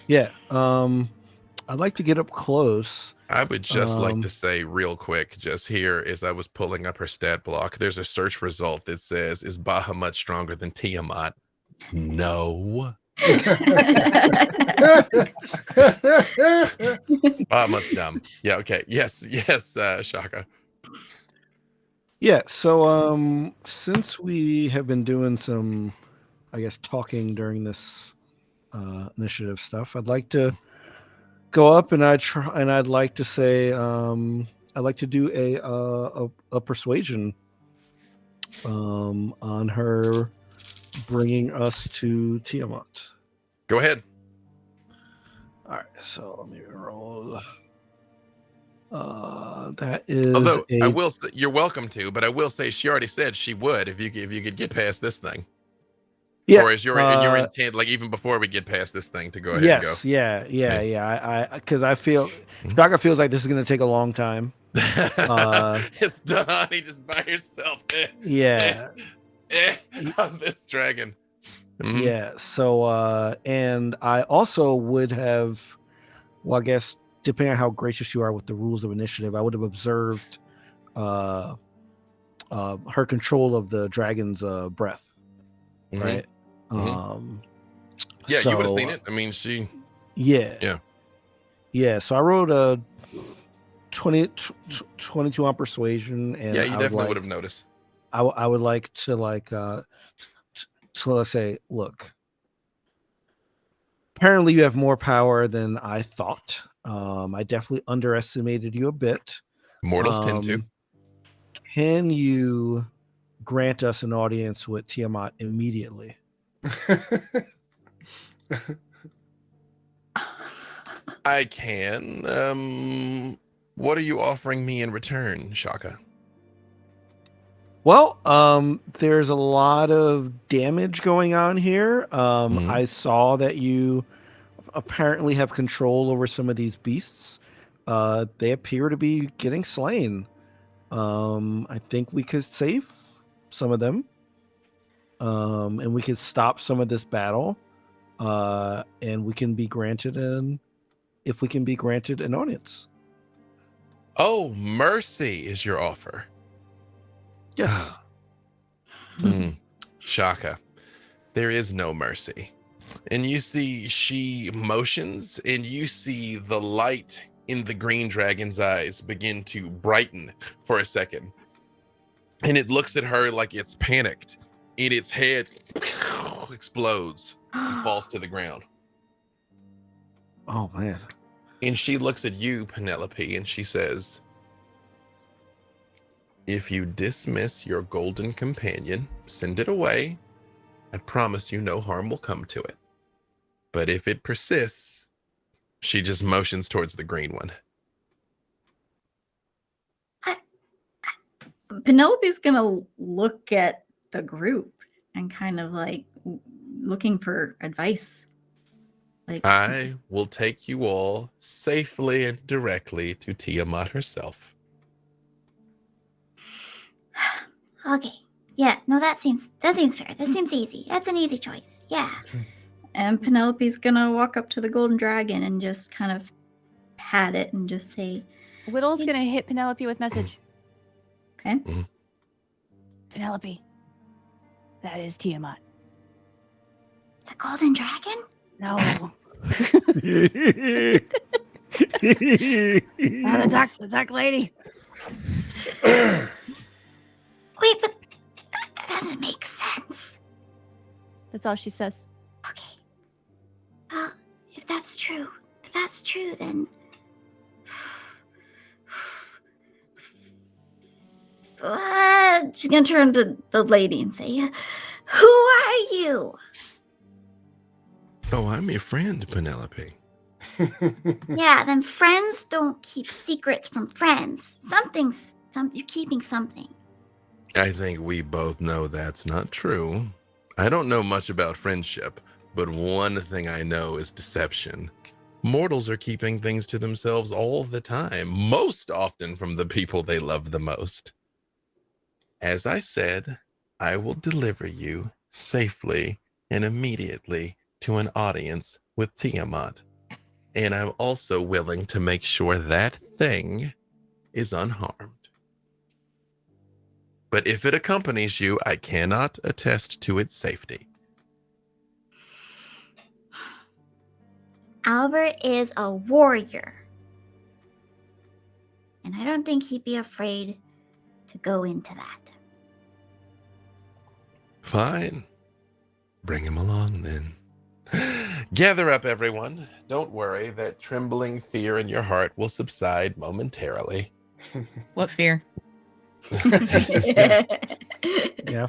Yeah. I'd like to get up close. I would just like to say real quick, just here as I was pulling up her stat block, there's a search result that says, "Is Bahamut stronger than Tiamat?" No. Bahamut's dumb. Yeah. Okay. Yes. Shaka. Yeah. So since we have been doing some, I guess, talking during this initiative stuff, I'd like to go up and I'd like to say I'd like to do a persuasion on her bringing us to Tiamat. Go ahead. All right, so let me roll. That is. Although I will say, you're welcome to, but I will say she already said she would if you could get past this thing. Yeah. Or is your intent, like even before we get past this thing, to go ahead and go? Yeah. Because I feel Shaka feels like this is going to take a long time. It's Donnie just by herself. On this dragon. Mm-hmm. Yeah. So, and I also would have, well, I guess depending on how gracious you are with the rules of initiative, I would have observed her control of the dragon's breath. Mm-hmm. Right. Yeah, so, you would have seen it. I mean, she. Yeah. So I wrote a 22 on persuasion, and yeah, you definitely would have noticed. I would like to let's say, look. Apparently, you have more power than I thought. I definitely underestimated you a bit. Mortals tend to. Can you grant us an audience with Tiamat immediately? I can. What are you offering me in return, Shaka? Well, there's a lot of damage going on here. I saw that you apparently have control over some of these beasts. They appear to be getting slain. I think we could save some of them. And we could stop some of this battle. And we can be granted an audience. Oh, mercy is your offer. Yes. Shaka, there is no mercy. And you see she motions, and you see the light in the green dragon's eyes begin to brighten for a second. And it looks at her like it's panicked. And its head explodes and falls to the ground. Oh, man. And she looks at you, Penelope, and she says, "If you dismiss your golden companion, send it away. I promise you no harm will come to it. But if it persists," she just motions towards the green one. Penelope's gonna look at the group and kind of like looking for advice. Like, I will take you all safely and directly to Tiamat herself. Okay. Yeah, no, that seems fair. That seems easy. That's an easy choice. Yeah. And Penelope's gonna walk up to the golden dragon and just kind of pat it and just say, Whittle's gonna hit Penelope with message. okay. Penelope, that is Tiamat. The golden dragon? No. The dark lady. Wait, but that doesn't make sense. That's all she says. Okay. Well, if that's true, then she's gonna turn to the lady and say, "Who are you?" Oh, I'm your friend, Penelope. Yeah, then friends don't keep secrets from friends. You're keeping something. I think we both know that's not true. I don't know much about friendship, but one thing I know is deception. Mortals are keeping things to themselves all the time, most often from the people they love the most. As I said, I will deliver you safely and immediately to an audience with Tiamat. And I'm also willing to make sure that thing is unharmed. But if it accompanies you, I cannot attest to its safety. Albert is a warrior. And I don't think he'd be afraid to go into that. Fine. Bring him along then. Gather up, everyone. Don't worry, that trembling fear in your heart will subside momentarily. What fear? Yeah,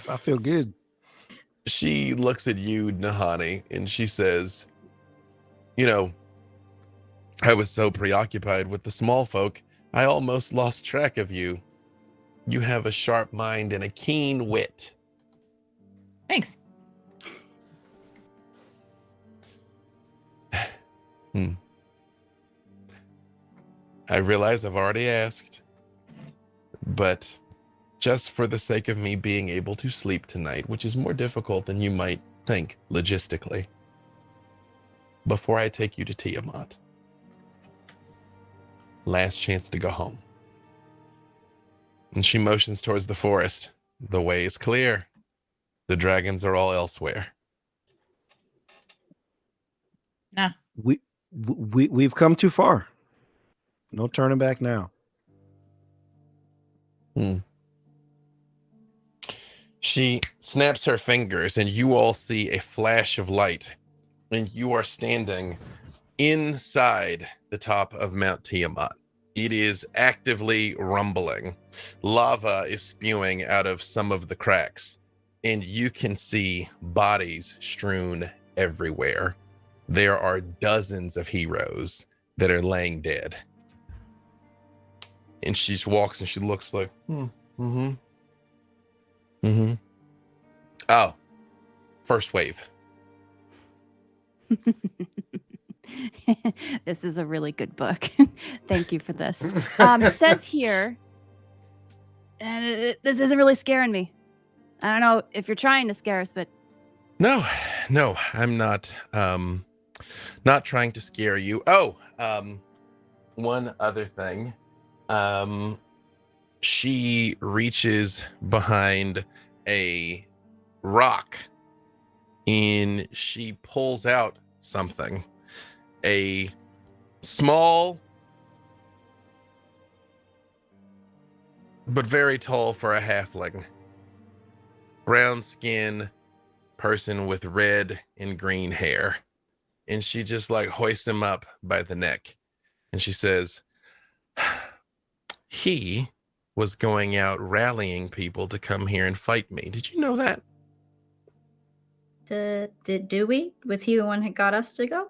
I feel good. She looks at you, Nahani, and she says, you know, I was so preoccupied with the small folk, I almost lost track of you. You have a sharp mind and a keen wit. Thanks. I realize I've already asked, but just for the sake of me being able to sleep tonight, which is more difficult than you might think logistically, before I take you to Tiamat, last chance to go home. And she motions towards the forest. The way is clear. The dragons are all elsewhere. Nah. We've come too far. No turning back now. She snaps her fingers, and you all see a flash of light, and you are standing inside the top of Mount Tiamat. It is actively rumbling. Lava is spewing out of some of the cracks, and you can see bodies strewn everywhere. There are dozens of heroes that are laying dead. And she just walks and she looks like, Oh, first wave. This is a really good book. Thank you for this. Says here, and this isn't really scaring me. I don't know if you're trying to scare us, but No, I'm not trying to scare you. One other thing. She reaches behind a rock and she pulls out something. A small but very tall for a halfling. Brown skin person with red and green hair. And she just like hoists him up by the neck. And she says, he was going out rallying people to come here and fight me. Did you know that? Do we? Was he the one who got us to go?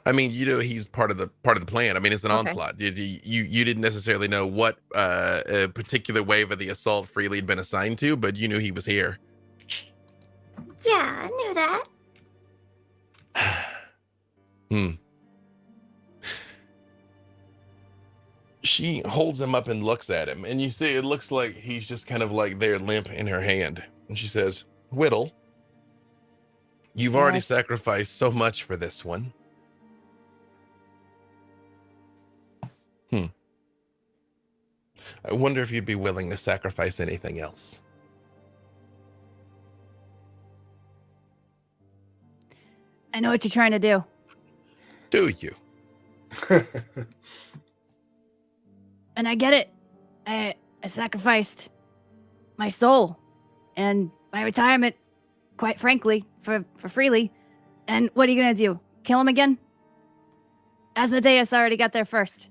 I mean, you know, he's part of the plan. I mean, it's an onslaught. You didn't necessarily know what a particular wave of the assault Freely had been assigned to, but you knew he was here. Yeah, I knew that. She holds him up and looks at him, and you see it looks like he's just kind of like there limp in her hand. And she says, Whittle, you've already sacrificed so much for this one. I wonder if you'd be willing to sacrifice anything else. I know what you're trying to do. Do you? And I get it. I sacrificed my soul and my retirement, quite frankly, for Freely. And what are you going to do? Kill him again? Asmodeus already got there first.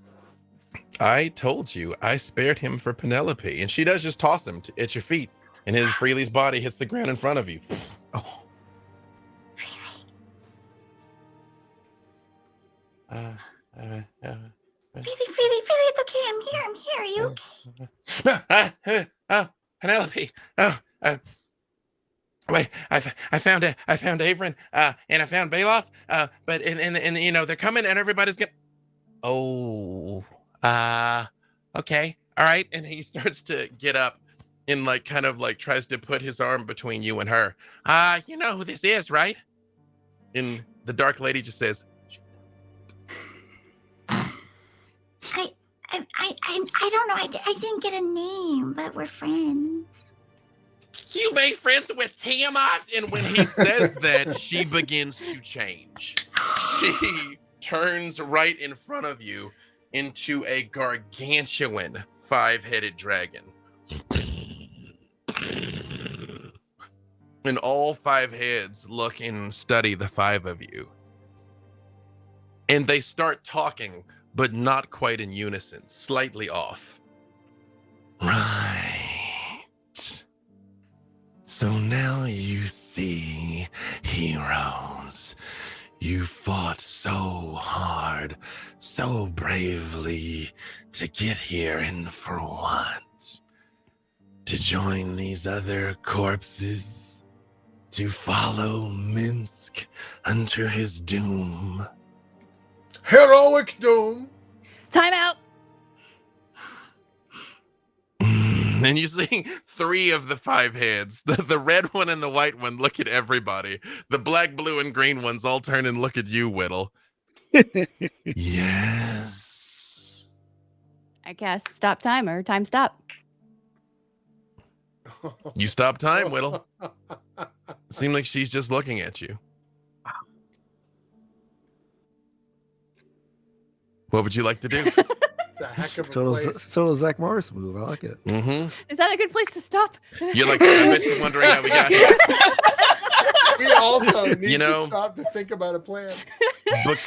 I told you I spared him for Penelope, and she does just toss him at your feet, and his Freely's body hits the ground in front of you. Oh. Freely, it's okay. I'm here. Are you okay? Penelope. Oh, wait, I found Averin, and I found Baloth, but and you know they're coming, and everybody's gonna. Oh, okay, all right. And he starts to get up, and like kind of like tries to put his arm between you and her. You know who this is, right? And the Dark Lady just says, I don't know. I didn't get a name, but we're friends. "You made friends with Tiamat?" And when he says that, she begins to change. She turns right in front of you into a gargantuan 5-headed dragon. And all 5 heads look and study the 5 of you. And they start talking, but not quite in unison, slightly off. Right. So now you see, heroes, you fought so hard, so bravely to get here, and for once, to join these other corpses, to follow Minsk unto his doom. Heroic doom. Time out. And you see 3 of the 5 heads, the red one and the white one, look at everybody. The black, blue, and green ones all turn and look at you, Whittle. Yes. I cast stop timer. Time stop. You stop time, Whittle. Seemed like she's just looking at you. What would you like to do? It's a heck of a Total place. Zach Morris move. I like it. Mm-hmm. Is that a good place to stop? You're like, I bet you're wondering how we got here. We also need You know- to stop to think about a plan. But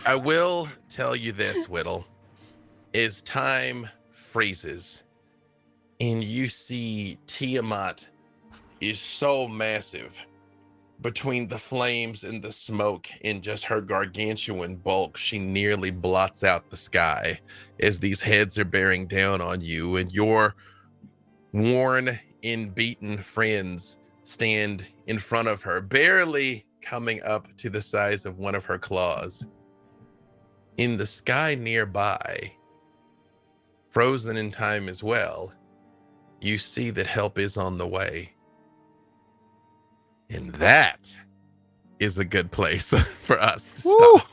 I will tell you this, Whittle, is time freezes and you see Tiamat is so massive between the flames and the smoke in just her gargantuan bulk. She nearly blots out the sky as these heads are bearing down on you, and your worn and beaten friends stand in front of her, barely coming up to the size of one of her claws. In the sky nearby, frozen in time as well, you see that help is on the way. And that is a good place for us to stop.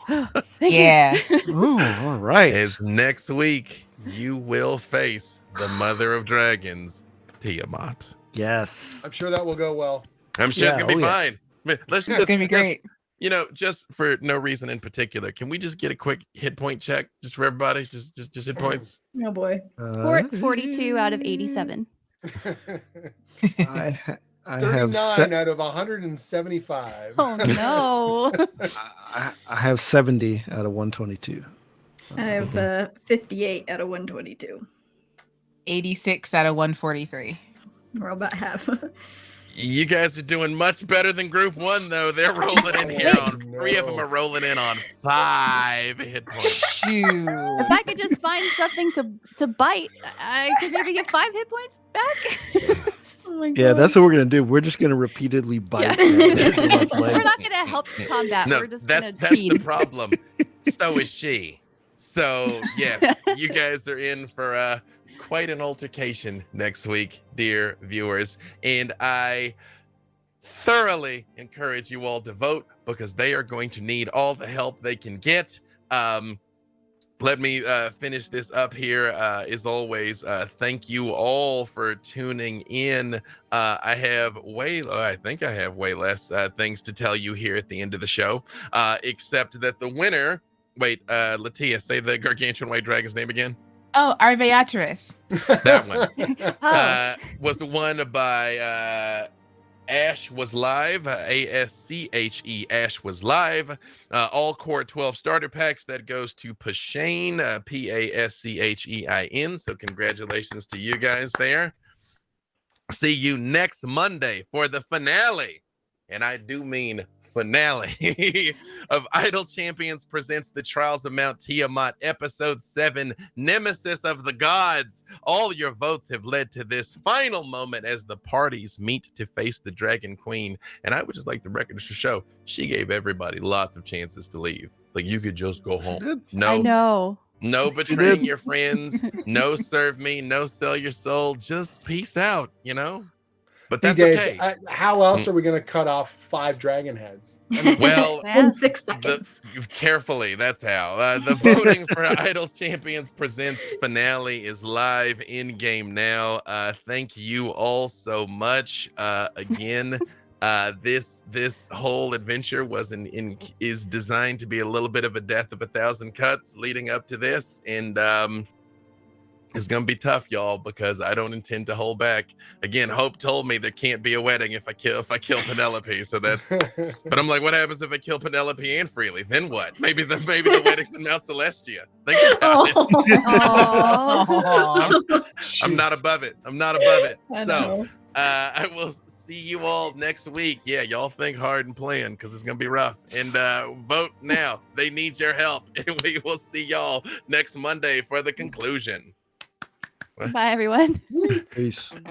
Thank Yeah. Ooh, all right. As next week, you will face the Mother of Dragons, Tiamat. Yes. I'm sure that will go well. I'm sure it's Yeah, going to be oh, yeah. fine. Let's It's gonna be great. You know, just for no reason in particular, can we just get a quick hit point check just for everybody? Just hit points. Oh boy. 42 out of 87. I have 39 out of 175. Oh no. I have 70 out of 122. I have 58 out of 122. 86 out of 143. We're about half. You guys are doing much better than Group 1, though. They're rolling in here on 3 of them are rolling in on 5 hit points. Shoot. If I could just find something to bite, I could maybe get 5 hit points back. Oh my Yeah, God. that's what we're gonna do. We're just gonna repeatedly bite. Yeah. someone's We're legs. not gonna help combat. No, We're just that's gonna feed. the problem. So is she. So yes, you guys are in for quite an altercation next week, dear viewers, and I thoroughly encourage you all to vote because they are going to need all the help they can get. Let me finish this up here. As always, thank you all for tuning in. I think I have way less things to tell you here at the end of the show, except that the winner. Wait, LaTia, say the gargantuan white dragon's name again. Oh, Arveatris. That one Oh. was won by Ash was live, ASCHE, Ash was live. All core 12 starter packs that goes to Pashane, Paschein. So congratulations to you guys there. See you next Monday for the finale. And I do mean finale of Idle Champions presents the Trials of Mount Tiamat, Episode 7, Nemesis of the Gods. All your votes have led to this final moment as the parties meet to face the Dragon Queen. And I would just like the record to show she gave everybody lots of chances to leave. Like, you could just go home. I know. No betraying your friends, no serve me, no sell your soul, just peace out, you know? But that's okay. How else are we going to cut off 5 dragon heads? I mean, Well, In 6 seconds. carefully, that's how. The voting for Idols Champions Presents finale is live in game now. Thank you all so much. Again, this whole adventure is designed to be a little bit of a death of 1,000 cuts leading up to this, and it's gonna be tough, y'all, because I don't intend to hold back. Again, Hope told me there can't be a wedding if I kill Penelope. So that's. But I'm like, what happens if I kill Penelope and Freely? Then what? Maybe the wedding's in Mount Celestia. Think about it. I'm not above it. So I will see you all next week. Yeah, y'all think hard and plan because it's gonna be rough. And vote now. They need your help. And we will see y'all next Monday for the conclusion. Bye, everyone. Peace.